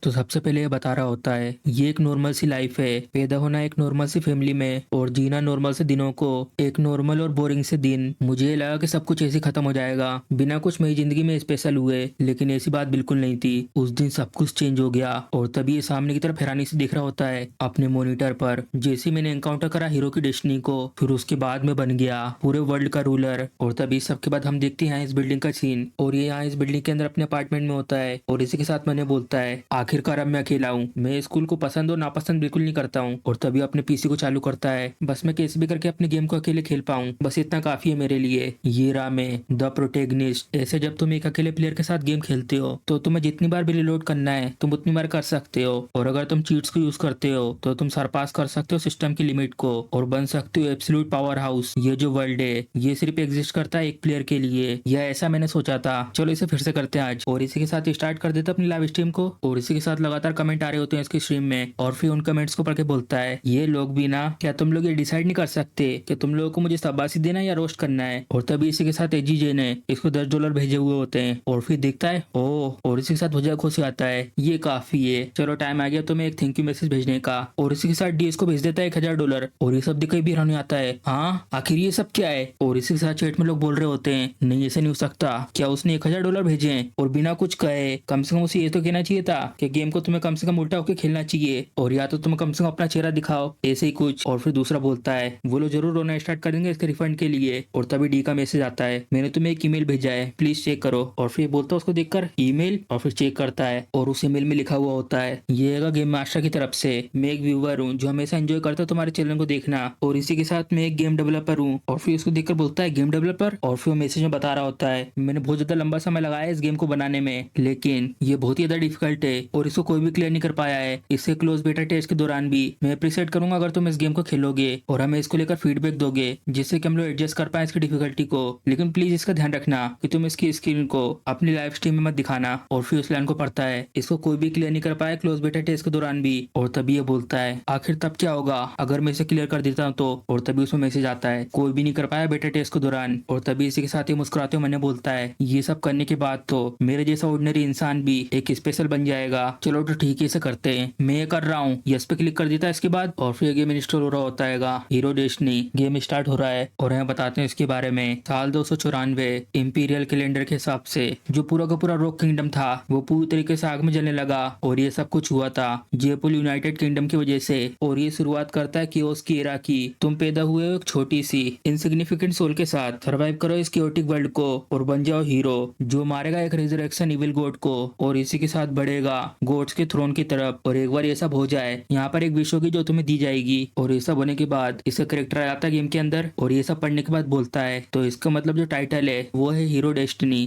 तो सबसे पहले ये बता रहा होता है ये एक नॉर्मल सी लाइफ है, पैदा होना एक नॉर्मल सी फैमिली में और जीना नॉर्मल से दिनों को। एक नॉर्मल और बोरिंग से दिन। मुझे ये लगा कि सब कुछ ऐसे ही खत्म हो जाएगा बिना कुछ मेरी जिंदगी में स्पेशल हुए, लेकिन ऐसी बात बिल्कुल नहीं थी। उस दिन सब कुछ चेंज हो गया और तभी ये सामने की तरफ हैरानी से देख रहा होता है अपने मॉनिटर पर। जैसे मैंने एनकाउंटर करा हीरो की डेस्टिनी को, फिर उसके बाद में बन गया पूरे वर्ल्ड का रूलर। और तभी सबके बाद हम देखते हैं इस बिल्डिंग का सीन, और ये यहाँ इस बिल्डिंग के अंदर अपने अपार्टमेंट में होता है और इसी के साथ मैंने बोलता है आखिरकार अब मैं अकेला हूँ। मैं स्कूल को पसंद और नापसंद बिल्कुल नहीं करता हूँ। और तभी अपने पीसी को चालू करता है, बस मैं कैसे भी करके अपने गेम को अकेले खेल पाऊँ, बस इतना काफी है मेरे लिए। ये रहा मैं द प्रोटेगनिस्ट। ऐसे जब तुम एक अकेले प्लेयर के साथ गेम खेलते हो तो तुम्हें जितनी बार भी रिलोड करना है तुम उतनी बार कर सकते हो, और अगर तुम चीट्स को यूज करते हो तो तुम सरपास कर सकते हो सिस्टम की लिमिट को और बन सकते हो एब्सोल्यूट पावर हाउस। ये जो वर्ल्ड है ये सिर्फ एग्जिस्ट करता है एक प्लेयर के लिए, या ऐसा मैंने सोचा था। चलो इसे फिर से करते हैं आज, और इसी के साथ स्टार्ट कर देते अपनी लाइव स्ट्रीम को। और इसी के साथ लगातार कमेंट आ रहे होते हैं इसकी स्ट्रीम में, और फिर उन कमेंट्स को पढ़ के बोलता है ये लोग भी ना, क्या तुम लोग ये डिसाइड नहीं कर सकते कि तुम लोगों को मुझे शाबाशी देना है या रोस्ट करना है। और तभी इसी के साथ एजी जे ने इसको $10 भेजे हुए होते हैं, और फिर देखता है ओह, और इसी के साथ वजह खुशी आता है ये काफी है, चलो टाइम आ गया तुम्हें एक थैंक यू मैसेज भेजने का। और इसी के साथ डीएस को भेज देता है $1000, और ये सब देख के भी हैरानी आता है हाँ आखिर ये सब क्या है। और इसी के साथ चैट में लोग बोल रहे होते हैं नहीं ऐसा नहीं हो सकता, क्या उसने $1000 भेजे हैं और बिना कुछ कहे। कम से कम उसे ये तो कहना चाहिए था कि गेम को तुम्हें कम से कम उल्टा होकर खेलना चाहिए, और या तो तुम कम से कम अपना चेहरा दिखाओ, ऐसे ही कुछ। और फिर दूसरा बोलता है वो लोग जरूर रोना स्टार्ट कर देंगे इसके रिफंड के लिए। और तभी डी का मैसेज आता है मैंने तुम्हें एक ईमेल भेजा है प्लीज चेक करो। और फिर बोलता है उसको देखकर ईमेल, और फिर चेक करता है और उस ईमेल में लिखा हुआ होता है ये है गेम मास्टर की तरफ से, मैं एक व्यूअर हूँ जो हमेशा एंजॉय करता है तुम्हारे चैनल को देखना, और इसी के साथ मैं एक गेम डेवलपर हूँ। और फिर उसको देखकर बोलता है गेम डेवलपर, और फिर मैसेज में बता रहा होता है मैंने बहुत ज्यादा लंबा समय लगाया है इस गेम को बनाने में, लेकिन ये बहुत ही ज्यादा डिफिकल्ट है और इसको कोई भी क्लियर नहीं कर पाया है। इससे क्लोज बेटा टेस्ट के दौरान भी मैं अप्रिशिएट करूंगा अगर तुम इस गेम को खेलोगे और हमें इसको लेकर फीडबैक दोगे, जिससे कि हम लोग एडजस्ट कर पाए इसकी डिफिकल्टी को। लेकिन प्लीज इसका ध्यान रखना कि तुम इसकी स्क्रीन को अपनी लाइव स्ट्रीम में मत दिखाना। और फिर उस लाइन को पढ़ता है इसको कोई भी क्लियर नहीं कर पाया क्लोज बेटा टेस्ट के दौरान भी। और तभी ये बोलता है आखिर तब क्या होगा अगर मैं इसे क्लियर कर देता हूँ तो। और तभी उसमें मैसेज आता है कोई भी नहीं कर पाया बेटा टेस्ट के दौरान। और तभी इसी के साथ ही मुस्कुराते हुए मैंने बोलता है ये सब करने के बाद तो मेरे जैसा ऑर्डिनरी इंसान भी एक स्पेशल बन जाएगा। चलो तो ठीक है इसे करते हैं, मैं ये कर रहा हूँ। यस पे क्लिक कर देता है इसके बाद, और फिर गेम इंस्टॉल हो रहा होता है हीरो डेस्टिनी। गेम स्टार्ट हो रहा है और हमें बताते हैं इसके बारे में। साल 294 इंपीरियल कैलेंडर के हिसाब से जो पूरा का पूरा रॉक किंगडम था वो पूरी तरीके से आग में जलने लगा, और ये सब कुछ हुआ था जयपुर यूनाइटेड किंगडम की वजह से। और ये शुरुआत करता है कियोस की एरा की। तुम पैदा हुए हो एक छोटी सी इनसिग्निफिकेंट सोल के साथ, सर्वाइव करो इस क्योटिक वर्ल्ड को और बन जाओ हीरो जो मारेगा एक रिजरेक्शन इविल गॉड को, और इसी के साथ बढ़ेगा गॉड्स के थ्रोन की तरफ। और एक बार ये सब हो जाए यहाँ पर एक विश होगी जो तुम्हें दी जाएगी। और ये सब होने के बाद इसका करेक्टर आ जाता है गेम के अंदर, और ये सब पढ़ने के बाद बोलता है तो इसका मतलब जो टाइटल है वो है हीरो डेस्टिनी।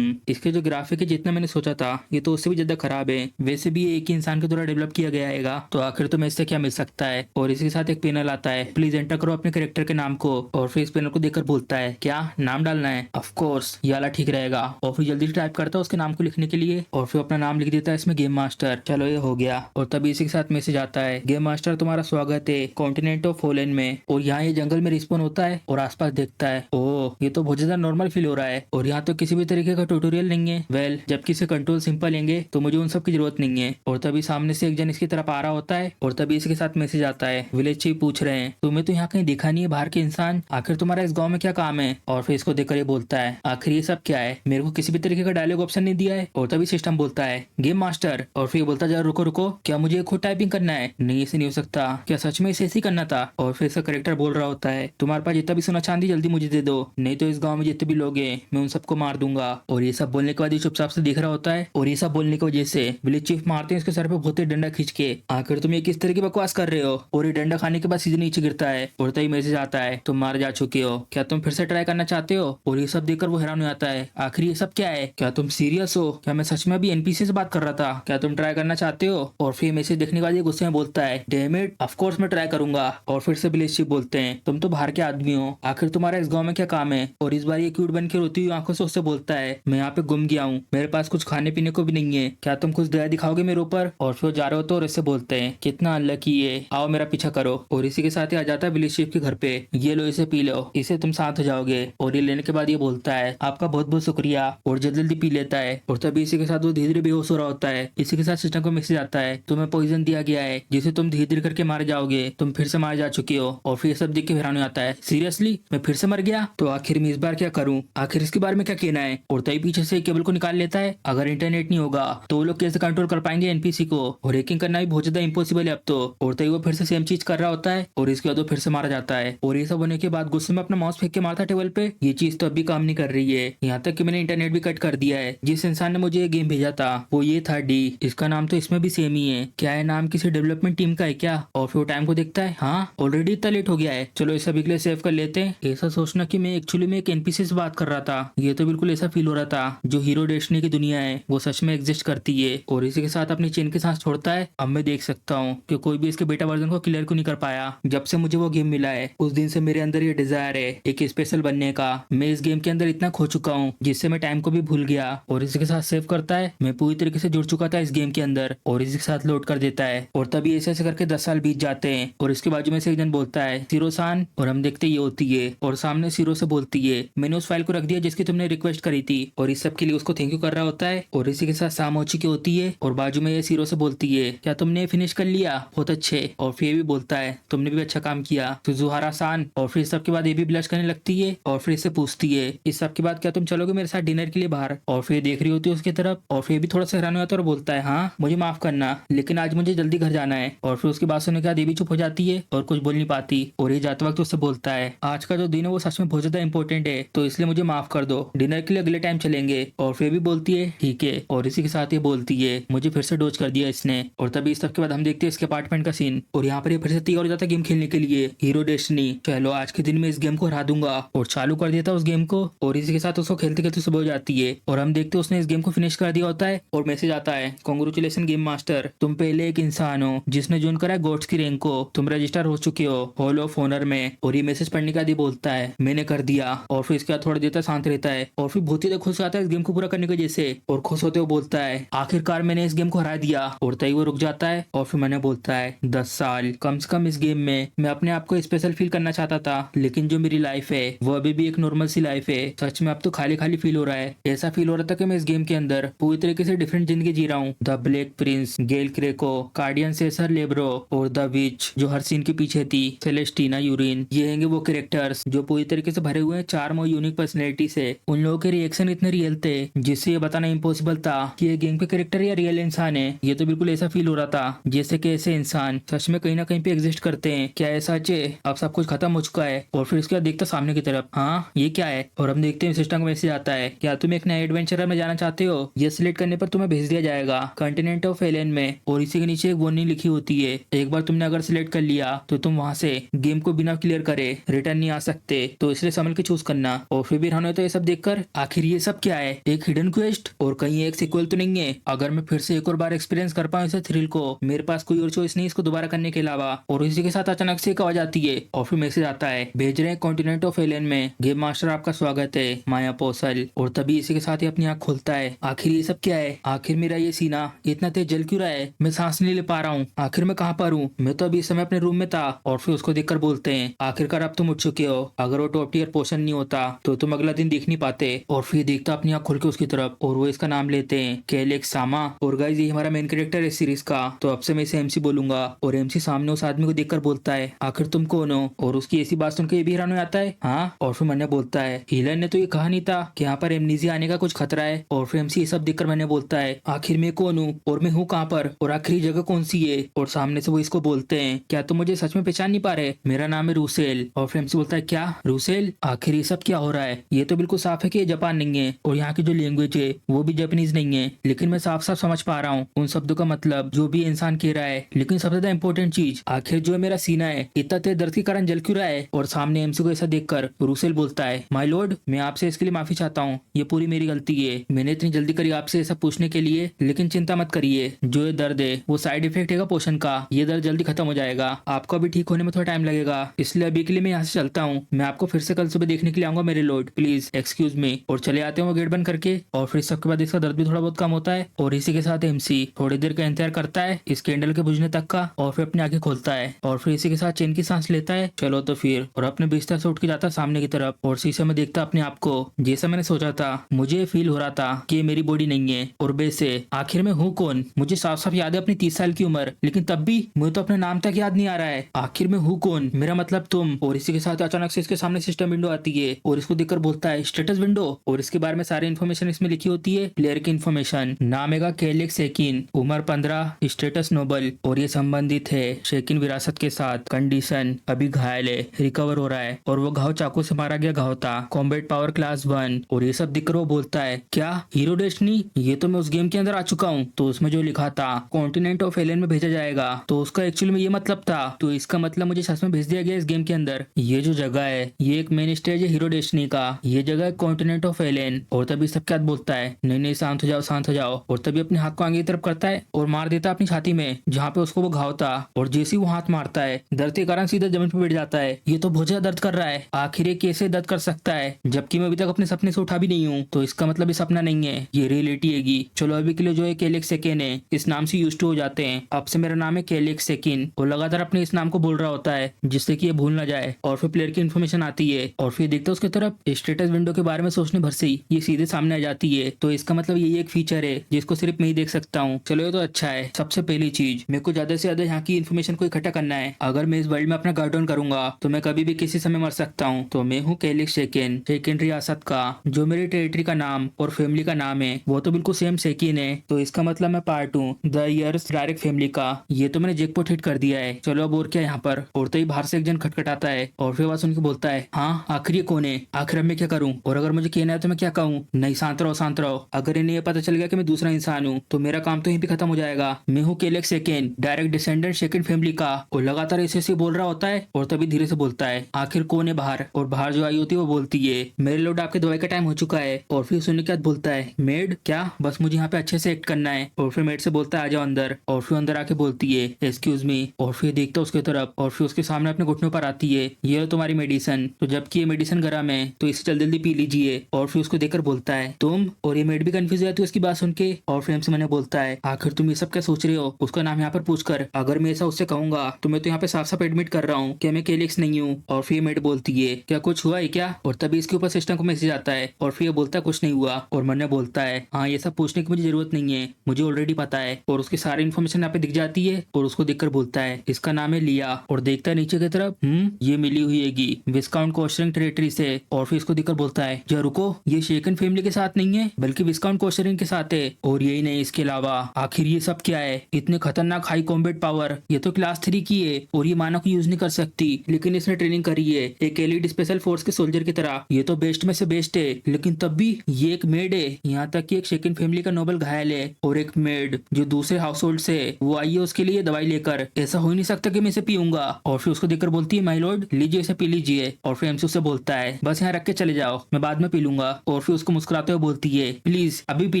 इसके जो ग्राफिक है जितना मैंने सोचा था ये तो उससे भी ज्यादा खराब है। वैसे भी ये एक ही इंसान के द्वारा डेवलप किया गया है, तो आखिर तुम्हें इससे क्या मिल सकता है। और इसके साथ एक पैनल आता है प्लीज एंटर करो अपने करेक्टर के नाम को। और फिर इस पैनल को देखकर बोलता है क्या नाम डालना है, ऑफ कोर्स ये वाला ठीक रहेगा। और फिर जल्दी से टाइप करता है उसके नाम को लिखने के लिए, और फिर अपना नाम लिख देता है इसमें गेम मास्टर। चलो ये हो गया। और तभी इसी के साथ मैसेज आता है गेम मास्टर तुम्हारा स्वागत है कॉन्टिनेंट ऑफ फॉलन में। और यहाँ ये जंगल में रिस्पॉन होता है और आसपास देखता है ओह ये तो बहुत ज्यादा नॉर्मल फील हो रहा है, और यहाँ तो किसी भी तरीके का ट्यूटोरियल नहीं है। वेल जबकि इसे कंट्रोल सिंपल लेंगे तो मुझे उन सब की जरूरत नहीं है। और तभी सामने से एक जन इसकी तरफ आ रहा होता है, और तभी इसके साथ मैसेज आता है विलेज चीफ पूछ रहे हैं तुम्हें तो यहाँ कहीं दिखा नहीं है बाहर के इंसान, आखिर तुम्हारा इस गाँव में क्या काम है। और फिर इसको देखकर ये बोलता है आखिर ये सब क्या है, मेरे को किसी भी तरीके का डायलॉग ऑप्शन नहीं दिया है। और तभी सिस्टम बोलता है गेम मास्टर। और फिर बोलता जरा रुको रुको, क्या मुझे खुद टाइपिंग करना है, नहीं ऐसे नहीं हो सकता, क्या सच में इसे ऐसे ही करना था। और फिर इसका करेक्टर बोल रहा होता है तुम्हारे पास जितना भी सोना चांदी जल्दी मुझे दे दो, नहीं तो इस गाँव में जितने भी लोग हैं मैं उन सबको मार दूंगा। और ये सब बोलने के बाद ये चुपचाप से देख रहा होता है, और ये सब बोलने की वजह से विलेज चीफ मारते हैं इसके सर पे बहुत ही डंडा खींच के आखिर तुम ये किस तरह की बकवास कर रहे हो। और ये डंडा खाने के बाद सीधे नीचे गिरता है, और तभी मैसेज आता है तुम मार जा चुके हो, क्या तुम फिर से ट्राई करना चाहते हो। और ये सब देखकर वो हैरान हो जाता है आखिर ये सब क्या है, क्या तुम सीरियस हो, क्या मैं सच में अभी एनपीसी से बात कर रहा था, क्या तुम ट्राई करना चाहते हो। और फिर मैसेज देखने के बाद ये गुस्से में बोलता है डैम इट ऑफ कोर्स मैं ट्राई करूंगा। और फिर से विलेज चीफ बोलते हैं तुम तो बाहर के आदमी हो, आखिर तुम्हारा इस गाँव में क्या काम है। और इस बार ये क्यूट बन के रोती हुई आंखों से उससे बोलता है मैं यहाँ पे गुम गया हूँ, मेरे पास कुछ खाने पीने को भी नहीं है, क्या तुम कुछ दया दिखाओगे मेरे ऊपर। और फिर जा रहे हो तो और इससे बोलते हैं कितना अनलकी है, आओ मेरा पीछा करो। और इसी के साथ ही आ जाता है विलेज चीफ के घर पे, ये लो इसे पी लो, इसे तुम साथ हो जाओगे। और ये लेने के बाद ये बोलता है आपका बहुत बहुत शुक्रिया, और जल्दी जल्दी पी लेता है। और तभी इसी के साथ वो धीरे धीरे बेहोश हो रहा होता है। इसी के के साथ सिस्टम को मैसेज आता है, तुम्हें पॉइजन दिया गया है जिसे तुम धीरे धीरे करके मारे जाओगे, तुम फिर से मारे जा चुके हो। और फिर ये सब देख के हैरान हो जाता है, सीरियसली मैं फिर से मर गया? तो आखिर मैं इस बार क्या करूं? आखिर इसके बारे में क्या कहना है? और तभी पीछे से केबल को निकाल लेता है। अगर इंटरनेट नहीं होगा तो वो लोग कैसे कंट्रोल कर पाएंगे एनपीसी को? और हैकिंग करना भी बहुत ज्यादा इम्पॉसिबल है अब तो। और तभी वो फिर से सेम चीज कर रहा होता है और इसके बाद वो फिर से मारा जाता है। और ये सब होने के बाद गुस्से में अपना माउस फेंक के मारता टेबल पे। ये चीज तो अभी काम नहीं कर रही है, यहाँ तक कि मैंने इंटरनेट भी कट कर दिया है। जिस इंसान ने मुझे ये गेम भेजा था वो ये था डी। इसका नाम तो इसमें भी सेम ही है। क्या है नाम किसी डेवलपमेंट टीम का है क्या? और फिर वो टाइम को देखता है, हाँ ऑलरेडी इतना लेट हो गया है, चलो इस सभी के लिए सेव कर लेते हैं। ऐसा सोचना कि मैं एक्चुअली में एक एनपीसी से बात कर रहा था, ये तो बिल्कुल ऐसा फील हो रहा था जो हीरो डेस्टिनी की दुनिया है वो सच में एग्जिस्ट करती है। और इसी के साथ अपनी चेन के सांस छोड़ता है। अब मैं देख सकता हूँ कि कोई भी इसके बेटा वर्जन को क्लियर क्यों नहीं कर पाया। जब से मुझे वो गेम मिला है उस दिन से मेरे अंदर ये डिजायर है एक स्पेशल बनने का। मैं इस गेम के अंदर इतना खो चुका हूँ जिससे मैं टाइम को भी भूल गया। और इसी के साथ सेव करता है। मैं पूरी तरीके से जुड़ चुका था इस गेम के अंदर और इसी के साथ लोड कर देता है। और तभी ऐसे ऐसे करके 10 साल बीत जाते हैं। और इसके बाजू में से एक जन बोलता है, सीरो-सान। और हम देखते ये होती है और सामने सीरो से बोलती है, मैंने उस फाइल को रख दिया जिसकी तुमने रिक्वेस्ट करी थी। और इस सब के लिए उसको थैंक यू कर रहा होता है। और इसी के साथ शाम हो चुकी होती है और बाजू में ये सीरो से बोलती है, क्या तुमने फिनिश कर लिया? बहुत अच्छे। और फिर ये भी बोलता है, तुमने भी अच्छा काम किया सुजुहारा-सान। और फिर सबके बाद ये भी ब्लश करने लगती है और फिर इससे पूछती है, इस सब के बाद क्या तुम चलोगे मेरे साथ डिनर के लिए बाहर? और फिर देख रही होती है उसकी तरफ और फिर भी थोड़ा सा हैरान हो जाता है और बोलता है, हाँ मुझे माफ करना लेकिन आज मुझे जल्दी घर जाना है। और फिर उसकी बात सुनने के बाद ये भी चुप हो जाती है और कुछ बोल नहीं पाती। और ये जाते वक्त उससे बोलता है, आज का जो दिन है वो सच में बहुत ज्यादा इंपॉर्टेंट है तो इसलिए मुझे माफ कर दो, डिनर के लिए अगले टाइम चलेंगे। और फिर भी बोलती है ठीक है। और इसी के साथ ये बोलती है, मुझे फिर से डोज कर दिया इसने। और तभी इस सब के बाद हम देखते हैं इसके अपार्टमेंट का सीन और यहाँ पर ये फिर से तैयार हो जाता है गेम खेलने के लिए, हीरो डेस्टिनी। चलो आज के दिन में इस गेम को हरा दूंगा। और चालू कर देता है उस गेम को और इसी के साथ उसको खेलते खेलते सुबह हो जाती है। और हम देखते हैं उसने इस गेम को फिनिश कर दिया होता है और मैसेज आता है, कांग्रेचुलेशन गेम मास्टर, तुम पहले एक इंसान हो जिसने ज्वाइन करा गोड्स की रैंक को, तुम रजिस्टर हो चुके हो हॉल ऑफ ऑनर में। और ये मैसेज पढ़ने के बाद ही बोलता है, मैंने कर दिया। और फिर इसके बाद थोड़ा देर तक शांत रहता है और फिर बहुत ही खुश आता है इस गेम को पूरा करने की वजह से। और खुश होते हुए बोलता है, आखिरकार मैंने इस गेम को हरा दिया। और तभी वो रुक जाता है और फिर मैंने बोलता है, 10 साल कम से कम इस गेम में मैं अपने आप को स्पेशल फील करना चाहता था लेकिन जो मेरी लाइफ है वो अभी भी एक नॉर्मल सी लाइफ है। सच में अब तो खाली खाली फील हो रहा है। ऐसा फील हो रहा था कि मैं इस गेम के अंदर पूरी तरीके से डिफरेंट जिंदगी जी रहा हूँ। The black Prince, Gayle Krakow, कार्डियन सेसर लेब्रो और द विच जो हर सीन के पीछे थी, सेलेस्टीना यूरिन, ये हैंगे वो कैरेक्टर्स जो पूरी तरीके से भरे हुए हैं चार्म और यूनिक पर्सनैलिटी से। उन लोगों के रिएक्शन इतने रियल थे जिससे ये बताना इम्पॉसिबल था कि ये गेम के कैरेक्टर या रियल इंसान है। ये तो बिल्कुल ऐसा फील हो रहा था जैसे कि ऐसे इंसान सच में कहीं ना कहीं पे एग्जिस्ट करते हैं। क्या ऐसा सच है? अब सब कुछ खत्म हो चुका है। और फिर उसके बाद देखता सामने की तरफ, हाँ ये क्या है? और हम देखते हैं सिस्टम का मैसेज आता है, क्या तुम एक नए एडवेंचर में जाना चाहते हो? ये सिलेक्ट करने पर तुम्हें भेज दिया जाएगा कॉन्टिनेंट ऑफ एलियन में। और इसी के नीचे एक वार्निंग लिखी होती है, एक बार तुमने अगर सिलेक्ट कर लिया तो तुम वहां से गेम को बिना क्लियर करे रिटर्न नहीं आ सकते, तो इसलिए संभल के चूज करना। और फिर भी रहने तो ये सब देखकर आखिर ये सब क्या है? एक हिडन क्वेस्ट और कहीं एक सीक्वल तो नहीं है? अगर मैं फिर से एक और बार एक्सपीरियंस कर पाऊँ इसे थ्रिल को, मेरे पास कोई और चॉइस नहीं इसको दोबारा करने के अलावा। और इसी के साथ अचानक से एक आवाज आती है और फिर मैसेज आता है, भेज रहे हैं कॉन्टिनेंट ऑफ एलियन में, गेम मास्टर आपका स्वागत है माया पोसल। और तभी इसी के साथ ही अपनी आंख खोलता है। आखिर ये सब क्या है? आखिर मेरा ये सीना इतना तेज जल क्यों रहा है? मैं सांस नहीं ले पा रहा हूँ। आखिर मैं कहाँ पर हूँ? मैं तो अभी इस समय अपने रूम में था। और फिर उसको देखकर बोलते हैं, आखिरकार अब तुम उठ चुके हो। अगर वो टॉप टीयर पोर्शन नहीं होता तो तुम अगला दिन देख नहीं पाते। और फिर देखता अपनी आंख खोल के उसकी तरफ और वो इसका नाम लेते हैं, कैलेक्स सामा। और गाइस ये हमारा मेन कैरेक्टर है सीरीज का, तो अब से मैं इसे एमसी बोलूंगा। और एमसी सामने उस आदमी को देखकर बोलता है, आखिर तुम कौन हो? और उसकी ऐसी बात सुनकर ये भी हैरान हो जाता है। हाँ। और फिर मैंने बोलता है, हीलर ने तो ये कहा नहीं था कि यहाँ पर एमनीजिया आने का कुछ खतरा है। और फिर एमसी ये सब देखकर मैंने बोलता है, आखिर मैं कौन हूँ और मैं हूँ कहाँ पर और आखिरी जगह कौन सी है? और सामने से वो इसको बोलते हैं, क्या तुम मुझे सच में पहचान नहीं पा रहे? मेरा नाम है रूसेल। और फिर एमसी बोलता है, क्या रूसेल? आखिर ये सब क्या हो रहा है? ये तो बिल्कुल साफ है कि ये जापान नहीं है और यहाँ की जो लैंग्वेज है वो भी जापानीज नहीं है, लेकिन मैं साफ साफ समझ पा रहा हूँ उन शब्दों का मतलब जो भी इंसान कह रहा है। लेकिन सबसे ज्यादा इंपॉर्टेंट चीज, आखिर जो मेरा सीना है इतना तेज दर्द के कारण जल क्यों रहा है? और सामने एमसी को ऐसा देखकर रूसेल बोलता है, माय लॉर्ड मैं आपसे इसके लिए माफी चाहता हूँ, ये पूरी मेरी गलती है। मैंने इतनी जल्दी करी आपसे ऐसा पूछने के लिए, लेकिन चिंता मत करिए, जो ये दर्द है वो साइड इफेक्ट है पोषण का। ये दर्द जल्दी खत्म हो जाएगा, आपको अभी ठीक होने में थोड़ा टाइम लगेगा, इसलिए अभी के लिए मैं यहाँ से चलता हूँ। मैं आपको फिर से कल सुबह देखने के लिए आऊंगा मेरे लॉर्ड, प्लीज एक्सक्यूज मी। और चले आते हैं वो गेट बंद करके। और फिर सबके बाद इसका दर्द भी थोड़ा बहुत कम होता है। और इसी के साथ एमसी थोड़ी देर का इंतजार करता है इस कैंडल के बुझने तक का और फिर अपनी आंखें खोलता है। और फिर इसी के साथ चैन की सांस लेता है। चलो तो फिर, और अपने बिस्तर से उठ के जाता सामने की तरफ और शीशे में देखता अपने आप को। जैसा मैंने सोचा था, मुझे फील हो रहा था कि ये मेरी बॉडी नहीं है और वैसे आखिर मैं हूँ कौन? मुझे साफ साफ याद है अपनी 30 साल की उम्र, लेकिन तब भी मुझे तो अपना नाम तक याद नहीं आ रहा है। आखिर मैं हूँ कौन? मेरा मतलब तुम। और इसी के साथ अचानक से इसके सामने सिस्टम विंडो आती है और इसको देखकर बोलता है स्टेटस विंडो, और इसके बारे में सारी इन्फॉर्मेशन इसमें लिखी होती है। प्लेयर की इन्फॉर्मेशन, नाम है केलिक्स शेकिन, उम्र 15, स्टेटस नोबल, और ये संबंधित है शेकिन विरासत के साथ। कंडीशन अभी घायल है, रिकवर हो रहा है, और वो घाव चाकू से मारा गया घाव था। Combat power class 1। और ये सब दिखकर वो बोलता है क्या हीरो डेस्टिनी? ये तो मैं उस गेम के अंदर आ चुका हूँ। तो उसमें जो लिखा था कॉन्टिनेंट ऑफ एलियन में भेजा जाएगा, तो उसका एक्चुअली में ये मतलब था। तो इसका मतलब मुझे सच में भेज दिया गया इस गेम के अंदर। ये जो जगह है ये एक मेन स्टेज है हीरो डेस्टिनी का, ये जगह है कॉन्टिनेंट ऑफ एलियन। और तभी सब क्या बोलता है नहीं नहीं शांत हो जाओ शांत हो जाओ। और तभी अपने हाथ को आगे की तरफ करता है और मार देता है अपनी छाती में जहाँ पे उसको वो घाव था। और जैसे ही वो हाथ मारता है दर्द के कारण सीधा जमीन पर बैठ जाता है। ये तो बहुत ज्यादा दर्द कर रहा है, आखिर ये कैसे दर्द कर सकता है जबकि मैं अभी तक अपने सपने से उठा भी नहीं हूँ। तो इसका मतलब ये सपना नहीं है, ये रियलिटी हैगी। चलो अभी के लिए जो है केलिक्स शेकिन है, इस नाम से यूज्ड टू हो जाते हैं। अब से मेरा नाम है केलिक्स शेकिन। और लगातार अपने इस नाम को बोल रहा होता है जिससे कि ये भूल ना जाए। और फिर प्लेयर की इन्फॉर्मेशन आती है और फिर देखता है उसकी तरफ स्टेटस विंडो के बारे में सोचने भर से ही ये सीधे सामने आ जाती है। तो इसका मतलब यही एक फीचर है जिसको सिर्फ मैं ही देख सकता हूँ। चलो ये तो अच्छा है। सबसे पहली चीज, मेरे को ज्यादा से ज्यादा यहाँ की इन्फॉर्मेशन को इकट्ठा करना है। अगर मैं इस वर्ल्ड में अपना गार्ड ऑन करूंगा तो मैं कभी भी किसी समय मर सकता हूँ। तो मैं हूँ केलिक्स शेकिन, शेकिन रियासत का। जो मेरी टेरिटरी का नाम और फैमिली का नाम है वो तो बिल्कुल सेम शेकिन है। तो इसका मतलब मैं पार्ट हूँ द ईयर्स डायरेक्ट फैमिली का। ये तो मैंने जैकपॉट हिट कर दिया है। चलो अब और क्या यहाँ पर। और तो ही बाहर से एक जन खटखटाता है और फिर सुन के बोलता है हाँ आखिर ये कौन है? आखिर अब मैं क्या करूँ? और अगर मुझे कहना है तो मैं क्या कहूँ? नहीं शांत रहो शांत रहो। अगर इन्हें ये पता चल गया कि मैं दूसरा इंसान हूँ तो मेरा काम तो यहीं पे खत्म हो जाएगा। मैं हूँ केलिक्स शेकिन, डायरेक्ट डिसेंडेंट शेकिन फैमिली का। और लगातार ऐसे बोल रहा होता है और तभी धीरे से बोलता है आखिर कौन है बाहर? और बाहर जो आई होती है वो बोलती है मेरे लोड आपके दवाई का टाइम हो चुका है। और फिर सुनने के बाद बोलता है मेड क्या? बस मुझे यहाँ पे अच्छे से एक्ट करना है। और फिर मेड से बोलता है आ जाओ अंदर। और फिर अंदर आके बोलती है एक्सक्यूज मी। और फिर देखता है उसके तरफ और फिर उसके सामने अपने घुटनों पर आती है ये लो तुम्हारी मेडिसिन। तो जबकि ये मेडिसिन गर्म है तो इसे जल्दी जल्दी पी लीजिए। और फिर उसको देखकर बोलता है तुम? और ये मेड भी कंफ्यूज हो जाती है उसकी बात सुन के। और फिर हमसे मैंने बोलता है आखिर तुम ये सब क्या सोच रहे हो? उसका नाम यहाँ पर पूछकर अगर मैं ऐसा उससे कहूंगा तो मैं तो यहाँ पे साफ साफ एडमिट कर रहा हूँ कि मैं केलिक्स नहीं हूँ। और फिर मेड बोलती है क्या कुछ हुआ है क्या? और तभी इसके ऊपर सिस्टम को मैसेज आता है और फिर ये बोलता है कुछ नहीं हुआ। और मैंने बोलता है हाँ ये सब पूछने की मुझे जरूरत नहीं है, मुझे ऑलरेडी पता है। और उसकी सारी इन्फॉर्मेशन यहाँ पे दिख जाती है और उसको देखकर बोलता है इसका नाम है लिया। और देखता है नीचे की तरफ ये मिली हुई हैगी विस्काउंट कोस्टरिंग टेरिटरी से। और फिर इसको देखकर बोलता है जा रुको, ये शेकन फैमिली के साथ नहीं है बल्कि विस्काउंट कोस्टरिंग के साथ है। और यही नहीं इसके अलावा आखिर ये सब क्या है? इतने खतरनाक हाई कॉम्बैट पावर, ये तो क्लास 3 की है और ये मानव को यूज नहीं कर सकती, लेकिन इसने ट्रेनिंग करी है एक एलिट स्पेशल फोर्स के सोल्जर की तरह। ये तो बेस्ट में से बेस्ट है, लेकिन तब भी ये एक मेड है। यहाँ तक कि एक शेकन फैमिली का नोबल घायल है और एक मेड जो दूसरे हाउस होल्ड से वो आई है उसके लिए दवाई लेकर। ऐसा हो ही नहीं सकता कि मैं इसे पीऊंगा। और फिर उसको देखकर बोलती है माय लॉर्ड लीजिए इसे पी लीजिए। और फिर एमसी उससे बोलता है बस यहाँ रख के चले जाओ, मैं बाद में पी लूंगा। और फिर उसको मुस्कुराते हुए बोलती है प्लीज अभी पी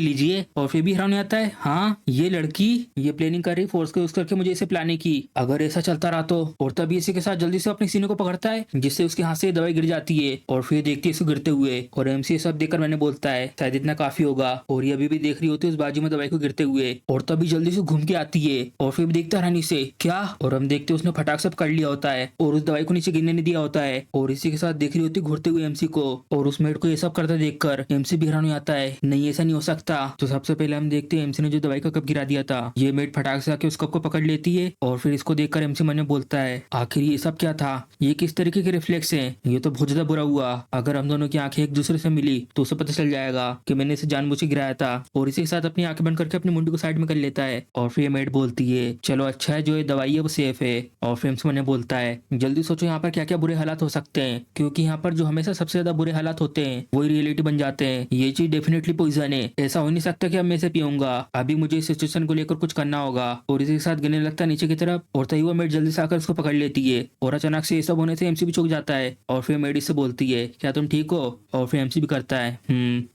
लीजिए। और फिर भी हैरान आता है हाँ ये लड़की ये प्लानिंग कर रही फोर्स को यूज करके मुझे इसे पिलाने की। अगर ऐसा चलता रहा तो। और तभी इसी के साथ जल्दी से अपने सीने को पकड़ता है जिससे उसके हाथ से दवाई गिर जाती है। और फिर देखती है इसे गिरते हुए और एमसी सब देखकर मैंने बोलता है शायद इतना काफी होगा। और ये अभी भी देख रही होती है उस बाजू में दवाई को गिरते हुए। और तभी जल्दी से घूम के आती है और फिर देखता हैरानी से क्या। और हम देखते उसने फटाक से पकड़ लिया होता है और उस दवाई को नीचे गिरने नहीं दिया होता है। और इसी के साथ देख रही होती घुरते हुए एमसी को। और उस मेड को ये सब करता देखकर एमसी भी हैरान हो जाता है नहीं ऐसा नहीं हो सकता। तो सबसे पहले हम देखते हैं एमसी ने जो दवाई का कप गिरा दिया था ये मेड फटाक से आके उस कप को पकड़ लेती है। और फिर इसको देखकर एमसी मन में बोलता है आखिर ये सब क्या था? ये किस तरीके के रिफ्लेक्स है? ये तो बहुत ज्यादा बुरा हुआ। अगर हम दोनों की आंखें एक दूसरे से मिली तो उसे पता चल जाएगा कि मैंने इसे जानबूझ के गिराया था। और इसी के साथ अपनी आंखें बंद करके अपनी मुंडी को साइड में कर लेता है। और फिर मेड बोलती है चलो अच्छा है जो ये दवाई है वो सेफ है। और फिर एमसी मन में बोलता है जल्दी सोचो यहाँ पर क्या क्या बुरे हालात हो सकते हैं, क्योंकि यहाँ पर जो हमेशा सबसे ज्यादा बुरे हालात होते हैं वही रियलिटी बन जाते हैं। ये चीज डेफिनेटली पॉइजन है, ऐसा हो नहीं सकता कि अब मैं इसे पीऊंगा। अभी मुझे इस सिचुएशन को लेकर कुछ करना होगा। और इसी के साथ गिरने लगता है नीचे की तरफ। और तभी वो मेड जल्दी से आकर उसको पकड़ लेती है। और अचानक से ये सब होने से एमसी भी चौंक जाता है। और फिर मेड इससे बोलती है क्या तुम ठीक हो? और फिर एमसी भी करता है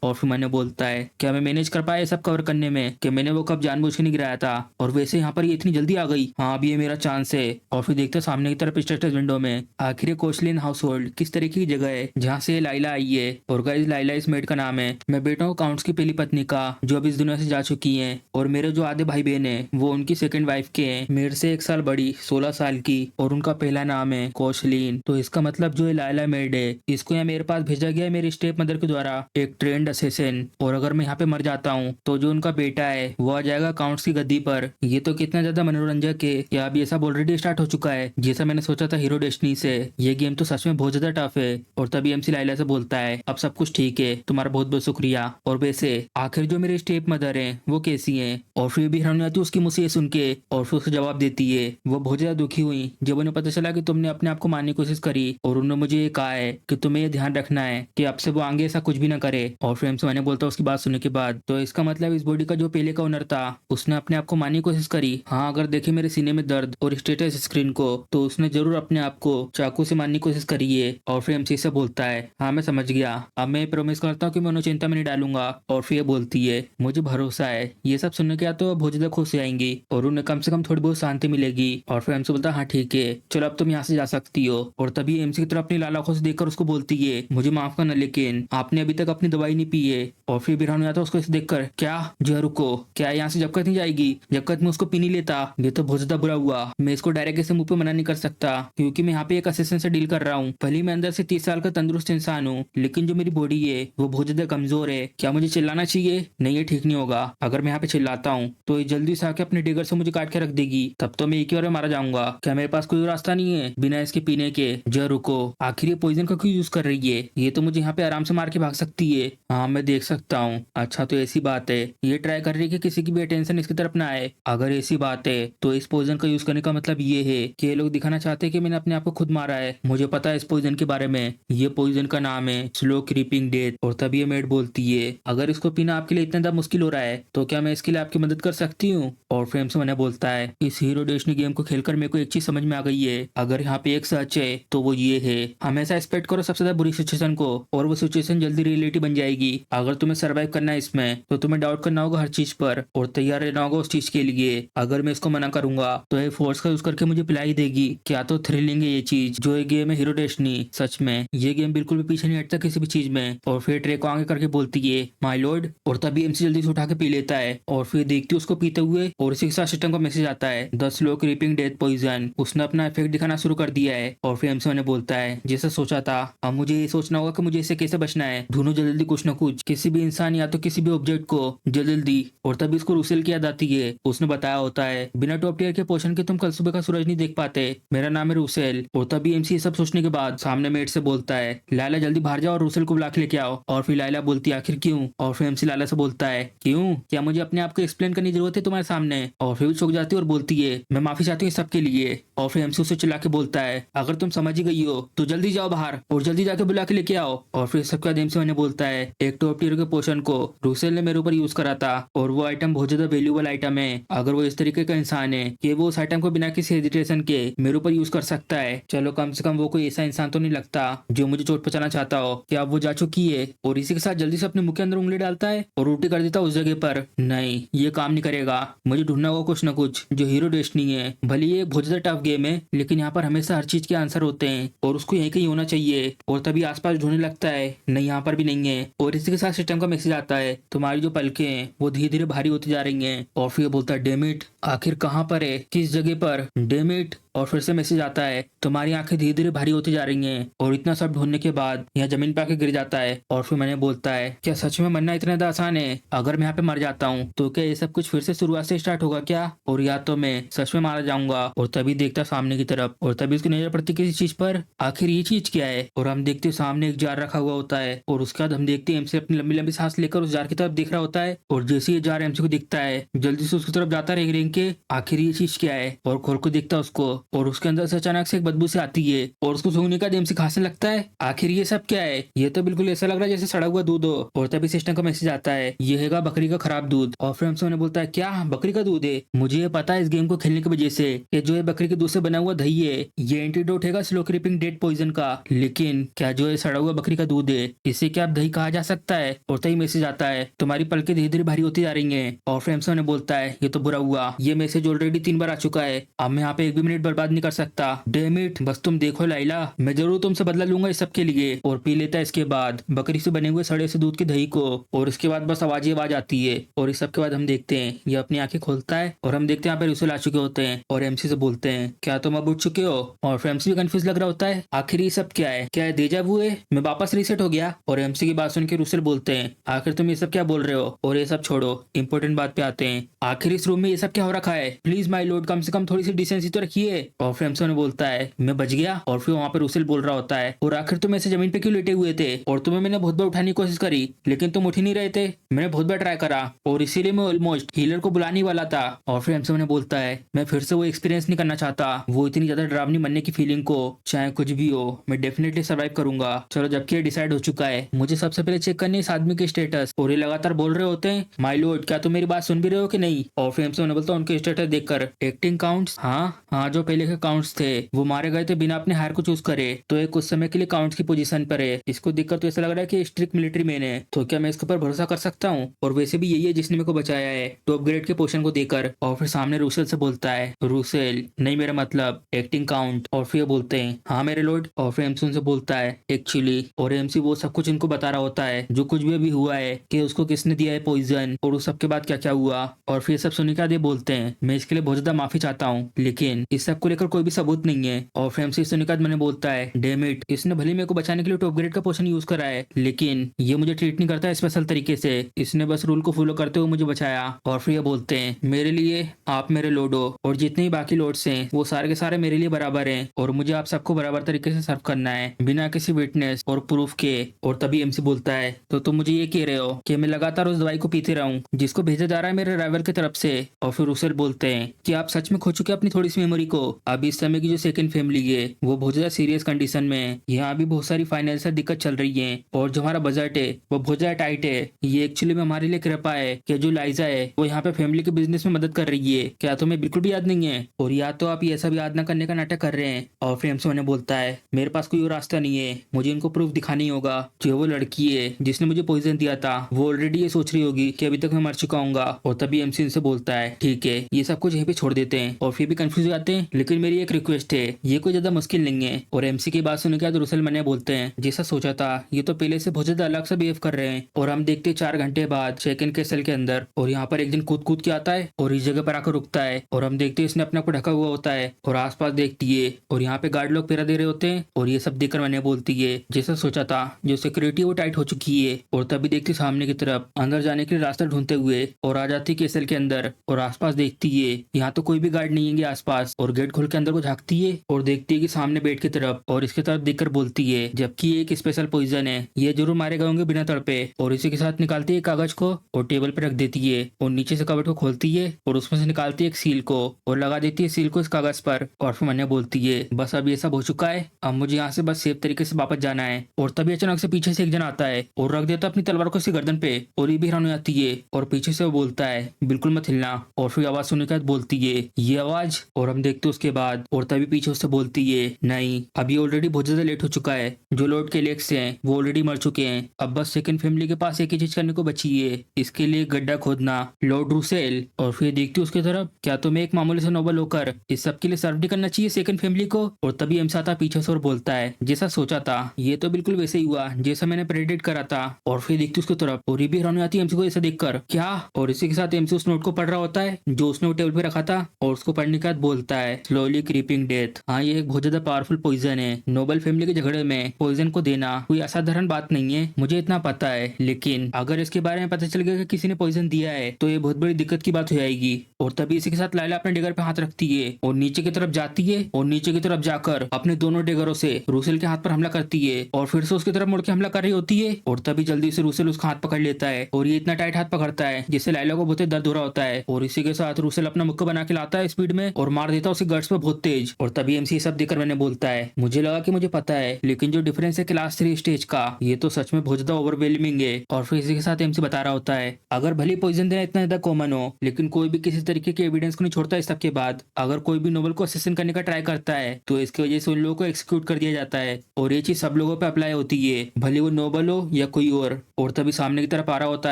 और फिर मैंने बोलता है क्या मैं मैनेज कर पाया सब कवर करने में कि मैंने वो कब जानबूझ के नहीं गिराया था? और वैसे यहाँ पर ये इतनी जल्दी आ गई। हाँ अभी ये मेरा चांस है। और फिर देखते सामने की तरफ स्टेटस विंडो में आखिर कोस्टलिन हाउस होल्ड किस तरीके की जगह है जहाँ से लाइला आई है। और गाइस लाइला इस मेड का नाम है। मैं बेटा हूँ काउंट्स की पहली पत्नी का जो अब इस दुनिया से जा चुकी है। और मेरे जो आधे भाई बहन है वो उनकी सेकंड वाइफ के हैं, मेरे से 1 साल बड़ी 16 साल की। और उनका पहला नाम है कोस्टलिन। तो इसका मतलब जो लाइला मेड है इसको यहाँ मेरे पास भेजा गया है मेरी स्टेप मदर के द्वारा, एक ट्रेंड असेसिन। और अगर मैं यहाँ पे मर जाता हूँ तो जो उनका बेटा बेटा है वो आ जाएगा अकाउंट्स की गद्दी पर। ये तो कितना ज्यादा मनोरंजक है कि अब ये सब ऑलरेडी स्टार्ट हो चुका है जैसा मैंने सोचा था हीरो डेस्टिनी से। ये गेम तो सच में बहुत ज्यादा टफ है। और तभी एमसी लाइला से बोलता है अब सब कुछ ठीक है, तुम्हारा बहुत बहुत शुक्रिया। और वैसे आखिर जो मेरे स्टेप मदर है वो कैसी है? और फिर भी हरनी आती उसकी मुझसे ये सुन के और फिर उसको जवाब देती है वो बहुत ज्यादा दुखी हुई जब उन्हें पता चला कि तुमने अपने आप को मारने की कोशिश करी। और उन्होंने मुझे ये कहा है कि तुम्हें ये ध्यान रखना है कि अब से वो आगे ऐसा कुछ भी ना करे। और फिर एमसी मैंने बोलता उसकी बात सुनने के बाद तो इसका मतलब इस बॉडी का जो पहले का ओनर था उसने अपने आप को मारने की कोशिश करी। हाँ, अगर देखे मेरे सीने में दर्द और स्टेटस स्क्रीन को तो उसने जरूर अपने आप को चाकू से मारने की कोशिश करी है। और फिर एमसी से बोलता है हाँ मैं समझ गया, अब मैं प्रॉमिस करता हूँ कि मैं उन्हें चिंता में नहीं डालूंगा। और फिर ये बोलती है मुझे भरोसा है। ये सब सुनने के बाद तो बहुत ज्यादा खुश हो जाएंगी और उन्हें कम से कम थोड़ी बहुत शांति मिलेगी। और फिर एमसी बोलता है हाँ ठीक है चलो अब तुम यहाँ से जा सकती हो। और तभी एमसी की तरफ अपनी लाल आंखों से देखकर उसको बोलती है मुझे माफ करना लेकिन आपने अभी तक अपनी दवाई नहीं पी है। और फिर बिरहान आता है उसको इसे देखकर क्या जो रुको, क्या यहाँ से जब तक नहीं जाएगी जब तक मैं उसको पी नहीं लेता? ये तो बहुत ज्यादा बुरा हुआ। मैं इसको डायरेक्ट ऐसे मुंह पे मना नहीं कर सकता क्योंकि मैं यहाँ पे एक असिस्टेंट से डील कर रहा हूँ। भले मैं अंदर से 30 साल का तंदुरुस्त इंसान हूँ लेकिन जो मेरी बॉडी है वो बहुत ज्यादा कमजोर है। क्या मुझे चिल्लाना चाहिए? नहीं, ये ठीक नहीं होगा। अगर मैं यहाँ पे चिल्लाता हूँ तो ये जल्दी से आके अपने डिगर से मुझे काट के रख देगी, तब तो मैं एक ही बार में मारा जाऊंगा। क्या मेरे पास कोई रास्ता नहीं है बिना इसके पीने के? जो रुको, आखिर ये पॉइजन का क्यों यूज कर रही है? ये तो मुझे यहाँ पे आराम से मार के भाग सकती है। हाँ मैं देख सकता हूँ। अच्छा तो ऐसी बात है, ये ट्राई कर रही है कि किसी की भी अटेंशन इसकी तरफ ना आए। अगर ऐसी बात है तो इस पॉइजन का यूज करने का मतलब ये है कि ये लोग दिखाना चाहते हैं कि मैंने अपने आप को खुद मारा है। मुझे पता है इस पॉइजन के बारे में, ये पॉइजन का नाम है स्लो क्रीपिंग डेथ। और तभी ये मेड बोलती है अगर इसको पीना आपके लिए इतना ज्यादा मुश्किल हो रहा है तो क्या मैं इसके लिए आपकी मदद कर सकती हूँ? और फ्रेम से मैंने बोलता है इस हीरो डेस्टिनी गेम को खेलकर मेरे को एक चीज समझ में आ गई है, अगर यहाँ पे एक सच है तो वो ये है हमेशा एक्सपेक्ट करो सबसे ज्यादा बुरी सिचुएशन को और वो सिचुएशन जल्दी रियलिटी बन जाएगी। अगर तुम्हें सर्वाइव करना है इसमें तो तुम्हें डाउट करना होगा हर चीज पर और तैयार रहना होगा उस चीज के लिए। अगर मैं इसको मना करूंगा तो ये फोर्स का यूज करके मुझे पिलाई देगी। क्या तो थ्रिलिंग है ये चीज जो ये गेम है हीरो डेस्टिनी। सच में ये गेम बिल्कुल भी पीछे नहीं हटता किसी भी चीज में। और फिर ट्रे को आगे करके बोलती है माय लॉर्ड। और तभी एमसी जल्दी से उठा के पी लेता है और फिर देखती है उसको पीते हुए और इसी के साथ सिस्टम का मैसेज आता है 10 लोग क्रीपिंग डेथ पॉइजन। उसने अपना इफेक्ट दिखाना शुरू कर दिया है। और फिर एमसी ने बोलता है जैसा सोचा था, अब मुझे ये सोचना होगा कि मुझे इससे कैसे बचना है। ढूंढो जल्दी कुछ ना कुछ, किसी भी इंसान या तो किसी भी ऑब्जेक्ट को जल्दी। और तभी उसको रुसेल की याद आती है। उसने बताया होता है बिना टॉप टियर के पोषण के तुम कल सुबह का सूरज नहीं देख पाते, मेरा नाम है रुसेल। और तभी एमसी ये सब सोचने के बाद सामने मेट से बोलता है लाला जल्दी बाहर जाओ और रुसेल को बुला के लेके आओ। और फिर लाला बोलती है आखिर क्यों? और फिर एमसी लाला से बोलता है क्यों, क्या मुझे अपने आप को एक्सप्लेन करने की जरूरत है तुम्हारे सामने? और फिर चौंक जाती है और बोलती है मैं माफी चाहती हूँ सबके लिए। और फिर एमसी उसे चिल्ला के बोलता है अगर तुम समझ ही गई हो तो जल्दी जाओ बाहर और जल्दी जाके बुला के लेके आओ। और फिर सबके बाद एमसी मैंने बोलता है एक टॉप टियर के पोषण को रुसेल ने मेरे ऊपर यूज करा था और वो आइटम बहुत ज्यादा वैल्यूबल आइटम है। अगर वो इस तरीके का इंसान है कि वो उस आइटम को बिना किसी हेजिटेशन के मेरे ऊपर यूज कर सकता है, चलो कम से कम वो कोई ऐसा इंसान तो नहीं लगता जो मुझे चोट पहुंचाना चाहता हो। क्या वो जा चुकी है? और इसी के साथ जल्दी से अपने मुंह के अंदर उंगली डालता है और उल्टी कर देता है उस जगह पर। नहीं, ये काम नहीं करेगा। मुझे ढूंढना होगा कुछ ना कुछ जो हीरो डेस्टिनी है। भले ये एक बहुत ज्यादा टफ गेम है लेकिन यहाँ पर हमेशा हर चीज के आंसर होते हैं और उसको यहीं कहीं होना चाहिए। और तभी आसपास ढूंढने लगता है, नहीं यहाँ पर भी नहीं है। और इसी के साथ सिस्टम का मैसेज आता है तुम्हारी जो पलकें हैं वो धीरे धीरे भारी होती जा रही हैं। और फिर बोलता है डेमिट, आखिर कहाँ पर है, किस जगह पर? डेमिट। और फिर से मैसेज आता है तुम्हारी आंखें धीरे धीरे भारी होती जा रही हैं। और इतना सब ढूंढने के बाद यहाँ जमीन पे आके गिर जाता है। और फिर मैंने बोलता है क्या सच में मरना इतना ज्यादा आसान है? अगर मैं यहाँ पे मर जाता हूँ तो क्या ये सब कुछ फिर से शुरुआत से स्टार्ट होगा क्या? और या तो मैं सच में मारा जाऊंगा। और तभी देखता सामने की तरफ और तभी उसकी नजर पड़ती किसी चीज पर। आखिर ये चीज क्या है? और हम देखते सामने एक जार रखा हुआ होता है और उसके बाद हम देखते हैं एमसी अपनी लंबी लंबी सांस लेकर उस जार की तरफ देख रहा होता है। और जैसे ये जार एमसी को दिखता है जल्दी से उसकी तरफ जाता रेंग रेंग के आखिर ये चीज क्या है। और खोल को देखता उसको और उसके अंदर से अचानक से एक बदबू से आती है और उसको सूंघने का एमसी खांसने लगता है। आखिर ये सब क्या है? ये तो बिल्कुल ऐसा लग रहा है जैसे सड़ा हुआ दूध हो। और तभी सिस्टम का मैसेज आता है ये हैगा बकरी का खराब दूध। और फिर एमसी बोलता है क्या बकरी का दूध है? मुझे ये पता है इस गेम को खेलने की वजह से कि जो ये बकरी के दूध से बना हुआ दही है ये एंटीडोट हैगा स्लो क्रीपिंग डेड पॉइजन का। लेकिन क्या जो ये सड़ा हुआ बकरी का दूध है इसे क्या दही कहा जा सकता है? और तभी मैसेज आता है तुम्हारी पलकें धीरे धीरे भारी होती जा रही हैं। और फिर एमसी बोलता है ये तो बुरा हुआ, ये मैसेज ऑलरेडी 3 बार आ चुका है, अब मैं यहाँ पे 1 भी मिनट बर्बाद नहीं कर सकता। डैम इट, बस तुम देखो लाइला, मैं जरूर तुमसे बदला लूंगा इस सब के लिए। और पी लेता है इसके बाद बकरी से बने हुए सड़े से दूध के दही को। और इसके बाद बस आवाज ही आवाज आती है। और इस सब के बाद हम देखते हैं ये अपनी आंखें खोलता है और हम देखते हैं यहाँ पे रुसेल आ चुके होते हैं और एमसी से बोलते हैं क्या तुम अब उठ चुके हो। और फिर एमसी भी कंफ्यूज लग रहा होता है, आखिर ये सब क्या है, क्या है डेजा वू है, मैं वापस रीसेट हो गया। और एमसी की बात सुन के रुसेल बोलते हैं आखिर तुम ये सब क्या बोल रहे हो। और ये सब छोड़ो, इंपॉर्टेंट बात पे आते हैं, आखिर इस रूम में ये सब क्या हो रखा है, प्लीज माय लॉर्ड कम से कम थोड़ी सी डिसेंसी तो रखिए। और फिर एमसी ने बोलता है मैं बच गया। और फिर वहाँ पे रुसेल बोल रहा होता है और आखिर तुम ऐसे जमीन पे क्यों लेटे हुए थे, और तुम्हें मैंने बहुत बार उठाने की कोशिश करी लेकिन तुम उठ ही नहीं रहे थे, मैंने बहुत बार ट्राई करा और इसीलिए मैं ऑलमोस्ट हीलर को बुलाने वाला था। और फिर एमसी ने बोलता है मैं फिर से वो एक्सपीरियंस नहीं करना चाहता, वो इतनी ज्यादा डरावनी मरने की फीलिंग को, चाहे कुछ भी हो मैं डेफिनेटली सर्वाइव करूंगा। चलो जबकि ये डिसाइड हो चुका है, मुझे सबसे पहले चेक करनी है इस आदमी के स्टेटस। और ये लगातार बोल रहे होते हैं माय लॉर्ड क्या तुम मेरी बात सुन भी रहे हो कि नहीं। और फिर एमसी ने बोलता उनके स्टेटस देखकर एक्टिंग काउंट्स, हाँ जो पहले के काउंट्स थे वो मारे गए थे बिना अपने हायर को चूज करे, तो ये कुछ समय के लिए काउंट्स की पोजीशन पर है। इसको देखकर तो ऐसा लग रहा है कि स्ट्रिक्ट मिलिट्री मैन है, तो क्या मैं इसके ऊपर भरोसा कर सकता हूँ। और वैसे भी यही है जिसने मेरे को बचाया है टॉप ग्रेड के पोर्शन को देकर। और फिर सामने रूसेल से बोलता है रूसेल नहीं मेरा मतलब एक्टिंग काउंट। और फिर बोलते हैं हाँ मेरे लॉर्ड। और फिर एमसी उनसे बोलता है एक्चुअली, और एमसी वो सब कुछ इनको बता रहा होता है जो कुछ भी अभी हुआ है कि उसको किसने दिया है पॉइजन और उस सब के बाद क्या क्या हुआ। और फिर सब सुनिका दे बोलते हैं मैं इसके लिए बहुत ज्यादा माफी चाहता हूँ लेकिन इस सब को लेकर कोई भी सबूत नहीं है। और फिर एमसी सुनिका मैंने बोलता है डैम इट, इसने भले मेरे को बचाने के लिए टॉप ग्रेड का पोर्शन यूज करा है लेकिन ये मुझे ट्रीट नहीं करता स्पेशल तरीके से, इसने बस रूल को फॉलो करते हुए मुझे बचाया। और फिर ये बोलते हैं मेरे लिए आप मेरे लॉर्ड हो और जितने भी बाकी लॉर्ड्स हैं वो सारे के सारे मेरे लिए बराबर हैं और मुझे आप सबको बराबर तरीके से सर्व करना है बिना किसी विटनेस और प्रूफ के। और तभी एमसी बोलता है तो तुम मुझे ये कह रहे हो कि मैं लगातार उस दवाई को पीते रहूं जिसको भेजा जा रहा है मेरे राइवल की तरफ से। और फिर रूसेल बोलते हैं कि आप सच में खो चुके अपनी थोड़ी सी मेमोरी को, अभी इस समय की जो सेकंड फैमिली है वो बहुत ज्यादा सीरियस कंडीशन में है, यहाँ भी बहुत सारी फाइनेंशियल दिक्कत चल रही है और जो हमारा बजट है वो बहुत ज्यादा टाइट है। ये एक्चुअली में हमारे लिए कृपा है कि जो लाइजा है वो यहाँ पे फैमिली के बिजनेस में मदद कर रही है, क्या तुम्हें बिल्कुल भी याद नहीं है। और या तो आप ये सब याद न करने का नाटक कर रहे हैं। और फिर एमसी उन्हें बोलता है मेरे पास कोई और रास्ता नहीं है, मुझे इनको प्रूफ दिखाना ही होगा। जो वो लड़की है जिसने मुझे पॉइजन दिया था वो ऑलरेडी ये सोच रही होगी कि अभी तक मैं मर चुका हूँ। और तभी एमसी इनसे बोलता है ठीक है ये सब कुछ यहीं पे छोड़ देते हैं। और फिर भी कंफ्यूज हो जाते हैं लेकिन मेरी एक रिक्वेस्ट है, ये कोई ज्यादा मुश्किल नहीं है। और एमसी की बात सुनने के बाद रुसेल मने बोलते हैं जैसा सोचा था ये तो पहले से बहुत ज्यादा अलग सा बिहेव कर रहे हैं। और हम देखते 4 घंटे बाद सेकंड के सेल के अंदर, और यहाँ पर एक दिन कूद कूद के आता है और इस जगह पर आकर रुकता है और हम देखते हैं इसने अपने आप को ढका हुआ होता है और आसपास देखती है और यहाँ पे गार्ड लोग पहरा दे रहे होते हैं। और ये सब देखकर मैंने बोलती है जैसा सोचा था जो सिक्योरिटी वो टाइट हो चुकी है। और तभी देखती सामने की तरफ अंदर जाने के लिए रास्ता ढूंढते हुए और आ जाती केसल के अंदर और आसपास देखती है यहाँ तो कोई भी गार्ड नहीं है आसपास। और गेट खोल के अंदर को झांकती है और देखती है कि सामने बेड की तरफ और इसकी तरफ देखकर बोलती है जबकि एक स्पेशल पॉइजन है ये जरूर मारे गए होंगे बिना तड़पे। और इसी के साथ निकालती है कागज को और टेबल पर रख देती है और नीचे से कबर्ड को खोलती है और उसमें से निकालती है एक सील को और लगा देती है सील को इस कागज पर। और फिर मैंने बोलती है बस अब ये सब हो चुका है, अब मुझे यहाँ से बस सेफ तरीके से वापस जाना है। और तभी अचानक से पीछे से एक जन आता है और रख देता अपनी तलवार को उसकी गर्दन पे और ये भी हैरान हो जाती है और पीछे से वो बोलता है बिल्कुल मत हिलना। और फिर आवाज सुनने के बाद बोलती है ये आवाज, और हम देखते उसके बाद। और तभी पीछे उससे बोलती है नहीं अभी ऑलरेडी बहुत ज्यादा लेट हो चुका है, जो लॉर्ड के लेक्स हैं वो ऑलरेडी मर चुके हैं, अब बस सेकंड फैमिली के पास एक ही चीज करने को बची है, इसके लिए गड्ढा खोदना लॉर्ड रूसेल। और फिर देखती उसकी तरफ क्या तुम्हें एक मामूली से नोबल होकर इस सब के लिए सर्व नहीं करना चाहिए सेकंड फैमिली को। और तभी एमसी आता पीछे से और बोलता है जैसा सोचा था ये तो बिल्कुल वैसे ही हुआ जैसा मैंने प्रेडिक्ट करा था। और फिर देखती उसकी तरफ और ये भी हैरान हो जाती है एमसी को ऐसा देखकर क्या। और इसी के साथ एमसी उस नोट को पढ़ रहा होता है जो उसने वो टेबल पे रखा था और उसको पढ़ने के बाद बोलता है स्लोली क्रीपिंग डेथ। हाँ ये एक बहुत ज्यादा पावरफुल पॉइजन है, नोबल फैमिली के झगड़े में पॉइजन को देना कोई असाधारण बात नहीं है, मुझे इतना पता है, लेकिन अगर इसके बारे में पता चल गया कि किसी ने पॉइजन दिया है तो ये बहुत बड़ी दिक्कत की बात हो जाएगी। और तभी इसी के साथ लाइला अपने डिगर पे हाथ रखती है और नीचे की तरफ जाती है और नीचे की तरफ जाकर अपने दोनों डिगरों से रूसेल के हाथ पर हमला करती है और फिर से उसकी तरफ मुड़ के हमला कर रही होती है। और तभी जल्दी से रूसेल उसका हाथ पकड़ लेता है और ये इतना टाइट हाथ पकड़ता है जिससे लाइला को बहुत दर्द हो रहा होता है। और इसी के साथ रूसेल अपना मुक्का बना के लाता है स्पीड में और मार देता है उसे गट्स पे बहुत तेज। और तभी एमसी सब देखकर मैंने बोलता है मुझे लगा कि मुझे पता है लेकिन जो डिफरेंस है क्लास 3 स्टेज का ये तो सच में बहुत ज्यादा ओवरवेलमिंग है। और फिर इसी के साथ एमसी बता रहा होता है अगर भले पॉइजन देना इतना ज्यादा कॉमन हो लेकिन कोई भी किसी तरीके के एविडेंस को नहीं छोड़ता इस सब के बाद, अगर कोई भी नोबल को असेसिन करने का ट्राई करता है तो इसकी वजह से उन लोगों को एक्सिक्यूट कर दिया जाता है और ये चीज सब लोगों पे अप्लाई होती है भले वो नोबल हो या कोई और तभी सामने की तरफ आ रहा होता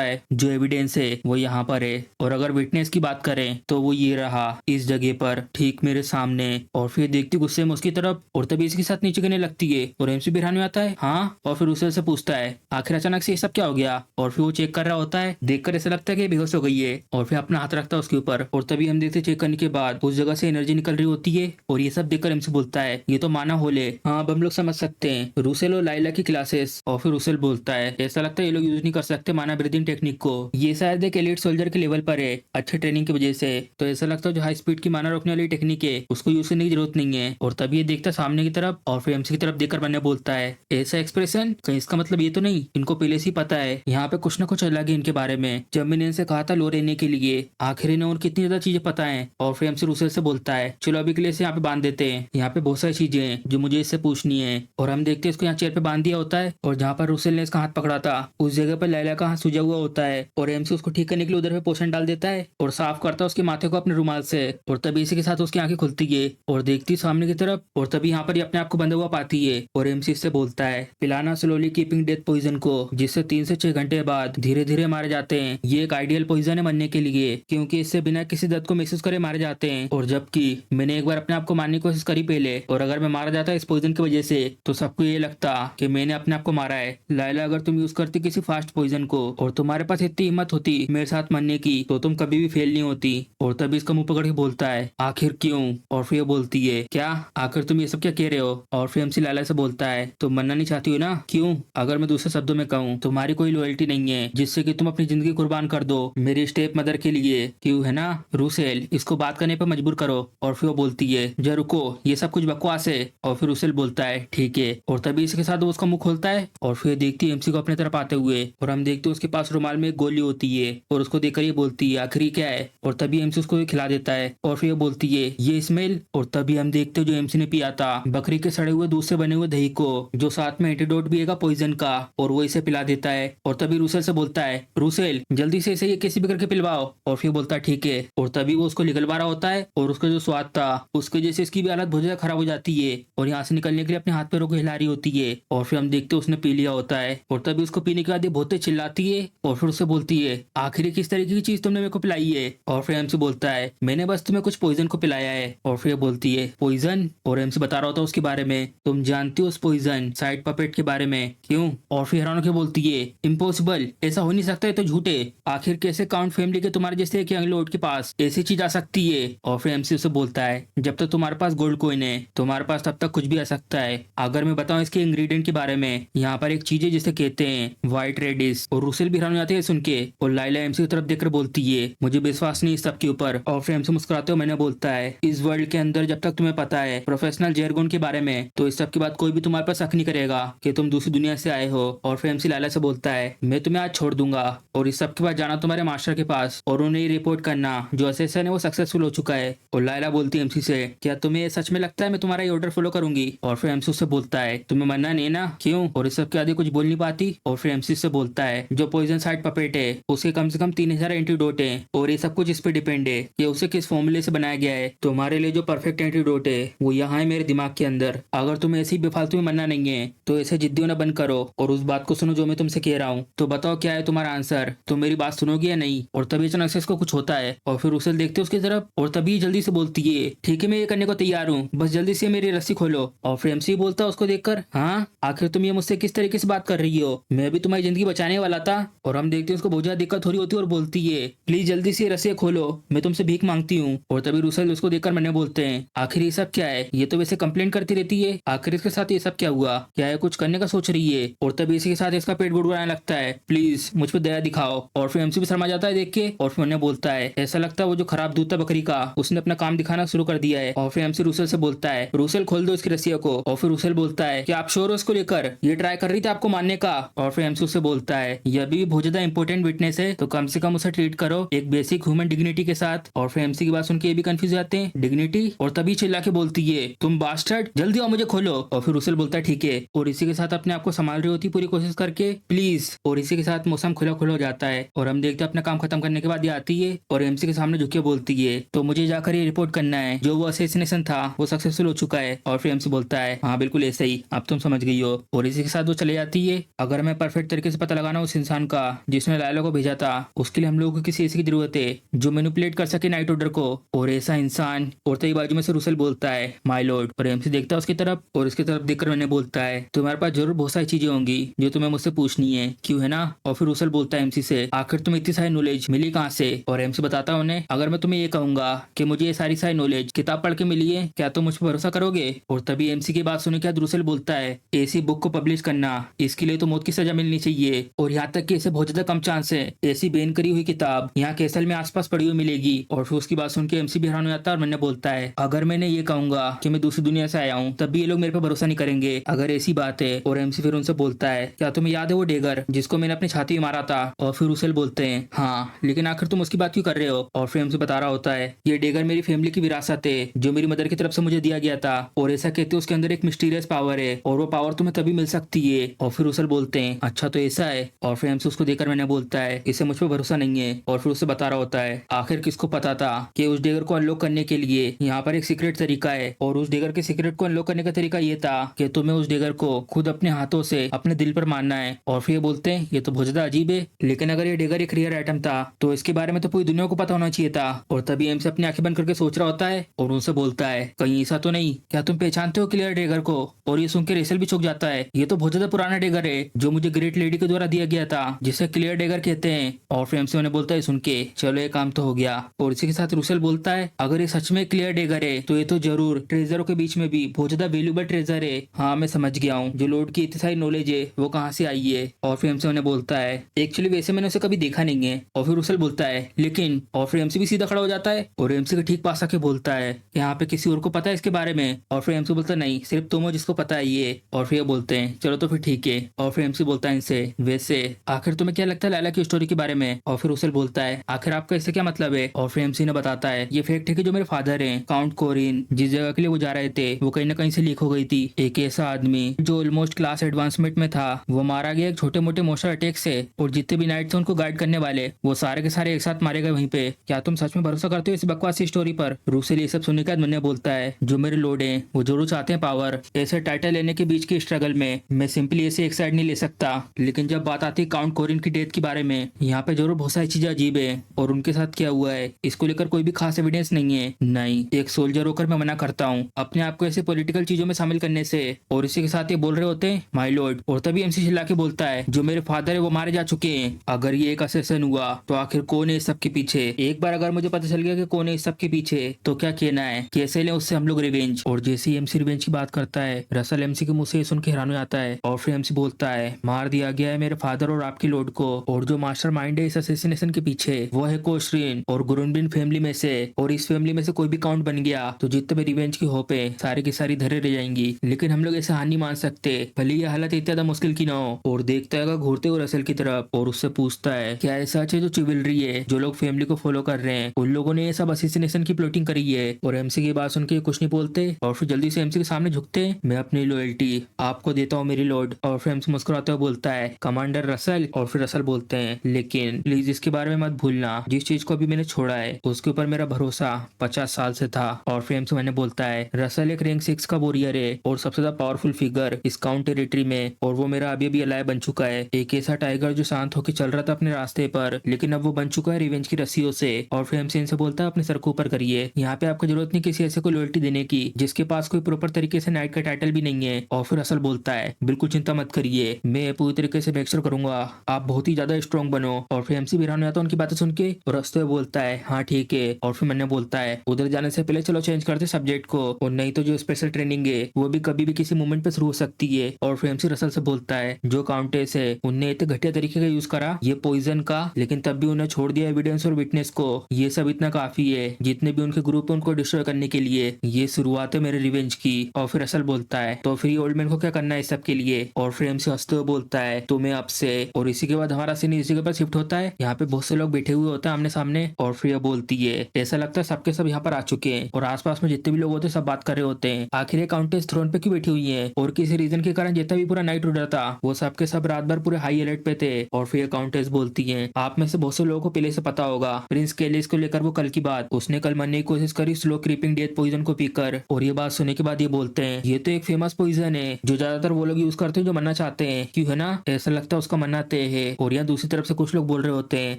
है जो एविडेंस है वो यहाँ पर है। और अगर विटनेस की बात करें तो वो ये रहा इस जगह पर ठीक मेरे सामने और फिर देखती गुस्से में उसकी तरफ और तभी इसके साथ नीचे गिरने लगती है और एमसी भी हैरान में आता है। हाँ, और फिर रुसेल से पूछता है आखिर अचानक से ये सब क्या हो गया। और फिर वो चेक कर रहा होता है, देखकर ऐसा लगता है कि बेहोश हो गई है और फिर अपना हाथ रखता है उसके ऊपर और तभी हम देखते चेक करने के बाद उस जगह से एनर्जी निकल रही होती है और ये सब देखकर एमसी बोलता है ये तो माना होल है। हाँ, अब हम लोग समझ सकते हैं रुसेल और लाइला की क्लासेस। और फिर रुसेल बोलता है ऐसा लगता है ये लोग यूज नहीं कर सकते माना ब्रीदिंग टेक्निक को, ये शायद एक एलीट सोल्जर के लेवल पर है अच्छे ट्रेनिंग की वजह से। तो ऐसा लगता है जो हाई स्पीड की माना रोकने वाली टेक्निक है उसको यूज करने की जरूरत नहीं है। और तभी ये देखता सामने की तरफ और फिर एमसी की तरफ देखकर मैंने बोलता है ऐसा एक्सप्रेशन, कहीं इसका मतलब ये तो नहीं इनको पहले से ही पता है यहाँ पे कुछ ना कुछ अलग है इनके बारे में। जब मैंने इनसे कहा था लो रहने के लिए, आखिर इन्हें और कितनी ज्यादा चीजें पता है। और फिर एमसी रुसेल से बोलता है चलो अभी के लिए इसे यहाँ पे बांध देते हैं, यहाँ पे बहुत सारी चीजें हैं जो मुझे इससे पूछनी है। और हम देखते हैं इसको यहाँ चेयर पे बांध दिया होता है और जहाँ पर रुसेल ने इसका हाथ पकड़ा था उस जगह पर लैला का हाथ सूजा हुआ होता है और एमसी उसको ठीक करने के लिए उधर पे पोषण डाल देता है और साफ करता है उसके माथे को अपने रुमाल से। और तभी इसी के साथ उसकी आंखें खुलती है और देखती सामने की तरफ और तभी यहाँ पर ये अपने आप को बंधा हुआ पाती है और एमसी इससे बोलता है पिलाना स्लोली कीपिंग डेथ पॉइजन को, जिससे 3 से 6 घंटे बाद धीरे धीरे मारे जाते हैं। ये एक आइडियल पॉइजन है मरने के लिए क्योंकि इससे बिना किसी दर्द को महसूस करे मारे जाते हैं। और जबकि मैंने एक बार अपने आप को मारने की कोशिश करी पहले और अगर मैं मारा जाता इस पॉइजन की वजह से तो सबको ये लगता कि मैंने अपने आप को मारा है। लाइला अगर तुम यूज करती किसी फास्ट पॉइजन को और तुम्हारे पास इतनी हिम्मत होती मेरे साथ मरने की तो तुम कभी भी फेल नहीं होती। और तभी इसका मुंह पकड़ के बोलता है आखिर क्यों। और फिर बोलती है क्या आखिर तुम ये सब क्या कह रहे हो। और फिर एमसी लाइला से बोलता है तुम मरना नहीं चाहती हो ना, क्यों। अगर मैं दूसरे शब्दों में कहूँ तुम्हारी कोई लॉयल्टी नहीं है जिससे कि तुम अपनी जिंदगी कुर्बान कर दो मेरी स्टेप मदर के लिए, क्यों है ना। रुसेल इसको बात करने पर मजबूर करो। और फिर वो बोलती है जरा रुको ये सब कुछ बकवास है। और फिर रुसेल बोलता है ठीक है। और तभी इसके साथ वो उसका मुंह खोलता है और फिर देखती है एमसी को अपने तरफ आते हुए और हम देखते हैं उसके पास रुमाल में एक गोली होती है और उसको देखकर ये बोलती है आखिरी क्या है। और तभी एमसी उसको खिला देता है और फिर बोलती है ये स्मेल। और तभी हम देखते हैं जो एमसी ने पिया था बकरी के सड़े हुए दूध से बने हुए दही को जो साथ में एंटीडोट भी है पॉइजन का और वो इसे पिला देता है। और तभी रुसेल से बोलता है रुसेल जल्दी से इसे ये कैसे भी करके पिलवाओ। और फिर बोलता है ठीक है। और तभी वो उसको निगलवा रहा होता है और उसका जो स्वाद था उसकी वजह से इसकी भी हालत बहुत ज्यादा खराब हो जाती है और यहाँ से निकलने के लिए अपने हाथ पैरों को हिला रही होती है। और फिर हम देखते हैं उसने पी लिया होता है और तभी उसको पीने के बाद ये बहुत चिल्लाती है और फिर उससे बोलती है आखिर किस तरीके की चीज तुमने मेरे को पिलाई है। और फिर एमसी बोलता है मैंने बस तुम्हें कुछ पॉइजन को पिलाया है। और फिर बोलती है पॉइजन। और एमसी बता रहा होता है उसके बारे में, तुम जानती हो उस पॉइजन साइड पपेट के बारे में, क्यों। और फिर हैरान होकर बोलती है इम्पॉसिबल, ऐसा हो नहीं सकता है तो झूठे। आखिर कैसे काउंट फैमिली के तुम्हारे जैसे एक यंग लॉर्ड के पास ऐसी चीज आ सकती है। और फिर एमसी उसे बोलता है जब तक तुम्हारे पास गोल्ड कॉइन है तुम्हारे पास तब तक कुछ भी आ सकता है। अगर मैं बताऊं इसके इंग्रेडिएंट के बारे में, यहाँ पर एक चीज है जिसे कहते हैं व्हाइट रेडिस। और रुसेल भी हैरान हो जाते हैं सुन के और लाइला एमसी की तरफ देखकर बोलती है मुझे विश्वास नहीं इस सब के ऊपर। और फिर एमसी मुस्कुराते हुए मैंने बोलता है इस वर्ल्ड के अंदर जब तक तुम्हें पता है प्रोफेशनल जेरगोन के बारे में तो इस सब के बाद कोई भी तुम्हारे पास शक नहीं करेगा कि तुम दूसरी दुनिया से आए हो। और फिर एमसी लाइला से बोलता है मैं तुम्हें आज छोड़ दूंगा और इस सब के बाद जाना तुम्हारे मास्टर के पास और उन्हें रिपोर्ट करना जो असेसन है वो सक्सेसफुल हो चुका है। और लाइला बोलती है एमसी से क्या तुम्हें ये सच में लगता है मैं तुम्हारा ये ऑर्डर फॉलो करूंगी। और फिर एमसी से बोलता है तुम्हें मरना नहीं ना, क्यों। और इस सब के आगे कुछ बोल नहीं पाती। और फिर एमसी से बोलता है जो पॉइजन साइड पपेट है उसके कम से कम 3000 एंटीडोट है और ये सब कुछ इस पे डिपेंड है कि उसे किस फॉर्मूले से बनाया गया है। तुम्हारे लिए जो परफेक्ट एंटीडोट है वो यहाँ है मेरे दिमाग के अंदर। अगर तुम्हें ऐसी बेफालतू में मरना नहीं है तो ऐसे जिद्दी होना बंद करो और उस बात को सुनो जो मैं तुमसे कह रहा हूँ। तो बताओ क्या है तुम्हारा आंसर, तुम मेरी बात सुनोगे या नहीं। और तभी अचानक से इसको कुछ होता है और फिर रुसेल देखते उसकी तरफ और तभी जल्दी से बोलती है ठीक है मैं ये करने को तैयार हूँ, बस जल्दी से मेरी रस्सी खोलो। और फिर एमसी बोलता है उसको देखकर हाँ आखिर तुम ये मुझसे किस तरीके से बात कर रही हो, मैं भी तुम्हारी जिंदगी बचाने वाला था। और हम देखते हैं उसको बहुत ज्यादा दिक्कत हो रही होती है और बोलती है प्लीज जल्दी से रस्सी खोलो मैं तुमसे भीख मांगती हूँ। और तभी रुसेल उसको देखकर मैंने बोलते हैं आखिर ये सब क्या है, ये तो वैसे कंप्लेंट करती रहती है, आखिर इसके साथ ये सब क्या हुआ, क्या है कुछ करने का सोच रही है। और तभी इसी के साथ इसका पेट गुड़गुड़ाने लगता है प्लीज मुझ पर दया दिखाओ। और फिर एमसी भी शर्मा जाता है देख के और फिर उन्हें बोलता है ऐसा लगता है वो जो खराब दूध था बकरी का उसने अपना काम दिखाना शुरू कर दिया है। और फिर एमसी रुसेल से बोलता है रुसेल खोल दो इसकी रस्सियों को। और फिर रुसेल बोलता है कि आप श्योर हो इसको लेकर, ये ट्राई कर रही थी आपको मारने का। और फिर एमसी उससे बोलता है यह भी बहुत ज्यादा इंपॉर्टेंट विटनेस है तो कम से कम उसे ट्रीट करो एक बेसिक ह्यूमन डिग्निटी के साथ। और फिर एमसी की बात सुन के ये भी कंफ्यूज जाते हैं डिग्निटी। और तभी चिल्ला के बोलती है तुम बास्टर्ड जल्दी आओ मुझे खोलो। और फिर रुसेल बोलता है ठीक है और इसी के साथ अपने आप को संभाल रही होती पूरी कोशिश करके प्लीज। और इसी के साथ मौसम खुला खुला हो जाता है और हम देखते हैं अपना काम खत्म करने के बाद ये आती है और एमसी के सामने झुक के बोलती है तो मुझे जाकर ये रिपोर्ट करना है जो वो असैसिनेशन था वो सक्सेसफुल हो चुका है। और फिर एमसी बोलता है हाँ बिल्कुल ऐसा ही, अब तुम समझ गई हो। और इसी के साथ वो चले जाती है। अगर मैं परफेक्ट तरीके से पता लगाना उस इंसान का जिसने लाइला को भेजा था उसके लिए हम लोगों को किसी ऐसी की जरूरत है जो मैनिपुलेट कर सके नाइट ऑर्डर को। और ऐसा इंसान और तभी बाजू में से रुसेल बोलता है माय लॉर्ड, और एमसी देखता है उसकी तरफ और उसकी तरफ देखकर मैंने बोलता है तुम्हारे पास जरूर बहुत सारी चीजें होंगी जो तुम्हें मुझसे पूछनी है, क्यों है ना। और फिर रुसेल बोलता है एमसी से आखिर तुम्हें इतनी सारी नॉलेज मिली कहाँ से। और एमसी बताता है उन्हें अगर मैं तुम्हें ये कहूंगा कि मुझे ये सारी नॉलेज किताब पढ़ के मिली है, क्या तुम मुझ पर भरोसा करोगे। और तभी एमसी की बात सुने के रुसेल बोलता है ऐसी बुक को पब्लिश करना इसके लिए तो मौत की सजा मिलनी चाहिए, और यहाँ तक कि इसे बहुत ज्यादा कम चांस है ऐसी बैन करी हुई किताब यहाँ कैसल में आसपास पड़ी हुई मिलेगी। और फिर उसकी बात सुन के एमसी भी हैरान हो जाता है और मैंने बोलता है अगर मैंने ये कहूंगा कि मैं दूसरी दुनिया से आया हूँ तब भी ये लोग मेरे पे भरोसा नहीं करेंगे अगर ऐसी बात है। और एमसी फिर उनसे बोलता है क्या तुम्हें याद है वो डेगर जिसको मैंने अपनी छाती में मारा था। और फिर रुसेल बोलते हैं हाँ, लेकिन आखिर तुम उसकी बात क्यों कर रहे हो। और फिर एमसी बता रहा होता है ये डेगर मेरी फैमिली की विरासत है जो मेरी मदर की तरफ से मुझे दिया गया था, और ऐसा कहते हैं उसके अंदर एक मिस्टीरियस पावर है और वो पावर तुम्हें तभी मिल सकती है। और फिर रुसेल बोलते हैं अच्छा तो ऐसा है। और फिर एमसी उसको देखकर मैंने बोलता है इसे मुझ पर भरोसा नहीं है। और फिर उसे बता रहा होता है आखिर किसको पता था कि उस डेगर को अनलॉक करने के लिए यहाँ पर एक सीक्रेट तरीका है, और उस डेगर के सीक्रेट को अनलॉक करने का तरीका ये था कि तुम्हें उस डेगर को खुद अपने हाथों से अपने दिल पर मानना है। और फिर ये बोलते हैं ये तो बहुत ज्यादा अजीब है, लेकिन अगर ये डेगर एक रेयर आइटम था तो इसके बारे में तो पूरी दुनिया को पता होना चाहिए था। और तभी एमसी अपनी आंखें बंद करके सोच रहा होता है और उनसे बोलता है कहीं ऐसा तो नहीं, क्या तुम पहचानते हो क्लियर डेगर को। और ये सुन के रेसल भी चौंक जाता है ये तो बहुत ज्यादा पुराना डेगर है जो मुझे ग्रेट लेडी के द्वारा दिया गया था जिसे क्लियर डेगर कहते हैं। और फिर एमसी उन्हें बोलता है सुन के चलो ये काम तो हो गया। और इसी के साथ रुसेल बोलता है अगर ये सच में क्लियर डेगर है तो ये तो जरूर ट्रेजरों के बीच में भी बहुत ज्यादा वैल्यूबल ट्रेजर है। हाँ मैं समझ गया हूँ जो लॉर्ड की इतनी सारी नॉलेज है वो कहाँ से आई है। और फिर एमसी उन्हें बोलता है एक्चुअली वैसे मैंने उसे कभी देखा नहीं है। और फिर रुसेल बोलता है लेकिन, और फिर एमसी भी सीधा खड़ा हो जाता है और एमसी के ठीक पास आके बोलता है यहाँ पे किसी और को पता है इसके बारे में। और फिर एमसी बोलता है नहीं सिर्फ तुम हो जिसको पता है ये। और फिर बोलते हैं चलो तो फिर ठीक है। और फिर एमसी बोलता है इनसे वैसे आखिर तुम्हें क्या लगता है लैला की स्टोरी के बारे में। और फिर रुसेल बोलता है आखिर आपका इससे क्या मतलब है। और फिर एमसी ने बताता है ये फैक्ट है कि जो मेरे फादर हैं काउंट कोरिन जिस जगह के लिए वो जा रहे थे वो कहीं ना कहीं से लीक हो गई थी। एक ऐसा आदमी जो ऑलमोस्ट क्लास एडवांसमेंट में था वो मारा गया एक छोटे मोटे मोस्टर अटैक से, और जितने भी नाइट थे उनको गाइड करने वाले वो सारे के सारे एक साथ मारे गए वहीं पे। क्या तुम सच में भरोसा करते हो इस बकवासी स्टोरी पर। रुसेल ये सब सुनने के बाद मैंने बोलता है जो मेरे लॉर्ड हैं वो जरूर चाहते हैं पावर, ऐसे टाइटल लेने के बीच के स्ट्रगल में मैं सिंपली ऐसे एक साइड नहीं ले सकता। लेकिन जब बात आती है काउंट कोरिन की डेथ के बारे में यहाँ पे जरूर बहुत सारी चीजें अजीब है, और उनके साथ क्या हुआ है इसको लेकर कोई भी खास एविडेंस नहीं है। नहीं, एक सोल्जर होकर मैं मना करता हूँ अपने आप को ऐसे पॉलिटिकल चीजों में शामिल करने से। और इसी के साथ ये बोल रहे होते हैं माय लॉर्ड। और तभी एमसी चिल्ला के बोलता है जो मेरे फादर है वो मारे जा चुके हैं, अगर ये एक असेसन हुआ तो आखिर कौन है इस सब के पीछे। एक बार अगर मुझे पता चल गया कि कौन है इस सब के पीछे तो क्या कहना है, कैसे ले उससे हम लोग रिवेंज। और जैसे ही एमसी रिवेंज की बात करता है रसल एमसी के मुंह से सुन के हैरान हो जाता है। और फिर एमसी बोलता है मार दिया गया है मेरे फादर और आपके लॉर्ड को, और जो मास्टर माइंड है इस असैसिनेशन के पीछे वो है कोशरिन और गुरुनबिन फैमिली में से। और इस फैमिली में से कोई भी काउंट बन गया तो जितने भी रिवेंज की होप है सारी की सारी धरे रह जाएंगी। लेकिन हम लोग ऐसे हार नहीं मान सकते भले ये हालत इतना ज्यादा मुश्किल की ना हो। और देखता है घूरते हुए रसल की तरफ और उससे पूछता है क्या ऐसा है जो चिविलरी है जो लोग फैमिली को फॉलो कर रहे हैं उन लोगों ने ये सब असैसिनेशन की प्लॉटिंग करी है। और एमसी की बात सुन के कुछ नहीं बोलते और फिर जल्दी से एमसी के सामने झुकते मैं अपनी लॉयल्टी आपको देता हूँ मेरी लॉर्ड। और फिर एमसी मुस्कुराते हुए बोलता है कमांडर रसल। और फिर रसल बोलते हैं लेकिन प्लीज इसके बारे में मत भूलना जिस चीज को अभी मैंने छोड़ा है उसके ऊपर मेरा भरोसा 50 साल से था। और फिर एमसी मैंने बोलता है रसल एक रैंक 6 का वॉरियर है और सबसे ज्यादा पावरफुल फिगर इस काउंट टेरिटरी में, और वो मेरा अभी भी अलाय बन चुका है। एक ऐसा टाइगर जो शांत होकर चल रहा था अपने रास्ते पर लेकिन अब वो बन चुका है रिवेंज की रस्सियों से। और फिर एमसी इनसे बोलता है अपने सर को ऊपर करिए, यहाँ पे आपको जरूरत नहीं किसी ऐसे को लॉयल्टी देने की जिसके पास कोई प्रॉपर तरीके से नाइट का टाइटल भी नहीं है। और फिर रसल बोलता है बिल्कुल चिंता मत करिए मैं पूरी तरीके से मेक श्योर करूंगा आप बहुत ही ज्यादा स्ट्रॉन्ग बनो। और फिर एमसी हैरान हो जाता है उनकी बातें सुन के और रस्ते में बोलता है हाँ ठीक है। और फिर मैंने बोलता है उधर जाने से पहले चलो चेंज करते सब्जेक्ट को, और नहीं तो जो स्पेशल ट्रेनिंग है वो भी कभी भी किसी मोमेंट पे शुरू हो सकती है। और फिर एमसी रसल से बोलता है जो काउंटेस है उनने इतने घटिया तरीके का यूज करा ये पॉइजन का, लेकिन तब भी उन्हें छोड़ दिया एविडेंस और विटनेस को, ये सब इतना काफी है जितने भी उनके ग्रुप है उनको डिस्ट्रॉय करने के लिए। ये शुरुआत है मेरे रिवेंज की। और फिर रसल बोलता है तो फिर ओल्ड मैन को क्या करना है इस सब के लिए। और फिर एमसी हंसते हुए बोलता है तुम्हें अब से। और इसी के बाद हमारा सीन इसी के ऊपर शिफ्ट होता है, यहाँ पे बहुत से लोग बैठे हुए होते हैं आमने सामने। और फिर ये बोलती है ऐसा लगता है सबके सब यहाँ पर आ चुके हैं और आसपास में जितने भी लोग होते हैं सब बात कर रहे होते हैं आखिर ये काउंटेस थ्रोन पे क्यों बैठी हुई है, और किसी रीजन के कारण जितना भी पूरा नाइट उड़ रहा था वो सबके सब रात भर पूरे हाई अलर्ट पे थे। और फिर काउंटेस बोलती है आप में से बहुत से लोगों को पहले से पता होगा प्रिंस केलिस को लेकर वो कल की बात उसने कल मरने की कोशिश करी स्लो क्रीपिंग डेथ पॉइजन को पीकर। और ये बात सुनने के बाद ये बोलते हैं ये तो एक फेमस पॉइजन है जो ज्यादातर वो लोग यूज करते हैं जो मरना चाहते हैं, क्यों है ना, ऐसा लगता है उसका मरना तय है। और यहाँ दूसरी तरफ से कुछ लोग बोल रहे होते हैं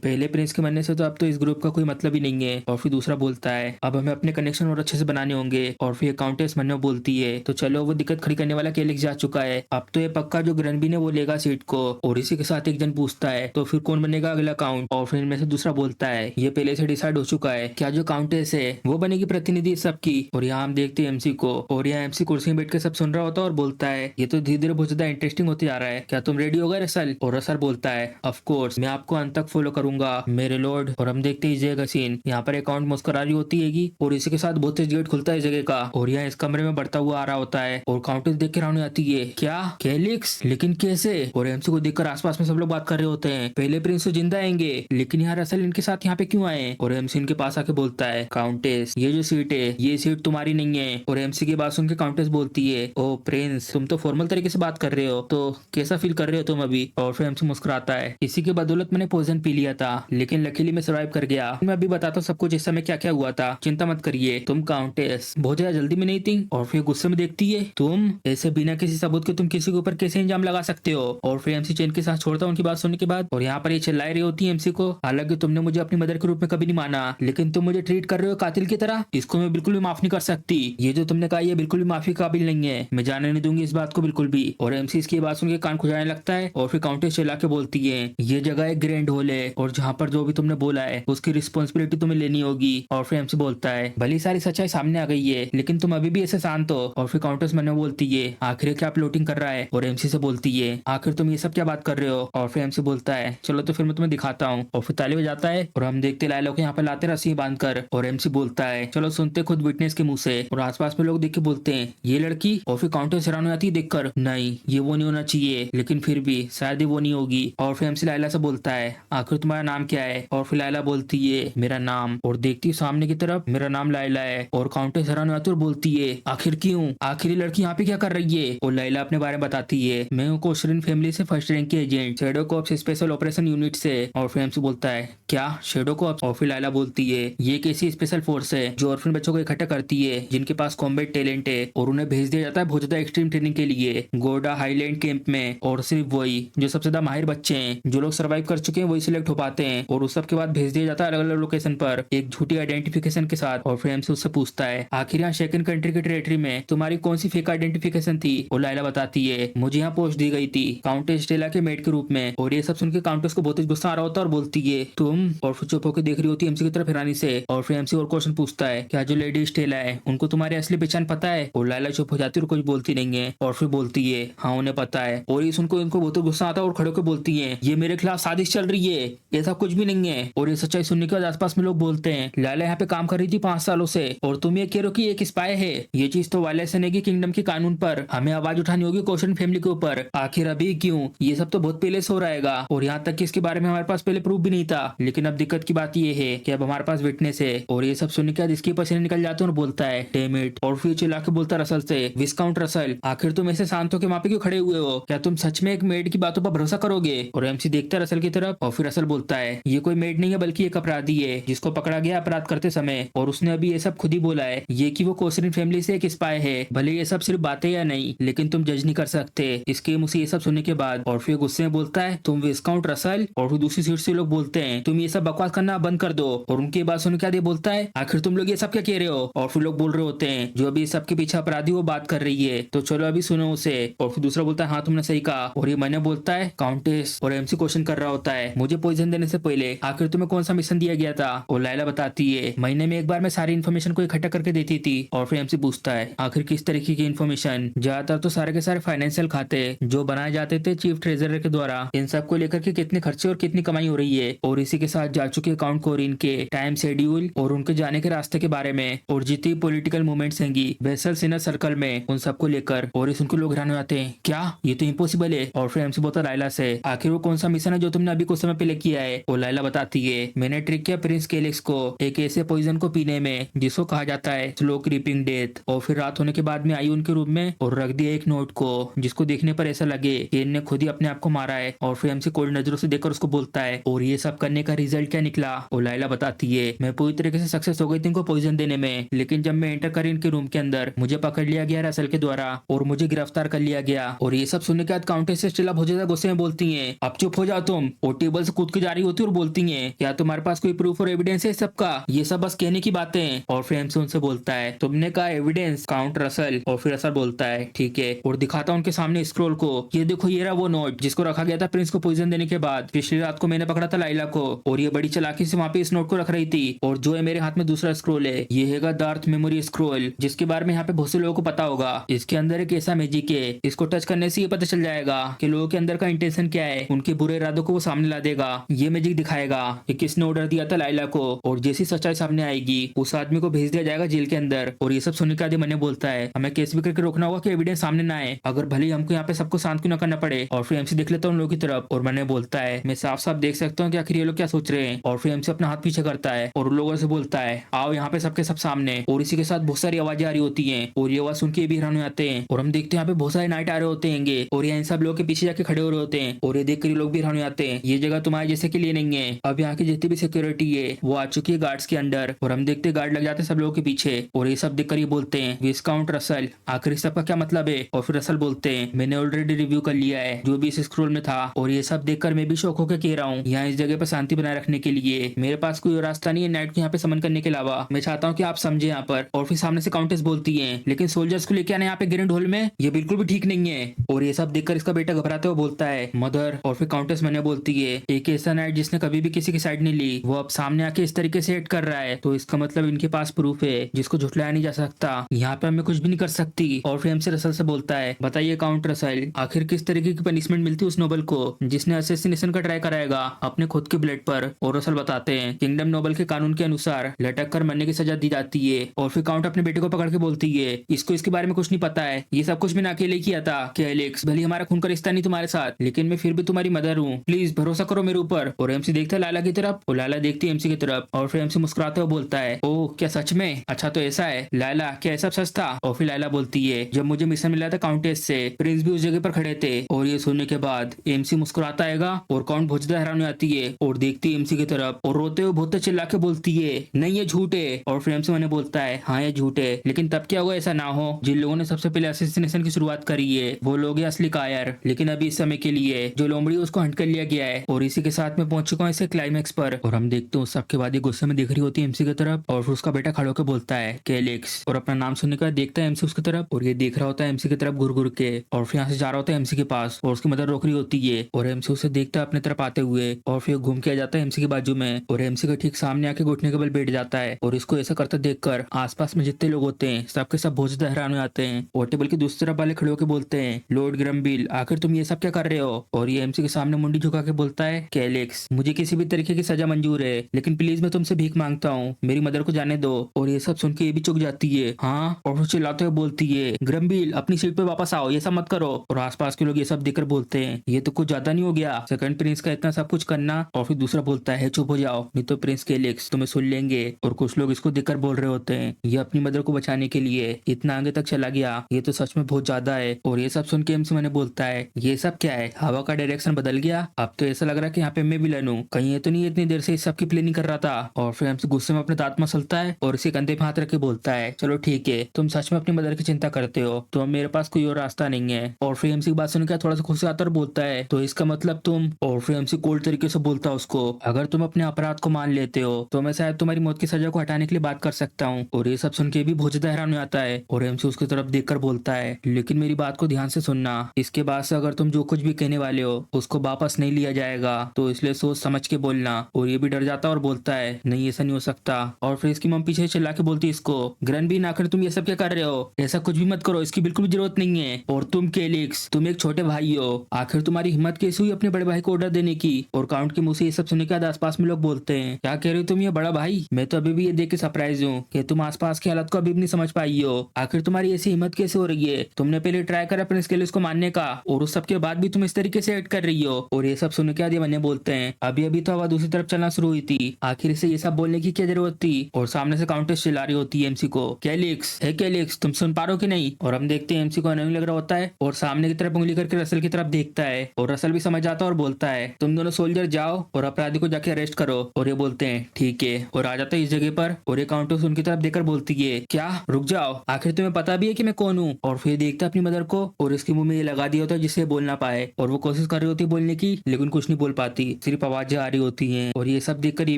पहले प्रिंस के मरने से तो अब तो इस ग्रुप का कोई मतलब ही नहीं है। और फिर दूसरा बोलता है अब हमें हमें अपने कनेक्शन और अच्छे से बनाने होंगे। और फिर काउंटेस मन में बोलती है तो चलो वो दिक्कत खड़ी करने वाला केलिक्स जा चुका है, अब तो ये पक्का जो ग्रैनबी ने वो लेगा सीट को। और इसी के साथ एक जन पूछता है तो फिर कौन बनेगा अगला काउंट, और फिर इनमें से दूसरा बोलता है ये पहले से डिसाइड हो चुका है, क्या जो काउंटेस है वो बनेगी प्रतिनिधि सबकी। और यहाँ हम देखते हैं एमसी को, और यहाँ एमसी कुर्सी में बैठ के सब सुन रहा होता है और बोलता है ये तो धीरे धीरे बहुत ज्यादा इंटरेस्टिंग होते जा रहा है, क्या तुम रेडी हो गए रसल। और रसल बोलता है ऑफ कोर्स, मैं आपको अंत तक फॉलो करूंगा मेरे लॉर्ड। और हम देखते हैं इस जगह का सीन, यहाँ पर अकाउंट मुस्कुरा रही होती है और इसी के साथ बहुत तेज गेट खुलता है इस जगह का, और यहाँ इस कमरे में बढ़ता हुआ आ रहा होता है। और काउंटेस देख के राउंड आती है क्या कैलिक्स, लेकिन कैसे। और एमसी को देखकर आसपास में सब लोग बात कर रहे होते हैं पहले प्रिंस तो जिंदा आएंगे, लेकिन यहाँ रसल इनके साथ यहाँ पे क्यों आए। और एमसी इनके पास आके बोलता है काउंटेस ये जो सीट है ये सीट तुम्हारी नहीं है। और एमसी की बात सुन के काउंटेस बोलती है ओ प्रिंस तुम तो फॉर्मल तरीके से बात कर रहे हो, तो कैसा फील कर रहे हो तुम अभी। और फिर एमसी मुस्कुराता है इसी के बदौलत मैंने पॉइजन पी लिया था, लेकिन लकीली मैं सर्वाइव कर गया। मैं अभी बताता हूँ सब कुछ इस समय क्या क्या हुआ था, चिंता मत करिए। तुम काउंटेस बहुत ज्यादा जल्दी में नहीं थी। और फिर गुस्से में देखती है तुम ऐसे बिना किसी सबूत के तुम किसी के ऊपर कैसे इल्जाम लगा सकते हो। और फिर एमसी चेन के साथ छोड़ता उनकी बात सुनने के बाद। और यहाँ पर ये चिल्लाई रही होती है एमसी को, हालांकि तुमने मुझे अपनी मदर के रूप में कभी नहीं माना, लेकिन तुम मुझे ट्रीट कर रहे हो कातिल की तरह, इसको मैं बिल्कुल भी माफ नहीं कर सकती। ये जो तुमने कहा ये बिल्कुल भी माफी काबिल नहीं है, मैं जाने नहीं दूंगी इस बात को बिल्कुल भी। और एमसी इसकी बात सुन के कान खुजाने लगता है। और फिर काउंटेस चिल्ला के बोलती है ये जगह एक ग्रैंड हॉल है और जहाँ पर जो भी तुमने बोला है उसकी रिस्पॉन्सिबिलिटी तुम्हें लेनी होगी। और फिर एमसी बोलता है भली सारी सच्चाई सामने आ गई है, लेकिन तुम अभी भी ऐसे शांत हो। और फिर काउंटेस मन में बोलती है आखिर क्या प्लॉटिंग कर रहा है। और एमसी से बोलती है आखिर तुम ये सब क्या बात कर रहे हो। और फिर एमसी बोलता है चलो तो फिर मैं तुम्हें दिखाता हूँ। और फिर ताली बजाता है और हम देखते लायला को यहाँ पर लाते रस्सी बांधकर। और एमसी बोलता है चलो सुनते खुद विटनेस के मुंह से। और आसपास में लोग देख के बोलते हैं ये लड़की। और फिर काउंटेस हैरान हो जाती है देखकर, नहीं ये वो नहीं होना चाहिए, लेकिन फिर भी शायद वो नहीं होगी। और फिर एमसी लायला से बोलता है आखिर तुम्हारा नाम क्या है। और फिर लायला बोलती है मेरा नाम। और देखती है सामने की तरफ मेरा नाम लायला है। और काउंटेस हैरान हो जाती है और बोलती है आखिर क्यों, आखिर ये लड़की यहाँ पे क्या कर रही है। और लायला अपने बारे में बताती है मैं हूँ कोशरिन फैमिली से फर्स्ट रैंक के agent shadow corps special operation unit से। और फिर एमसी बोलता है क्या शैडो कॉर्प्स। और फिर लायला बोलती है ये एक ऐसी स्पेशल फोर्स है जो ऑर्फन बच्चों को इकट्ठा करती है जिनके पास कॉम्बैट टैलेंट है, और उन्हें भेज दिया जाता है बहुत ज्यादा एक्सट्रीम ट्रेनिंग के लिए गोडा हाईलैंड कैंप में। और सिर्फ वही जो सबसे ज्यादा माहिर बच्चे हैं जो लोग सर्वाइव कर चुके हैं वही सिलेक्ट हो पाते हैं, और उस सब के बाद भेज दिया जाता है अलग अलग लोकेशन पर एक झूठी आइडेंटिफिकेशन के साथ। और फिर एमसी उससे पूछता है आखिर यहाँ सेकंड कंट्री के टेरिटरी में तुम्हारी कौन सी फेक आइडेंटिफिकेशन थी। और लायला बताती है मुझे यहाँ पोस्ट दी गई थी काउंटेस स्टेला के मेड के रूप में। और ये सब सुन के काउंटेस को बहुत गुस्सा आ रहा होता है और बोलती है तुम। और फिर चुप होकर देख रही होती है एमसी की तरफ हैरानी से। और फिर एमसी और क्वेश्चन पूछता है क्या जो लेडी स्टेला है उनको तुम्हारी असली पहचान पता है। और लायला चुप हो जाती है और कुछ बोलती नहीं है। और फिर बोलती है हाँ उन्हें पता है। और ये सुनको इनको बहुत गुस्सा आता है और खड़े होकर बोलती है ये मेरे खिलाफ साजिश चल रही है, ऐसा कुछ भी नहीं है। और ये सच्चाई सुनने के बाद आसपास में लोग बोलते हैं लायला यहाँ पे काम कर रही थी 5 सालों से, और तुम ये कह रहे हो कि एक स्पाई है। ये चीज तो वायलेशन है कि किंगडम के कानून पर हमें आवाज उठानी होगी कोशरिन फैमिली के ऊपर। आखिर अभी क्यों, ये सब तो बहुत पहले से हो रहेगा, और यहाँ तक कि इसके बारे में हमारे पास पहले प्रूफ भी नहीं था। लेकिन अब दिक्कत की बात ये है कि अब हमारे पास विटनेस है। और ये सब सुनने के बाद इसके पसीने निकल जाते हैं और बोलता है डैम इट। और फिर चिल्ला के बोलता रसल से विस्काउंट रसल आखिर तुम ऐसे शांत होकर वहां पे क्यों खड़े हुए हो, क्या तुम सच में एक मेड की बातों पर भरोसा करोगे। और एमसी देखता है रसल की तरफ। और फिर रसल बोलता है ये कोई मेड नहीं है बल्कि एक अपराधी है जिसको पकड़ा गया अपराध करते समय, और उसने अभी ये सब खुद ही बोला है ये कि वो कोशरिन फैमिली से एक स्पाई है। भले ये सब सिर्फ बातें या नहीं, लेकिन तुम जज नहीं कर सकते। इसके मुझसे ये सब सुनने के बाद। और फिर गुस्से में बोलता है तुम विस्काउंट रसल। और फिर दूसरी सीट से लोग बोलते हैं तुम ये सब बकवास करना बंद कर दो। और उनकी बात सुनने के बाद ये बोलता है आखिर तुम लोग ये सब क्या कह रहे हो। और फिर लोग बोल रहे होते हैं जो अभी सबके पीछे अपराधी वो बात कर रही है, तो चलो अभी सुनो उसे। और फिर दूसरा बोलता है हाँ तुमने सही कहा। और ये मैंने बोलता है काउंटेस। और एमसी क्वेश्चन कर रहा होता है मुझे पॉइजन देने से पहले आखिर तुम्हें कौन सा मिशन दिया गया था। और लायला बताती है महीने में एक बार मैं सारी इन्फॉर्मेशन को इकट्ठा करके देती थी। और फिर एमसी पूछता है आखिर किस तरीके की इन्फॉर्मेशन। ज्यादातर तो सारे के सारे फाइनेंशियल खाते जो बनाए जाते थे चीफ ट्रेजरर के द्वारा, इन सब को लेकर के कितने खर्चे और कितनी कमाई हो रही है, और इसी के साथ जा चुके अकाउंट कोरिन के टाइम शेड्यूल और उनके जाने के रास्ते के बारे में, और जितनी पॉलिटिकल मूवमेंट्स हैंगी वेसल्स इनर सर्कल में उन सबको लेकर। और इस उनको लोग हैरान हो जाते हैं क्या ये तो इम्पॉसिबल है। और फिर एमसी बोलता लायला से आखिर वो कौन सा मिशन है जो तुमने अभी कुछ समय पहले किया है। और लायला बताती है मैंने ट्रिक किया प्रिंस कैलिक्स को एक ऐसे पॉइजन को पीने में जिसको कहा जाता है स्लो क्रीपिंग डेथ। और फिर रात होने के बाद में आई उनके रूम में और रख दिया एक नोट को जिसको देखने पर ऐसा लगे कि इनने खुद ही अपने आप को मारा है। और फिर एमसी कोल्ड नजरों से देखकर उसको बोलता है और ये सब करने का रिजल्ट क्या निकला। और लायला बताती है मैं पूरी तरीके से सक्सेस हो गई थी इनको पॉइजन देने में, लेकिन जब मैं एंटर करी इनके रूम के अंदर मुझे पकड़ लिया गया रसल के द्वारा और मुझे गिरफ्तार कर लिया गया। और ये सब सुनने के बाद काउंटेस से स्टेला बहुत ज्यादा गुस्से में बोलती है अब चुप हो जाओ तुम। और टेबल से कूद के जा रही होती है और बोलती है क्या तुम्हारे पास कोई प्रूफ और एविडेंस है सबका, ये सब बस कहने की की बातें। और फिर एमसी उनसे बोलता है तुमने कहा एविडेंस काउंट रसल। और फिर रसल बोलता है ठीक है, और दिखाता उनके सामने स्क्रोल को। ये देखो ये रहा वो नोट जिसको रखा गया था प्रिंस को पॉइजन देने के बाद। पिछली रात को मैंने पकड़ा था लाइला को और ये बड़ी चालाकी से वहाँ पे इस नोट को रख रही थी। और जो है मेरे हाथ में दूसरा स्क्रोल है, ये है डार्थ मेमोरी स्क्रोल, जिसके बारे में यहाँ पे बहुत से लोगों को पता होगा। इसके अंदर एक ऐसा मैजिक है, इसको टच करने से ये पता चल जाएगा कि लोगों के अंदर का इंटेंशन क्या है, उनके बुरे इरादों को वो सामने ला देगा। ये मैजिक दिखाएगा कि किसने ऑर्डर दिया था लाइला को, और जैसी सच्चाई सामने आएगी उस आदमी को भेज दिया जाएगा जेल के अंदर। और ये सब सुनने के बाद मने बोलता है हमें केस भी करके रोकना होगा कि एविडेंस सामने ना आए, अगर भले ही हमको यहाँ पे सबको शांत क्यों ना करना पड़े। और फिर एमसी देख लेता हूँ उन लोगों की तरफ और मने बोलता है मैं साफ साफ देख सकता हूँ कि आखिर ये लोग क्या सोच रहे हैं। और फिर एमसी अपना हाथ पीछे करता है और उन लोगों से बोलता है आओ यहाँ पे सबके सब सामने। और इसी के साथ बहुत सारी आवाजें आ रही होती है और ये आवाज सुन के भी हैरान हो जाते हैं। और हम देखते हैं यहाँ पे बहुत सारे नाइट आ रहे होते हैं और यहाँ इन सब लोगों के पीछे जाके खड़े हो रहे होते हैं। और ये देख कर लोग भी हैरान हो जाते हैं, ये जगह तुम्हारे जैसे के लिए नहीं है। अब यहाँ की जितनी भी सिक्योरिटी है वो आ चुकी है गार्ड्स के अंडर। और हम देखते गार्ड लग जाते हैं सब लोगों के पीछे। और ये सब देखकर ये बोलते हैं विस्काउंट रसल, आखिर इस सब का क्या मतलब है। और फिर रसल बोलते हैं मैंने ऑलरेडी रिव्यू कर लिया है जो भी इस स्क्रोल में था, और ये सब देखकर मैं भी शौक होकर कह रहा हूँ यहाँ इस जगह पर शांति बनाए रखने के लिए मेरे पास कोई और रास्ता नहीं है नाइट को यहाँ पे समन करने के अलावा। मैं चाहता हूँ कि आप समझे यहाँ पर। और फिर सामने से काउंटेस बोलती है लेकिन सोल्जर्स को लेके आना यहाँ पे ग्रैंड हॉल में ये बिल्कुल भी ठीक नहीं है। और ये सब देखकर इसका बेटा घबराते हुए बोलता है मदर। और फिर काउंटेस मैंने बोलती है एक ऐसा नाइट जिसने कभी भी किसी की साइड नहीं ली वो अब सामने आके इस तरीके से एक्ट कर रहा है, तो इसका मतलब इनके पास प्रूफ है जिसको झुठलाया नहीं जा सकता। यहाँ पे हमें कुछ भी नहीं कर सकती। और फिर हमसे रसल से बोलता है बताइए काउंट रसल आखिर किस तरीके की पनिशमेंट मिलती है उस नोबल को जिसने असैसिनेशन का ट्राई कराएगा अपने खुद के ब्लड पर। और रसल बताते हैं किंगडम नोबल के कानून के अनुसार लटक कर मरने की सजा दी जाती है। और फिर काउंट अपने बेटे को पकड़ के बोलती है इसको इसके बारे में कुछ नहीं पता है, ये सब कुछ मैंने अकेले ही किया था कि एलेक्स भले हमारा खून का रिश्ता नहीं तुम्हारे साथ लेकिन मैं फिर भी तुम्हारी मदर हूँ, प्लीज भरोसा करो मेरे ऊपर। और एमसी देखता है लाला की तरफ और लाला देखती है एमसी की तरफ। और फिर एमसी मुस्कुराते हुए बोलता है ओह क्या सच में, अच्छा तो ऐसा है लाला क्या ऐसा सच था। और फिर लाला बोलती है जब मुझे मिशन मिला था काउंटेस से प्रिंस भी उस जगह पर खड़े थे। और ये सुनने के बाद एमसी मुस्कुराता आएगा और काउंट बहुत ज्यादा हैरान हो जाती है और देखती है एमसी की तरफ और रोते हुए बहुत चिल्ला के बोलती है नहीं ये झूठ है। और फिर एमसी मैंने बोलता है हाँ ये झूठ है लेकिन तब क्या हुआ ऐसा ना हो, जिन लोगों ने सबसे पहले असैसिनेशन की शुरुआत करी है वो लोग हैं असली कायर, लेकिन अभी इस समय के लिए जो लोमड़ी उसको हंट कर लिया गया है। और इसी के साथ में पहुंच चुका हूँ इसे क्लाइमैक्स पर। और हम देखते हैं उस सबके बाद ये गुस्से में दिख रही होती है एमसी की तरफ। और फिर उसका बेटा खड़े होकर बोलता है कि एलेक्स, और अपना नाम सुनने के बाद देखता है एमसी उसकी तरफ और ये देख रहा होता है एमसी की तरफ घुर घुर के। और फिर यहाँ से जा रहा होता है एमसी के पास और उसकी मदर रोक रही होती है और एमसी उसे देखता है अपने तरफ आते हुए। और फिर घूम के आ जाता है एमसी के बाजू में और एमसी के ठीक सामने आके घुटने के बल बैठ जाता है। और इसको ऐसा करते देखकर आसपास में जितने लोग होते हैं सबके सब बहुत ज्यादा हैरान हो जाते हैं। और टेबल के दूसरी तरफ वाले खड़े होकर बोलते हैं लॉर्ड ग्रम्बिल आखिर तुम ये सब क्या कर रहे हो। और ये एमसी के सामने मुंडी झुका के बोलता है कि एलेक्स मुझे किसी भी तरीके की सजा मंजूर है लेकिन प्लीज मैं तुमसे भीख मांगता हूँ मेरी मदर को जाने दो। और ये सब सुन के ये भी चुक जाती है हाँ, और फिर चिल्लाते हुए बोलती है ग्रम्बिल अपनी सीट पे वापस आओ ये सब मत करो। और आसपास के लोग ये सब देखकर बोलते हैं ये तो कुछ ज्यादा नहीं हो गया सेकंड प्रिंस का इतना सब कुछ करना। और फिर दूसरा बोलता है चुप हो जाओ नहीं तो प्रिंस के एलेक्स तुम्हें सुन लेंगे। और कुछ लोग इसको देखकर बोल रहे होते हैं ये अपनी मदर को बचाने के लिए इतना आगे तक चला गया, ये तो सच में बहुत ज्यादा है। और ये सब सुन के एमसी मैंने बोलता है ये सब क्या है, हवा का डायरेक्शन बदल गया, अब तो ऐसा लग रहा है कि यहाँ पे मैं विलन हूँ, कहीं ये तो नहीं इतनी देर से इस सब की प्लानिंग कर रहा था। और फिर एमसी गुस्से में अपने दांत मसलता है और इसी कंधे पे हाथ रख के बोलता है चलो ठीक है तुम सच में अपनी मदर की चिंता करते हो तो मेरे पास कोई और रास्ता नहीं है। और फिर एमसी की बात सुनकर थोड़ा सा खुश आता और बोलता है तो इसका मतलब तुम। और फिर एमसी कोल्ड तरीके से बोलता है उसको अगर तुम अपने अपराध को मान लेते हो तो मैं शायद तुम्हारी मौत की सजा को हटाने के लिए बात कर सकता हूँ। और ये सब सुन के भी बहुत ज्यादा हैरान हो जाता है और एमसी उसकी तरफ देखकर बोलता है लेकिन मेरी बात को ध्यान से सुनना, इसके बाद से अगर तुम जो कुछ भी कहने वाले हो उसको वापस नहीं लिया जाएगा तो इसलिए सोच समझ के बोलना। और ये भी डर जाता और बोलता है नहीं ऐसा नहीं हो सकता। और फिर इसकी मम पीछे चिल्ला के बोलती है इसको ग्रैंडबीन आखिर तुम ये सब क्या कर रहे हो, ऐसा कुछ भी मत करो, इसकी बिल्कुल भी जरूरत नहीं है। और तुम केलिक्स तुम एक छोटे भाई हो, आखिर तुम्हारी हिम्मत कैसे हुई अपने बड़े भाई को ऑर्डर देने की। और काउंट के मुंह से ये सब सुनने के बाद आसपास में लोग बोलते हैं क्या कह रहे हो तुम ये बड़ा भाई, मैं तो अभी भी ये देख के सरप्राइज हूँ कि तुम आसपास की हालत को अभी भी नहीं समझ पाई हो, आखिर तुम्हारी ऐसी हिम्मत कैसे हो रही है, तुमने पहले ट्राई करा प्रिंस केलिक्स को मारने का और उस सब के बाद भी तुम इस तरीके से एक्ट कर रही हो। और ये सब सुनने के बाद ये मन्ने बोलते हैं अभी अभी तो हवा दूसरी तरफ चलना शुरू हुई थी, आखिर से ये सब बोलने की क्या जरूरत थी। और सामने से काउंटेस चिल्ला रही होती है एमसी को कैलिक्स है कैलिक्स तुम सुन पा रहे हो कि नहीं। और हम देखते हैं एमसी को नहीं लग रहा होता है और सामने की तरफ उंगली करके रसल की तरफ देखता है और रसल भी समझ आता है और बोलता है तुम दोनों सोल्जर जाओ और अपराधी को जाके अरेस्ट करो। और ये बोलते हैं ठीक है और आ जाता है इस जगह पर। और ये काउंटेस उनकी तरफ देखकर बोलती है क्या रुक जाओ, आखिर तुम्हें पता भी है कि मैं कौन हूँ। और फिर देखता अपनी मदर को और इसके मुंह में ये लगा दिया होता है जिससे बोल ना पाए और वो कोशिश कर रही होती है बोलने की लेकिन कुछ नहीं बोल पाती, सिर्फ आवाजें आ रही होती हैं। और ये सब देखकर ये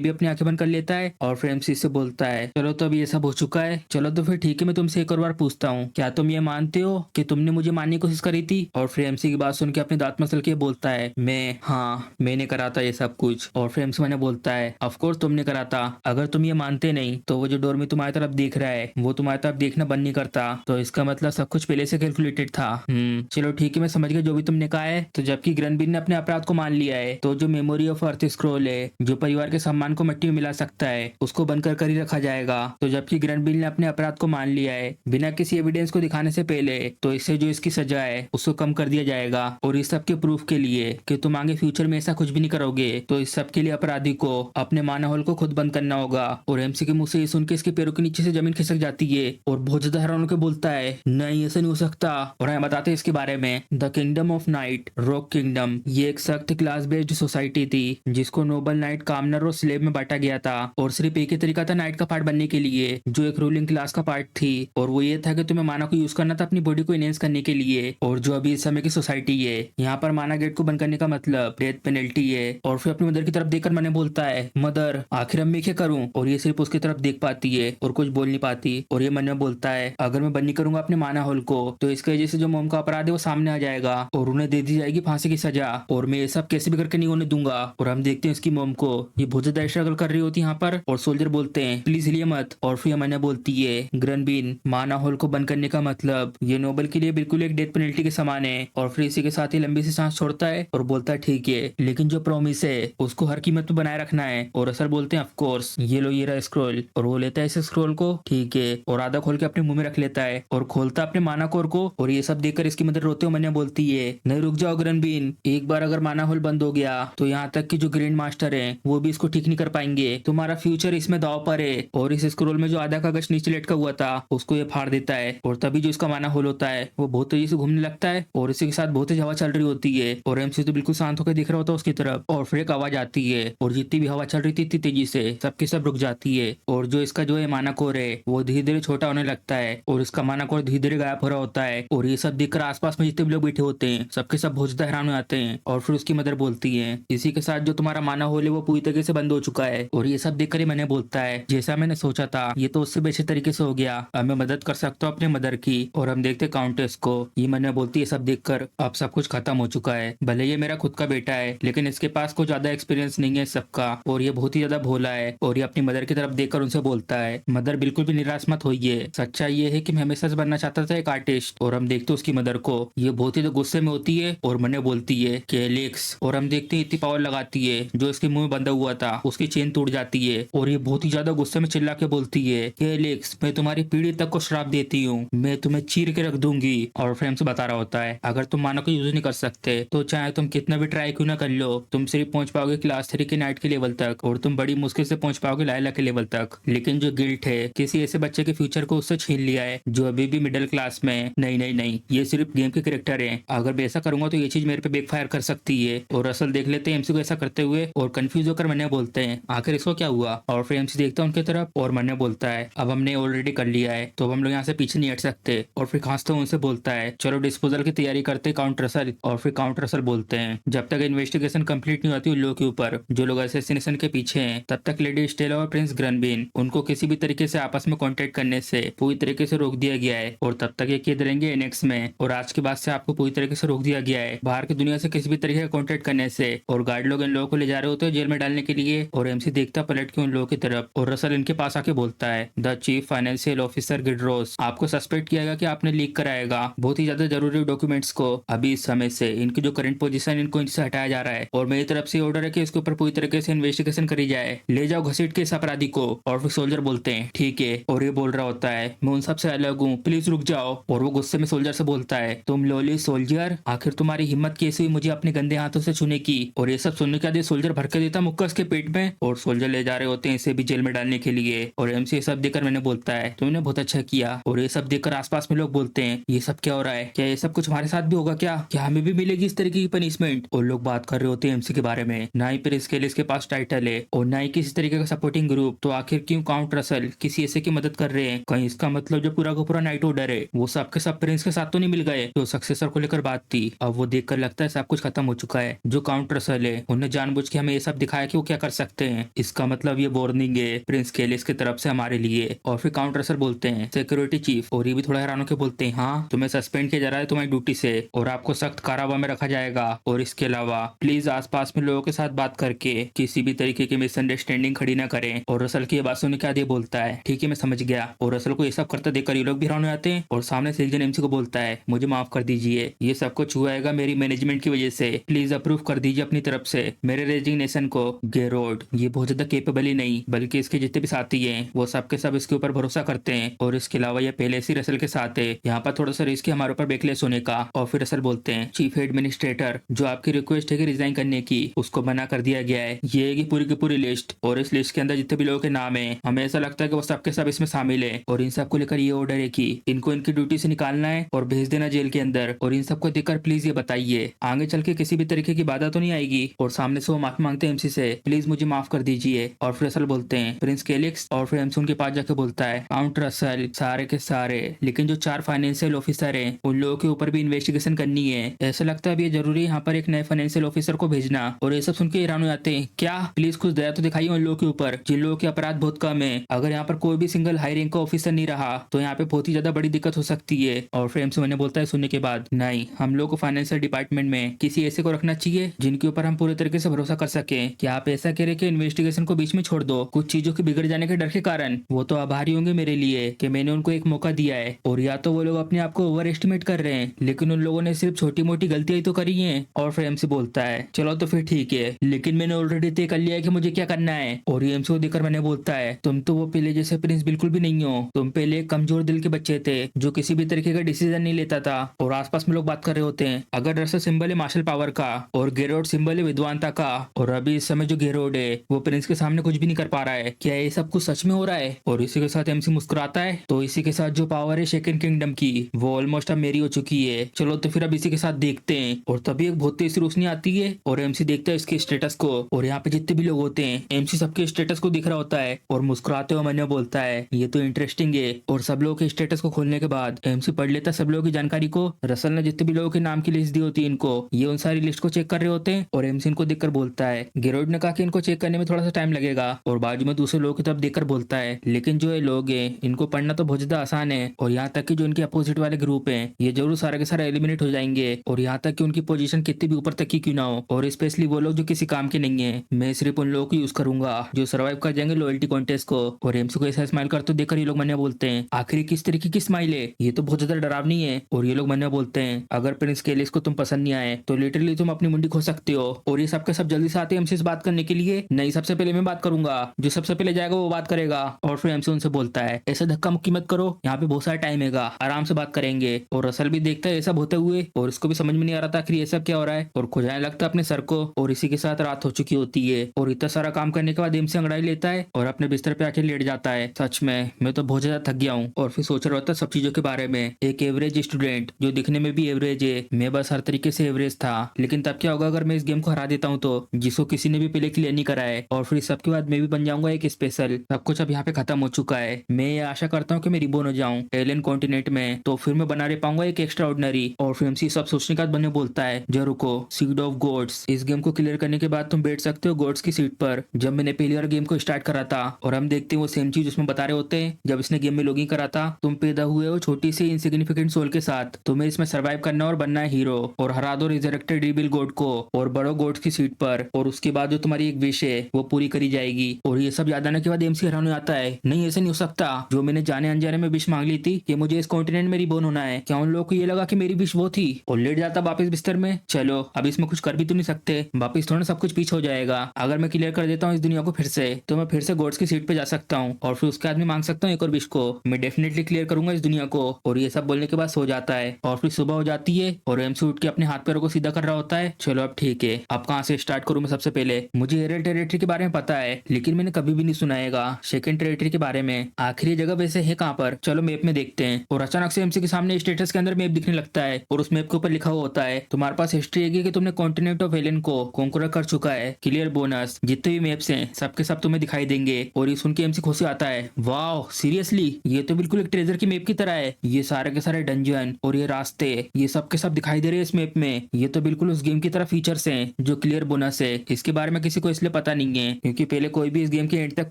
भी अपनी आंखें बंद कर लेता है और फिर एमसी से बोलता है, चलो तो अब ये सब हो चुका है, चलो तो फिर ठीक है, मैं तुमसे एक और बार पूछता हूँ, क्या तुम ये मानते हो कि तुमने मुझे मारने की कोशिश करी थी? और फिर एमसी की बात सुन के अपने दांत मसल के बोलता है, मैं, हाँ मैंने करा था ये सब कुछ। और फिर एमसी मैंने बोलता है, ऑफ कोर्स तुमने करा था, अगर तुम ये मानते नहीं तो वो जो डोरमी तुम्हारी तरफ देख रहा है वो तुम्हारी तरफ देखना बंद नहीं करता, तो इसका मतलब सब कुछ पहले से कैलकुलेटेड था। चलो ठीक है, मैं समझ गया जो भी तुमने कहा है। तो जबकि ग्रनबिन ने अपने अपराध को मान लिया है, तो जो मेमोरी ऑफ अर्थ स्क्रोल है जो परिवार के सम्मान को मिट्टी में मिला सकता है उसको बंद कर ही रखा जाएगा। तो जबकि ग्रनबिल ने अपने अपराध को मान लिया है बिना किसी एविडेंस को दिखाने से पहले, तो इससे जो इसकी सजा है उसको कम कर दिया जाएगा। और इस सब के प्रूफ के लिए कि तुम आगे फ्यूचर में ऐसा कुछ भी नहीं करोगे, तो इस सब के लिए अपराधी को अपने मानहौल को खुद बंद करना होगा। और एमसी के मुंह से ये सुन के इसके पैरों के नीचे से जमीन खिसक जाती है और बहुत ज्यादा हैरान होकर बोलता है, नहीं ऐसा नहीं हो सकता। और हमें बताते हैं इसके बारे में, the kingdom of night rock kingdom, ये एक सख्त क्लास बेस्ड सोसाइटी थी जिसको नोबल नाइट, कामनर और स्लेव में बांटा गया था। और सिर्फ एक ही तरीका था नाइट का पार्ट बनने के लिए, जो एक रूलिंग क्लास का पार्ट थी, और वो ये था कि तुम्हें माना को यूज करना था अपनी बॉडी को इनहेंस करने के लिए। और जो अभी इस समय की सोसाइटी है, यहाँ पर माना गेट को बंद करने का मतलब डेथ पेनल्टी है। और फिर अपनी मदर की तरफ देखकर मैंने बोलता है, मदर आखिर अब मैं क्या करूं? और ये सिर्फ उसकी तरफ देख पाती है और कुछ बोल नहीं पाती। और ये मन में बोलता है, अगर मैं बंद नहीं करूंगा अपने माना हॉल को, तो इसकी वजह से जो मोम का अपराध है वो सामने आ जाएगा और उन्हें दे दी जाएगी फांसी की सजा, और मैं ये सब कैसे भी करके नहीं होने दूंगा। और हम देखते हैं इसकी मोम को, ये बहुत ज्यादा स्ट्रगल कर रही होती है यहाँ पर। और सोल्जर बोलते हैं, प्लीज हिलिए मत। और फिर मैंने बोलती है, ग्रनबिन माना हॉल को बंद करने का मतलब ये नोबल के लिए बिल्कुल एक डेथ पेनल्टी के समान है। और फिर इसी के साथ ही लंबी सी सांस छोड़ता है और बोलता है, ठीक है, लेकिन जो प्रॉमिस है उसको हर कीमत पे बनाए रखना है। और असर बोलते हैं, ऑफ कोर्स, ये लो ये रहा स्क्रोल। और वो लेता है इस स्क्रोल को, ठीक है, और आधा खोल के अपने मुंह में रख लेता है और खोलता अपने माना कोर को। और ये सब देखकर इसकी मदर रोते हुए मैंने बोलती है, नहीं रुक जाओ ग्रनबिन, एक बार अगर माना होल बंद हो गया तो यहाँ तक कि जो ग्रैंड मास्टर है वो भी इसको ठीक नहीं कर पाएंगे, तुम्हारा फ्यूचर इसमें दाव पर है। और इस स्क्रोल में जो आधा कागज नीचे लटका हुआ था उसको ये फाड़ देता है। और तभी जो इसका माना होल होता है वो बहुत तेजी से घूमने लगता है और इसी के साथ बहुत तेज हवा चल रही होती है। और एमसी तो बिल्कुल शांत होकर दिख रहा होता है उसकी तरफ। और फिर एक आवाज आती है और जितनी भी हवा चल रही थी इतनी तेजी से सबकी सब रुक जाती है। और जो इसका जो है माना कोर है वो धीरे धीरे छोटा होने लगता है और इसका माना कोर धीरे धीरे गायब हो रहा होता है। और ये सब देखकर आसपास में जितने भी लोग बैठे होते हैं सबके सब बहुत ज्यादा हैरान हो जाते हैं। और फिर उसकी मदर बोलती है, इसी के साथ जो तुम्हारा माना होल है वो पूरी तरीके से बंद हो चुका है। और ये सब देखकर मैंने बोलता है, जैसा मैंने सोचा था ये तो उससे बेहतर तरीके से हो गया, अब मैं मदद कर सकता हूँ अपने मदर की। और हम देखते काउंटेस को, ये मैंने बोलती है, सब देखकर अब सब कुछ खत्म हो चुका है, भले ये मेरा खुद का बेटा है लेकिन इसके पास कुछ ज्यादा एक्सपीरियंस नहीं है सबका, और ये बहुत ही ज्यादा भोला है। और ये अपनी मदर की तरफ देखकर उनसे बोलता है, मदर बिल्कुल भी निराश मत होइए, सच्चाई ये है कि मैं हमेशा से बनना चाहता था एक आर्टिस्ट। और हम देखते उसकी मदर को, ये बहुत ही गुस्से में होती है और मैंने बोलती है कि एलेक्स। और हम देखते हैं इतनी पावर लगाती है जो इसके मुंह में बंधा हुआ था उसकी चेन टूट जाती है। और ये बहुत ही ज्यादा गुस्से में चिल्ला के बोलती है कि एलेक्स, मैं तुम्हारी पीढ़ी तक को श्राप देती हूँ, मैं तुम्हें चीर के रख दूंगी। और फ्रेम से बता रहा होता है, अगर तुम मानो को यूज नहीं कर सकते तो चाहे तुम कितना भी ट्राई क्यों ना कर लो, तुम सिर्फ पहुंच पाओगे क्लास 3 के नाइट के लेवल तक, और तुम बड़ी मुश्किल से पहुंच पाओगे लायला के लेवल तक। लेकिन जो गिल्ट है किसी ऐसे बच्चे के फ्यूचर को उससे छीन लिया है जो अभी भी मिडिल क्लास में, नहीं नहीं नहीं, ये सिर्फ गेम के कैरेक्टर है, अगर मैं ऐसा करूंगा तो ये चीज मेरे पे बैकफायर कर सकती है। और असल देख लेते हैं एमसी को ऐसा करते हुए और कंफ्यूज होकर मैंने बोलते हैं, आखिर इसको क्या हुआ? और फिर एमसी देखता है उनकी तरफ और मैंने बोलता है, अब हमने ऑलरेडी कर लिया है तो अब हम लोग यहाँ से पीछे नहीं हट सकते। और फिर खांसते हुए उनसे बोलता है, चलो डिस्पोजल की तैयारी करते काउंट रसल। और फिर काउंट रसल बोलते हैं, जब तक इन्वेस्टिगेशन कंप्लीट नहीं होती उन लोगों के ऊपर जो लोग असैसिनेशन के पीछे हैं, तब तक लेडी स्टेला और प्रिंस ग्रनबिन उनको किसी भी तरीके से आपस में कांटेक्ट करने से पूरी तरीके से रोक दिया गया है। और तब तक ये कैद रहेंगे एनेक्स में। और आज के बाद से आपको पूरी तरीके से रोक दिया गया है बाहर की दुनिया से किसी भी तरीके का कांटेक्ट करने से। और गार्ड लोग इन लोगों को ले जा रहे होते हैं जेल में डालने के लिए। और एमसी देखता पलट के उन लोगों की तरफ और रसल इनके पास आके बोलता है, द चीफ फाइनेंशियल ऑफिसर गिड्रोस, आपको सस्पेक्ट किया गया कि आपने लीक कराएगा बहुत ही ज्यादा जरूरी डॉक्यूमेंट्स को। अभी इस समय से इनकी जो करंट पोजीशन इनको इनसे हटाया जा रहा है और मेरी तरफ से ऑर्डर है कि इसके ऊपर पूरी तरीके से इन्वेस्टिगेशन करी जाए, ले जाओ घसीट के इस अपराधी को। और फिर सोल्जर बोलते हैं, ठीक है। और ये बोल रहा होता है, मैं उन सबसे अलग हूँ, प्लीज रुक जाओ। और वो गुस्से में सोल्जर से बोलता है, तुम लोली सोल्जर, आखिर तुम्हारी हिम्मत कैसे हुई मुझे अपने गंदे हाथों से छूने की? और ये सब सुनने के बाद सोल्जर भर के देता मुक्का उसके पेट में और सोल्जर ले जा रहे होते हैं इसे भी जेल में डालने के लिए। और एमसी ये सब देखकर मैंने बोलता है, तुमने बहुत अच्छा किया। और ये सब देखकर आसपास में लोग बोलते हैं, ये सब क्या हो रहा है? क्या ये सब कुछ हमारे साथ भी होगा? क्या हमें भी मिलेगी इस तरीके की पनिशमेंट? और लोग बात कर रहे होते हैं एमसी के बारे में, ना ही प्रिंस केलिस के पास टाइटल है और ना ही किसी तरीके का सपोर्टिंग ग्रुप, तो आखिर क्यों काउंट रसल किसी ऐसे की मदद कर रहे हैं? कहीं इसका मतलब जो पूरा का पूरा नाइट ऑर्डर है वो सब के सब प्रिंस के साथ तो नहीं मिल गए जो सक्सेसर को लेकर बात थी? अब वो देखकर लगता है सब कुछ खत्म हो चुका है। जो काउंट रसल है उन्हें जानबूझ के हमें ये सब दिखाया कि वो क्या कर सकते हैं। इसका मतलब ये वार्निंग है लिए प्रिंस केलिस की तरफ से हमारे लिए। और फिर काउंट रसल बोलते हैं सिक्योरिटी चीफ, और ये भी थोड़ा हैरान होकर बोलते हैं हाँ तुम्हें सस्पेंड किया जा रहा है तुम्हारी ड्यूटी से और आपको सख्त कारावास में रखा जाएगा। और इसके अलावा प्लीज आसपास में लोगों के साथ बात करके किसी भी तरीके की मिसअंडरस्टैंडिंग खड़ी ना करें। और रसल की ये बात सुनने के बाद ये बोलता है ठीक है मैं समझ गया। और रसल को ये सब करते देखकर ये लोग भी हैरान हो जाते हैं। और सामने से एजेंट एमसी को बोलता है मुझे माफ कर दीजिए, ये सब कुछ हुआ है मेरी मैनेजमेंट की वजह से, प्लीज अप्रूव कर दीजिए अपनी तरफ से मेरे रेजिग्नेशन को। गेरोड ये बहुत ज्यादा केपेबल ही नहीं बल्कि इसके जितने भी साथी हैं वो सबके सब इसके ऊपर भरोसा करते हैं। और इसके अलावा ये पहले से रसल के साथ है, यहाँ पर थोड़ा सा रिस्क है हमारे ऊपर बेकलेस होने का। और फिर रसल बोलते हैं चीफ एडमिनिस्ट्रेटर जो आपकी रिक्वेस्ट है कि रिजाइन करने की उसको मना कर दिया गया है। ये है की पूरी लिस्ट, और इस लिस्ट के अंदर जितने भी लोगों के नाम है हमें ऐसा लगता है कि वो सबके सब इसमें शामिल है। और इन सबको लेकर ये ऑर्डर है कि इनको इनकी ड्यूटी से निकालना है और भेज देना जेल के अंदर। और इन सबको देखकर प्लीज ये बताइए आगे चल के किसी भी तरीके की बाधा तो नहीं आएगी। और सामने से वो माफी मांगते हैं एमसी से, प्लीज मुझे माफ कर दीजिए। और फिर रसल बोलते हैं प्रिंस केलिक्स। और फिर एमसी उनके पास जाके बोलता है काउंट रसल सारे के सारे लेकिन जो 4 फाइनेंशियल ऑफिसर हैं उन लोगों के ऊपर भी इन्वेस्टिगेशन करनी है। ऐसा लगता है अब ये जरूरी है यहाँ पर एक नए फाइनेंशियल ऑफिसर को भेजना। और ये सब सुन के हैरान हो जाते हैं क्या प्लीज कुछ दया तो दिखाइए उन लोगों के ऊपर जिन लोगों के अपराध बहुत कम है। अगर यहाँ पर कोई भी सिंगल हाई रैंक का ऑफिसर नहीं रहा तो यहाँ पे बहुत ही ज्यादा बड़ी दिक्कत हो सकती है। और फिर एमसी मैंने बोलता है सुनने के बाद नहीं हम लोग को फाइनेंशियल डिपार्टमेंट में किसी ऐसे को रखना चाहिए जिनके ऊपर हम पूरे तरीके से भरोसा कर सके। क्या आप ऐसा कह रहे कि इन्वेस्टिगेशन को बीच में छोड़ दो कुछ चीजों के बिगड़ जाने के डर के कारण? वो तो आभारी होंगे मेरे लिए कि मैंने उनको एक मौका दिया है। और या तो वो लोग अपने आप को ओवर एस्टिमेट कर रहे हैं लेकिन उन लोगों ने सिर्फ छोटी मोटी गलतियां तो करी हैं। और फिर एमसी बोलता है चलो तो फिर ठीक है लेकिन मैंने ऑलरेडी तय कर लिया है कि मुझे क्या करना है। और ये एमसी को देखकर मैंने बोलता है तुम तो वो पहले जैसे प्रिंस बिल्कुल भी नहीं हो, तुम पहले एक कमजोर दिल के बच्चे थे जो किसी भी तरीके का डिसीजन नहीं लेता था। और आसपास में लोग बात कर रहे होते हैं अगर रसल सिंबल है मार्शल पावर का और गेरोड सिंबल है विद्वानता का, और अभी इस समय जो गेरोड है वो प्रिंस के सामने कुछ भी नहीं कर पा रहा है, क्या ये सब कुछ सच में हो रहा है? और इसी के साथ एमसी मुस्कुराता है तो इसी के साथ जो पावर है सेकंड किंगडम की वो ऑलमोस्ट अब मेरी हो चुकी है। चलो तो फिर अब इसी के साथ देखते हैं। और तभी एक बहुत तेज रोशनी आती है और एमसी देखता है इसके स्टेटस को। और यहाँ पे जितने भी लोग होते हैं एमसी सबके स्टेटस को दिख रहा होता है और मुस्कुराते हुए मैंने बोलता है ये तो इंटरेस्टिंग है। और सब लोगों के स्टेटस को खोलने के बाद एमसी पढ़ लेता है सब लोगों की जानकारी को। रसल ने जितने भी लोगों के नाम की लिस्ट दी होती है इनको, ये उन सारी लिस्ट को चेक कर रहे होते हैं। और एमसी इनको देखकर बोलता है गेरोड ने कहा कि इनको चेक करने में थोड़ा सा टाइम लगेगा। और बाजू में दूसरे लोगों की तरफ देखकर बोलता है लेकिन जो ये लोग हैं इनको पढ़ना तो बहुत ज्यादा आसान है। और यहाँ तक कि जो इनके अपोजिट वाले ग्रुप हैं ये जरूर सारे के सारे एलिमिनेट हो जाएंगे। और यहाँ तक कि उनकी पोजीशन कितनी भी ऊपर तक की क्यों ना हो, और स्पेशली वो लोग जो किसी काम के नहीं है, मैं सिर्फ उन लोगों को यूज करूंगा जो सर्वाइव कर जाएंगे लॉयल्टी कॉन्टेस्ट को। और एमसी को ऐसा स्माइल करते देखकर ये लोग मन्या बोलते हैं आखिर किस तरीके की स्माइल है, ये तो बहुत ज्यादा डरावनी है। और ये लोग मन्या बोलते हैं अगर प्रिंस केलिस को तुम पसंद नहीं आए तो लिटरली तुम अपनी मुंडी खो सकते हो। और ये सबके सब जल्दी से आते हैं एमसी से बात करने के लिए। नहीं सबसे पहले मैं बात करूंगा, जो सबसे पहले जाएगा वो बात करेगा। और फिर एमसी उनसे बोलता है ऐसा धक्का मुक्की मत करो, यहाँ पे बहुत सारा टाइम है, आराम से बात करेंगे। और रसल भी देखता है ये सब होते हुए और इसको भी समझ में नहीं आ रहा था आखिर ये सब क्या हो रहा है, और खुजाने लगता है अपने सर को। और इसी के साथ रात हो चुकी होती है और इतना सारा काम करने के बाद एमसी अंगड़ाई लेता है और अपने बिस्तर पे आके लेट जाता है। सच में मैं तो बहुत ज्यादा थक गया हूँ। और फिर सोच रहा होता है सब चीजों के बारे में, एक एवरेज स्टूडेंट जो दिखने में भी एवरेज है, मैं बस हर तरीके से एवरेज था, लेकिन तब क्या होगा अगर मैं इस गेम को हरा देता हूँ तो, जिसको किसी ने भी पहले क्लियर नहीं करा है। और फिर सबके बाद मैं भी बन जाऊंगा एक स्पेशल। सब कुछ अब यहाँ पे खत्म हो चुका है। मैं ये आशा करता हूँ कि मैं रिबोन हो जाऊँ एलियन कॉन्टिनेंट में, तो फिर मैं बना रह पाऊंगा एक एक्स्ट्रा ऑर्डिनरी। और फिर एमसी सब सोचने के बाद बनने बोलता है जो रुको सीड ऑफ गॉड्स, इस गेम को क्लियर करने के बाद तुम बैठ सकते हो गॉड्स की सीट पर। जब मैंने पहली बार गेम को स्टार्ट करा था और हम देखते हैं वो सेम चीज उसमें बता रहे होते हैं जब इसने गेम में लॉगिन करा था, तुम पैदा हुए हो छोटी सी इनसिग्निफिकेंट सोल के साथ, तुम्हें इसमें सर्वाइव करना और बनना है हीरो और हरा दो रिजरेक्टेड रिबिल गॉड को और बड़ो गॉड्स की सीट पर, और उसके बाद जो तुम्हारी एक विश है वो पूरी करी जाएगी। और ये सब याद आने के बाद एमसी हैरान हो जाता है, नहीं ऐसा नहीं हो सकता, जो मैंने जाने अनजाने में विश मांग ली थी कि मुझे इस कॉन्टिनेंट में रिबोर्न होना है, क्या उन लोगों को ये लगा कि मेरी विश वो थी? और लेट जाता वापस बिस्तर में। चलो अब इसमें कुछ कर भी तो नहीं सकते, वापस थोड़ा सब कुछ पीछे हो जाएगा। अगर मैं क्लियर कर देता हूँ इस दुनिया को फिर से तो मैं फिर से गॉड्स की सीट पे जा सकता हूँ और फिर उसके आदमी मांग सकता हूँ एक और विश को, मैं डेफिनेटली क्लियर करूंगा इस दुनिया को। और ये सब बोलने के बाद सो जाता है। और फिर सुबह हो जाती है और एमसी उठ के अपने हाथ पैरों को सीधा कर रहा होता है। चलो अब ठीक है, अब कहाँ से स्टार्ट करूँ मैं? सबसे पहले मुझे एरियल टेरिटरी के बारे में पता है लेकिन मैंने कभी भी नहीं सुनाएगा सेकंड टेरिटरी के बारे में, आखिर ये जगह वैसे है कहाँ पर? चलो मैप में देखते हैं। और अचानक से एमसी के सामने स्टेटस के अंदर मैप दिखने लगता है और उस मैप के ऊपर लिखा हुआ होता है तुम्हारे पास हिस्ट्री है कि तुमने कॉन्टिनेंट ऑफ एलियन को कॉन्कर कर चुका है, क्लियर बोनस, जितने भी मैप्स हैं सबके सब तुम्हें दिखाई देंगे। और ये सुन के एमसी खुशी आता है, वाह सीरियसली ये तो बिल्कुल एक ट्रेजर की मैप की तरह है, ये सारे के सारे डंजन और ये रास्ते ये सब के सब दिखाई दे रहे हैं इस मैप में, ये तो बिल्कुल उस गेम की तरह फीचर्स हैं जो क्लियर बोनस है। इसके बारे में किसी को इसलिए पता नहीं है क्योंकि पहले कोई भी इस गेम की एंड तक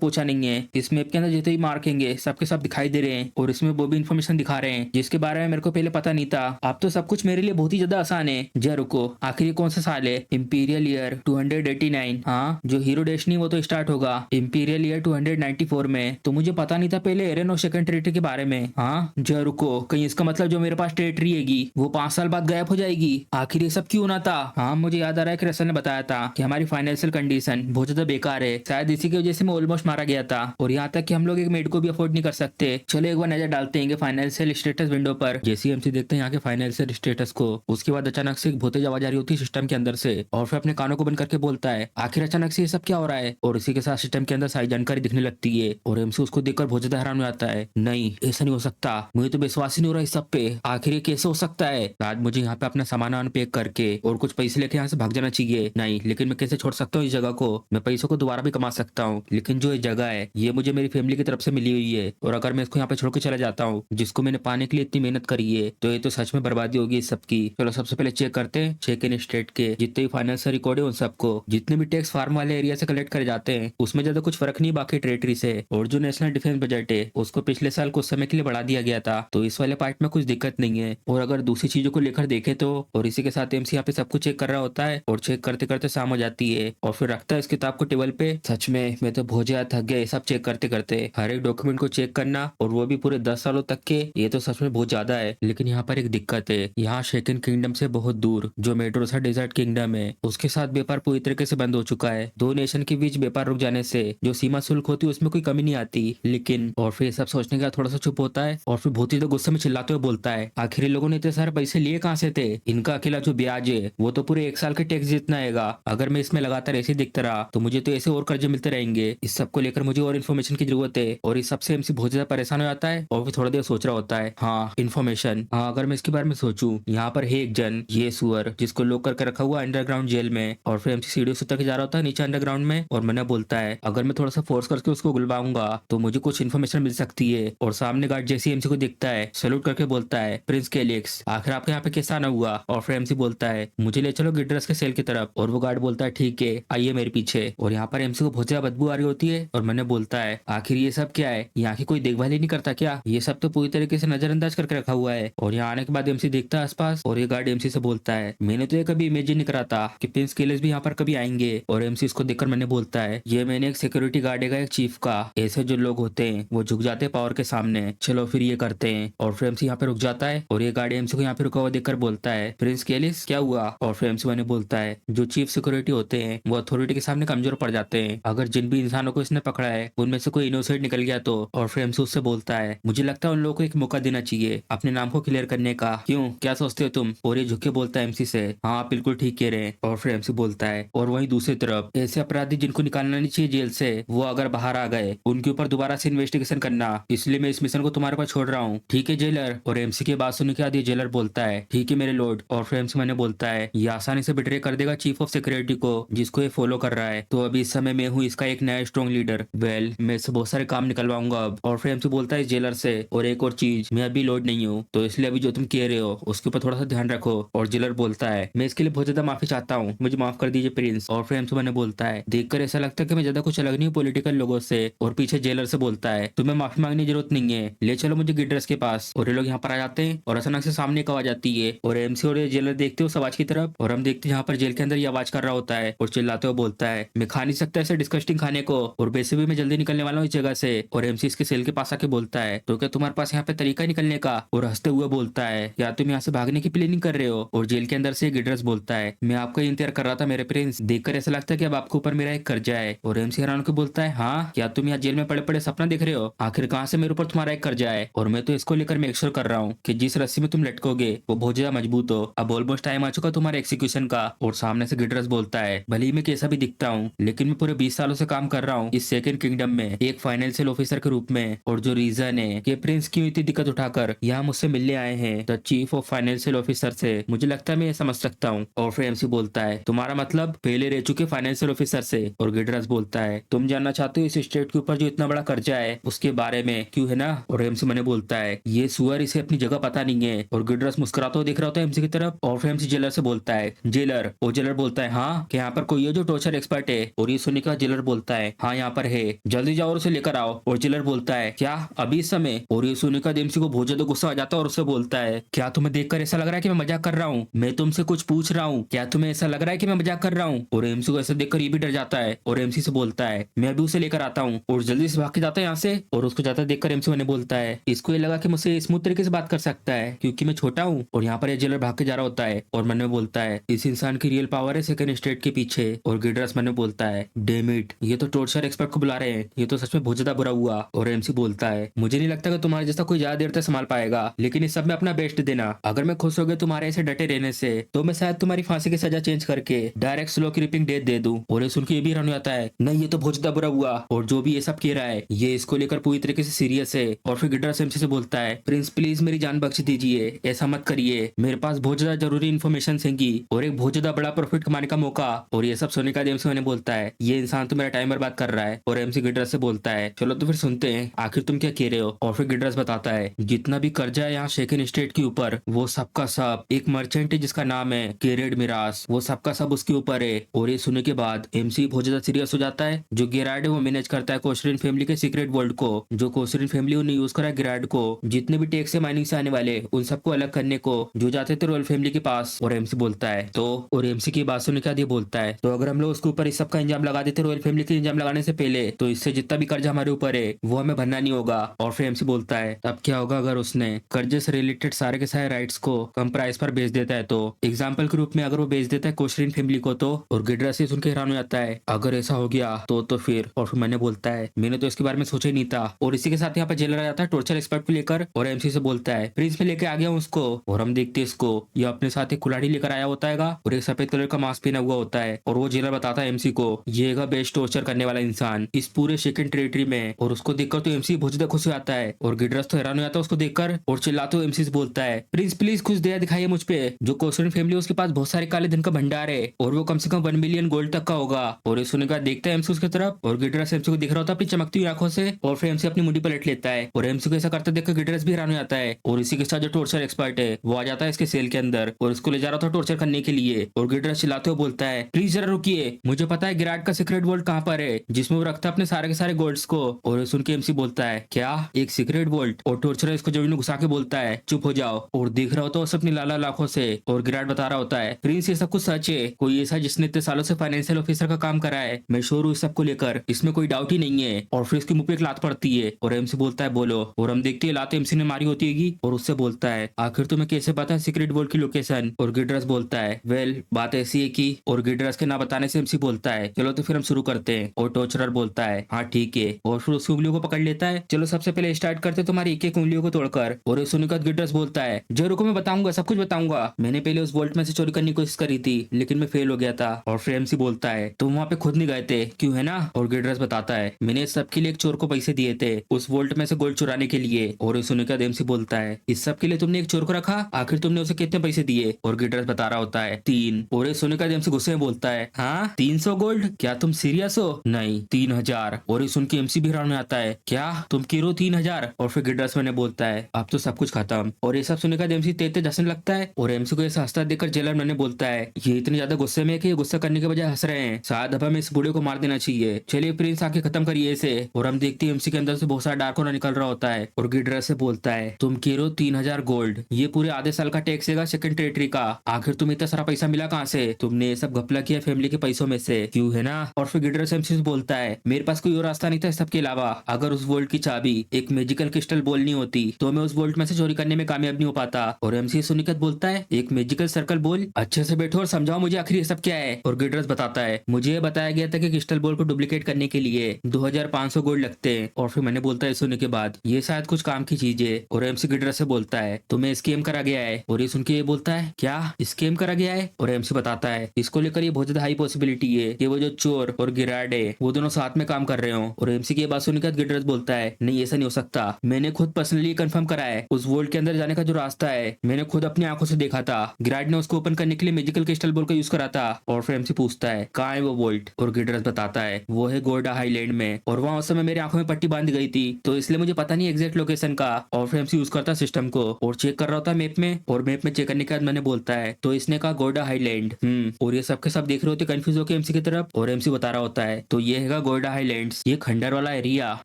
पहुंचा नहीं है। इस मैप के अंदर जितने ही मार्केंगे सबके सब दिखाई दे रहे हैं और इसमें वो भी इन्फॉर्मेशन दिखा रहे हैं जिसके बारे में मेरे को पहले पता नहीं था। अब तो सब कुछ मेरे लिए बहुत ही ज्यादा आसान है। जरा रुको, आखिर ये कौन सा साल है? Imperial year 289। हाँ, जो हीरो डेस्टिनी वो तो स्टार्ट होगा इंपीरियल ईयर 294 में। तो मुझे पता नहीं था पहले एरन और सेकंड टेरिटरी के बारे में। हाँ, जरा रुको, कहीं इसका मतलब जो मेरे पास टेरिटरी हैगी वो 5 साल बाद गायब हो जाएगी? आखिर ये सब क्यों होना था? हाँ, मुझे याद आ रहा है कि रसल ने बताया था कि हमारी फाइनेंशियल कंडीशन बहुत ज्यादा बेकार है, शायद इसी की वजह से मैं ऑलमोस्ट मारा गया था। और यहाँ तक कि हम लोग एक मेड को भी अफोर्ड नहीं कर सकते। चलो एक बार नजर डालते हैं फाइनेंशियल स्टेटस विंडो पर। जैसे ही हमसे देखते हैं यहाँ के फाइनेंशियल स्टेटस को, उसके बाद अचानक से एक बहुत तेज आवाज आ रही होती है सिस्टम के अंदर से और फिर अपने कानों को बंद करके बोलता है आखिर अचानक से ये सब क्या हो रहा है? और इसी के साथ सिस्टम के अंदर सारी जानकारी दिखने लगती है और एमसी उसको देखकर बहुत ज्यादा हैरान हो जाता है। नहीं, ऐसा नहीं हो सकता, मुझे तो विश्वास ही नहीं हो रहा इस सब पे। आखिर ये कैसे हो सकता है? आज मुझे यहाँ पे अपना सामान पैक करके और कुछ पैसे लेके यहाँ से भाग जाना चाहिए। नहीं, लेकिन मैं कैसे छोड़ सकता हूँ इस जगह को? मैं पैसों को दोबारा भी कमा सकता हूँ, लेकिन जो ये जगह है ये मुझे मेरी फैमिली की तरफ से मिली हुई है और अगर मैं इसको यहाँ पे छोड़ के चला जाता हूँ जिसको मैंने पाने के लिए इतनी मेहनत करी है, तो ये तो सच में बर्बादी होगी इस सबकी। चलो सबसे पहले चेक करते हैं चेक इन स्टेट के जितने भी फाइनेंशियल रिकॉर्ड है उन सबको। जितने भी टैक्स फार्म वाले एरिया से कलेक्ट करे जाते हैं उसमें ज्यादा कुछ फर्क नहीं बाकी टेरिटरी से। और जो नेशनल डिफेंस बजट है उसको पिछले साल कुछ समय के लिए बढ़ा दिया गया था, तो इस वाले पार्ट में कुछ दिक्कत नहीं है। और अगर दूसरी चीजों को लेकर देखे तो, और इसी के साथ एमसी यहाँ पे सब कुछ चेक कर रहा होता है और चेक करते करते शाम हो जाती है और फिर रखता है इस किताब को टेबल पे। सच में मैं तो बहुत ज्यादा थक गया सब चेक करते करते। हर एक डॉक्यूमेंट को चेक करना और वो भी पूरे 10 सालों तक के, ये तो सच में बहुत ज्यादा है। लेकिन यहाँ पर एक दिक्कत है, यहाँ शेकन किंगडम से बहुत दूर जो मेड्रोसा डेजर्ट किंगडम है उसके साथ व्यापार पूरी तरीके से बंद हो चुका है। दो नेशन के बीच व्यापार रुक जाने से जो सीमा शुल्क होती है उसमें कोई कमी नहीं आती। लेकिन और फिर सब सोचने का थोड़ा सा चुप होता है और फिर बहुत ही गुस्से में चिल्लाते हुए बोलता है आखिर लोगों ने इतने सारे पैसे लिए कहाँ से थे? इनका अकेला जो ब्याज है वो तो पूरे 1 साल के टैक्स जितना आएगा। अगर मैं इसमें लगातार ऐसे दिखता रहा तो मुझे तो ऐसे और कर्जे मिलते रहेंगे। इस सब को लेकर मुझे और इन्फॉर्मेशन की जरूरत है। और इस सबसे एमसी बहुत ज्यादा परेशान हो जाता है और फिर थोड़ा देर सोच रहा होता है। हाँ, इन्फॉर्मेशन। हाँ, अगर मैं इसके बारे में सोचूं, यहाँ पर है एक जन, ये सुअर जिसको लॉक करके रखा हुआ अंडरग्राउंड जेल में। और फिर एमसी सीढ़ियों से उतर के जा रहा होता है नीचे अंडरग्राउंड में और मैंने बोलता है अगर मैं थोड़ा सा फोर्स करके उसको गुलवाऊंगा तो मुझे कुछ इन्फॉर्मेशन मिल सकती है। और सामने गार्ड जैसे एमसी को दिखता है सैल्यूट करके बोलता है प्रिंस केलिक्स, आखिर आपके यहाँ पे कैसा आना हुआ? और फिर एमसी बोलता है मुझे ले चलो गिड्रस के सेल की तरफ। और वो गार्ड बोलता है ठीक है, आइए मेरे पीछे। और यहाँ पर एमसी को बहुत ज्यादा बदबू आ रही होती है और मैंने बोलता है आखिर ये सब क्या है? यहाँ की कोई देखभाल ही नहीं करता क्या? ये सब तो पूरी तरीके से नजरअंदाज करके रखा हुआ है। और यहाँ आने के बाद एमसी देखता है आसपास और ये गार्ड एमसी से बोलता है मैंने तो ये कभी इमेजिन नहीं करा था कि प्रिंस केलिक्स भी यहाँ पर कभी आएंगे। और एमसी इसको देखकर मैंने बोलता है ये मैंने एक सिक्योरिटी गार्ड है एक चीफ का। ऐसे जो लोग होते हैं वो झुक जाते हैं पावर के सामने, चलो फिर ये करते हैं। और फिर एमसी यहाँ पे रुक जाता है और ये गार्ड एमसी को यहाँ पे रुका हुआ देखकर बोलता है प्रिंस केलिक्स क्या हुआ? और फिर एमसी मैंने बोलता है जो चीफ सिक्योरिटी होते हैं वो अथॉरिटी के सामने कमजोर पड़ जाते हैं। अगर जिन भी इंसानों को इसने पकड़ा है उनमें से कोई इनोसेंट निकल गया तो। और फिर एमसी उससे बोलता है मुझे लगता है उन लोगों को एक मौका देना चाहिए अपने नाम को क्लियर करने का। क्यों, क्या सोचते हो तुम? और ये झुक के बोलता है एमसी से हाँ आप बिल्कुल ठीक कह रहे हैं। और फिर एमसी बोलता है और वहीं दूसरी तरफ ऐसे अपराधी जिनको निकालना नहीं चाहिए जेल से, वो अगर बाहर आ गए उनके ऊपर दोबारा से इन्वेस्टिगेशन करना, इसलिए मैं इस मिशन को तुम्हारे पास छोड़ रहा हूँ, ठीक है जेलर? और एमसी की बात सुनने के बाद ये जेलर बोलता है ठीक है मेरे लॉर्ड। और फिर एमसी मैंने बोलता है ये आसानी से बिट्रे कर देगा चीफ ऑफ सिक्योरिटी को जिसको ये फॉलो कर रहा है। तो अभी इस समय मैं हूँ इसका एक नया स्ट्रॉन्ग लीडर। वेल मैं इससे बहुत सारे काम निकलवाऊंगा अब। और फिर एमसी बोलता है जेलर से और एक और चीज, मैं अभी लॉर्ड नहीं हूँ तो इसलिए अभी जो तुम कह रहे हो उसके ऊपर थोड़ा सा ध्यान रखो। और जेलर बोलता है मैं इसके लिए बहुत ज्यादा माफी चाहता हूँ, मुझे माफ कर दीजिए प्रिंस। और फिर एमसी मैंने बोलता है देखकर ऐसा लगता है कि मैं ज्यादा कुछ अलग नहीं हूँ पॉलिटिकल लोगों से। और पीछे जेलर से बोलता है तुम्हें माफी मांगने की जरूरत नहीं है, ले चलो मुझे गिड्रस के पास। और ये लोग यहाँ पर आ जाते हैं और अचानक से सामने एक आवाज आती है और एमसी और ये जेलर देखते हो उस आवाज की तरफ और हम देखते हैं यहाँ पर जेल के अंदर ये आवाज कर रहा होता है और चिल्लाते हुए बोलता है मैं खा नहीं सकता ऐसे डिस्कस्टिंग खाने को और वैसे भी मैं जल्दी निकलने वाला हूँ इस जगह से। और एमसी इसके सेल के पास आके बोलता है तो क्या तुम्हारे पास यहाँ पे तरीका है निकलने का? और हंसते हुए बोलता है क्या तुम यहाँ से भागने की प्लानिंग कर रहे हो? और जेल के अंदर से गिड्रस बोलता है मैं आपका इंतजार कर रहा था मेरे प्रिंस, देखकर ऐसा लगता है कि अब आपके ऊपर मेरा एक कर्जा है। और एमसी हैरान को बोलता है हाँ, क्या तुम यहाँ जेल में पड़े पड़े सपना देख रहे हो? आखिर कहाँ से मेरे ऊपर तुम्हारा एक कर्जा है? और मैं तो इसको लेकर मेक श्योर कर रहा हूँ कि जिस रस्सी में तुम लटकोगे वो बहुत ज्यादा मजबूत हो। अब ऑलमोस्ट टाइम आ चुका तुम्हारे एक्सिक्यूशन का। और सामने से गिड्रस बोलता है भले ही मैं कैसा भी दिखता हूँ लेकिन मैं पूरे 20 सालों से काम कर रहा हूँ इस सेकंड किंगडम में एक फाइनेंशियल ऑफिसर के रूप में। और जो रीजन है कि प्रिंस क्यों इतनी दिक्कत उठाकर यहाँ मुझसे मिलने आए हैं the chief of financial officer से, मुझे लगता है मैं ये समझ सकता हूँ। और फिर एमसी बोलता है तुम्हारा मतलब पहले रह चुके फाइनेंशियल ऑफिसर से? और गिड्रस बोलता है तुम जानना चाहते हो इस स्टेट के ऊपर जो इतना बड़ा कर्जा है उसके बारे में, क्यों है ना? और एमसी मैंने बोलता है ये सुअर इसे अपनी जगह पता नहीं है। और गिड्रस मुस्कुराता हुआ दिख रहा होता है एमसी की तरफ। और फिर एमसी जेलर से बोलता है जेलर। और जेलर बोलता है हाँ, कि यहाँ पर कोई है जो टॉर्चर एक्सपर्ट है? और ये सुनने के बाद जेलर बोलता है हाँ यहाँ पर है, जल्दी जाओ और उसे लेकर आओ। और जेलर बोलता है क्या अभी इस समय? और ये सुनकर एमसी को बहुत ज्यादा गुस्सा आ जाता है और उससे बोलता है क्या तुम्हें देखकर ऐसा लग रहा है कि मैं मजाक कर रहा हूँ? मैं तुमसे कुछ पूछ रहा हूँ, क्या तुम्हें ऐसा लग रहा है कि मैं मजाक कर रहा हूँ? और एमसी को ऐसा देखकर ये भी डर जाता है और एमसी से बोलता है मैं अभी उसे लेकर आता हूँ। और जल्दी से भाग के जाता है यहाँ से। और उसको जाता देखकर एमसी मैंने बोलता है इसको ये लगा कि मुझसे स्मूथ तरीके से बात कर सकता है क्योंकि मैं छोटा हूँ। और यहाँ पर ये जेलर भाग के जा रहा होता है और मन में बोलता है इस इंसान की रियल पावर है सेकंड स्टेट के पीछे। और गिडरस मन में बोलता है डेम इट, ये तो टॉर्चर एक्सपर्ट को बुला रहे हैं, ये तो सच में बहुत ज्यादा बुरा हुआ। और एमसी बोलता है मुझे नहीं लगता कि तुम्हारे जैसा कोई ज्यादा देर तक संभाल पाएगा, लेकिन इस सब में अपना बेस्ट देना। अगर मैं खुश हो गया तुम्हारे ऐसे डटे रहने से तो मैं शायद तुम्हारी फांसी की सजा चेंज करके डायरेक्ट स्लो क्रीपिंग डेथ दे दूं। और ये सुन के ये भी हैरान हो जाता है नहीं ये तो बहुत ज्यादा बुरा हुआ, और जो भी ये सब कह रहा है ये इसको लेकर पूरी तरीके से सीरियस है। और फिर गिडरस एमसी से बोलता है प्रिंस प्लीज मेरी जान बख्श दीजिए, ऐसा मत करिए, मेरे पास बहुत ज्यादा जरूरी इन्फॉर्मेशन हैंगी और एक बहुत ज्यादा बड़ा प्रॉफिट कमाने का मौका। और ये सब सुनने का एमसी मैंने बोलता है ये इंसान तो मेरा टाइम बर्बाद कर रहा है। और एमसी गिडरस से बोलता है चलो तो फिर सुनते हैं आखिर तुम क्या कह रहे हो। और फिर गिडरस बताता है जितना भी कर्जा है यहाँ शेकन स्टेट के ऊपर वो सबका सब एक मर्चेंट है जिसका नाम है गेरेड मिरास, वो सबका सब उसके ऊपर है। और ये सुनने के बाद एमसी बहुत ज्यादा सीरियस हो जाता है। जो गेराड है वो मैनेज करता है कोशरिन फैमिली के सीक्रेट वर्ल्ड को, जो कोशरिन फैमिली उन्हें यूज करा गेराड को जितने भी टैक्स है माइनिंग से आने वाले उन सबको अलग करने को जो जाते थे रॉयल फैमिली के पास। और एमसी बोलता है तो, और एमसी की बात सुनने के बाद ये बोलता है तो अगर हम लोग उसके ऊपर इस सब का इंजाम लगा देते रॉयल फैमिली के इंजाम लगाने से पहले तो इससे जितना भी कर्जा हमारे ऊपर है वो हमें भरना नहीं होगा। और फिर एमसी बोलता है तब क्या होगा अगर उसने कर्जे से रिलेटेड सारे के सारे राइट्स को कम प्राइस पर बेच देता है? तो एग्जाम्पल के रूप में अगर वो बेच देता है कोशरिन फैमिली को तो। और गिडरा से सुन के हैरान हो जाता है अगर ऐसा हो गया तो फिर। और फिर मैंने बोलता है मैंने तो इसके बारे में सोचा ही नहीं था। और इसी के साथ यहाँ पर जेलर आ जाता है टॉर्चर एक्सपर्ट को लेकर और एमसी से बोलता है प्रिंस में लेके आ गया हूँ उसको। और हम देखते हैं इसको ये अपने साथ एक कुल्हाड़ी लेकर आया होता है और एक सफेद कलर का मास्क पहना हुआ होता है। और वो जेलर बताता है एमसी को ये बेस्ट टॉर्चर करने वाला इंसान इस पूरे सेकंड टेरिटरी में। और उसको देखकर तो एमसी बहुत ज्यादा खुश हो जाता है और गिडरस तो हैरान हो जाता है उसको देखकर और चिल्लाते हुए एमसी से बोलता है प्रिंस प्लीज कुछ दया दिखाइए मुझ पे। जो कोशरिन फैमिली उसके पास बहुत सारे काले धन का भंडार है और वो कम से कम 1 मिलियन गोल्ड तक का होगा। और ये सुनने का देखता है एमसी उसकी तरफ और गिडरस एमसी को दिख रहा होता है अपनी चमकती हुई आंखों से। और फिर एमसी अपनी मुंडी पर लट लेता है और एमसी को ऐसा करता देखकर गिडरस भी हैरान हो जाता है। और इसी के साथ जो टॉर्चर एक्सपर्ट है वो आ जाता है इसके सेल के अंदर और इसको ले जा रहा था टॉर्चर करने के लिए। और गिडरस चिल्लाते हुए बोलता है प्लीज जरा रुकिए, मुझे पता है गिराड का सीक्रेट वर्ल्ड कहाँ पर है जिसमें वो रखता है अपने सारे के सारे गोल्ड्स को। और ये सुन के एमसी बोलता है क्या एक सीक्रेट वर्ल्ड? और टॉर्चर इसको जमीन में घुसा के बोलता है चुप हो जाओ। और देख रहा होता है उसे अपनी लाला लाखों से और गिराड बता रहा होता है प्रिंस ये सब कुछ सच है, कोई ऐसा जिसने इतने सालों से फाइनेंशियल ऑफिसर का काम करा है, मैं श्योर हूँ इस सब को लेकर, इसमें कोई डाउट ही नहीं है। और फिर इसके मुंह पे एक लात पड़ती है और एमसी बोलता है बोलो। और हम देखते हैं लात एमसी ने मारी होती है और उससे बोलता है आखिर तुम्हें कैसे पता है सीक्रेट वर्ल्ड की लोकेशन? और गिडरस बोलता है वेल बात ऐसी है कि। और गिडरस के ना बताने से एमसी बोलता है चलो तो फिर हम शुरू करते हैं। और टॉर्चरर बोलता है हाँ ठीक है। और फिर उसकी उंगलियों को पकड़ लेता है चलो सबसे पहले स्टार्ट करते तुम्हारी एक एक उंगलियों को तोड़कर। और ये सुनकर गिडरस बोलता है जो रुको मैं बताऊंगा, सब कुछ बताऊंगा, मैंने पहले उस वोल्ट में से चोरी करने की कोशिश करी थी लेकिन मैं फेल हो गया था। और फिर एमसी बोलता है तुम वहाँ पे खुद नहीं गए थे क्यों है ना? और गिडरस बताता है मैंने सबके लिए एक चोर को पैसे दिए थे उस वोल्ट में से गोल्ड चुराने के लिए। और ये सुनकर एमसी बोलता है इस सब के लिए तुमने एक चोर को रखा, आखिर तुमने उसे कितने पैसे दिए? और गिडरस बता रहा होता है 3। और ये सुनकर एमसी गुस्से में बोलता है हाँ 300 गोल्ड? क्या तुम सीरियस हो? नहीं 3000। और ये सुन के एमसी भी हैरान हो जाता है क्या तुम कह रहे हो 3000? और फिर गिडरस मैंने बोलता है अब तो सब कुछ खत्म। और ये सब सुनकर एमसी तेज तेज हंसने लगता है और एमसी को ऐसा हंसता देखकर जेलर मैंने बोलता है ये इतने ज्यादा गुस्से में है कि ये गुस्सा करने के बजाय हंस रहे हैं, शायद अब हमें इस बूढ़े को मार देना चाहिए, चलिए प्रिंस आके खत्म करिए इसे। और हम देखते हैं एमसी के अंदर से बहुत सारा डार्क होना निकल रहा होता है और गिडरस से बोलता है तुम कह रहे हो 3000 गोल्ड, ये पूरे आधे साल का टैक्स है सेकंड टेरिटरी का, आखिर तुम्हें इतना सारा पैसा मिला कहाँ से? तुमने ये सब घपला किया फैमिली के पैसों में से क्यों है ना? और फिर गिडरस एमसी से बोलता है मेरे पास कोई और रास्ता नहीं था इस सबके अलावा, अगर उस वोल्ट की चाबी एक मैजिकल क्रिस्टल बॉल नहीं होती तो मैं उस वोल्ट में से चोरी करने में कामयाब नहीं हो पाता। और एमसी सुनिकत बोलता है एक मैजिकल सर्कल बॉल, अच्छे से बैठो और समझाओ मुझे आखिर ये सब क्या है। और गिडरस बताता है मुझे ये बताया गया था कि क्रिस्टल बॉल को डुप्लीकेट करने के लिए 2500 गोल्ड लगते हैं। और फिर मैंने बोलता है सुनने के बाद ये शायद कुछ काम की चीज है। और एमसी गिडरस से बोलता है तुम्हें स्कैम करा गया है। और ये सुन के ये बोलता है क्या स्कैम करा गया है? और एमसी बताता है इसको लेकर ये बहुत ज्यादा हाई पॉसिबिलिटी है कि वो जो चोर और गिराड है वो दोनों साथ में काम कर रहे हो। और एमसी की बात सुनकर गिडरस बोलता है नहीं ऐसा नहीं हो सकता, मैंने खुद पर्सनली कंफर्म करा है, उस वोल्ट के अंदर जाने का जो रास्ता है मैंने खुद अपनी आंखों से देखा था, गिराड ने उसको ओपन करने के लिए मैजिकल क्रिस्टल बॉल का यूज करा था। और फिर एमसी पूछता है कहाँ है वो वोल्ट? और गिडरस बताता है वो है गोल्डा हाईलैंड में, और वहाँ उस समय मेरी आंखों में पट्टी बांधी गई थी तो इसलिए मुझे पता नहीं एग्जैक्ट लोकेशन का। और फिर एमसी यूज करता सिस्टम को और चेक कर रहा होता है मैप में, और मैप में चेक करने के बाद मैंने बोलता है तो इसने कहा गोल्डा हाईलैंड। और ये सबके सब देख रहे होते कंफ्यूज होकर एमसी की तरफ। और एमसी बता रहा होता है तो ये हैगा गोल्डा हाईलैंड्स, ये खंडर वाला एरिया।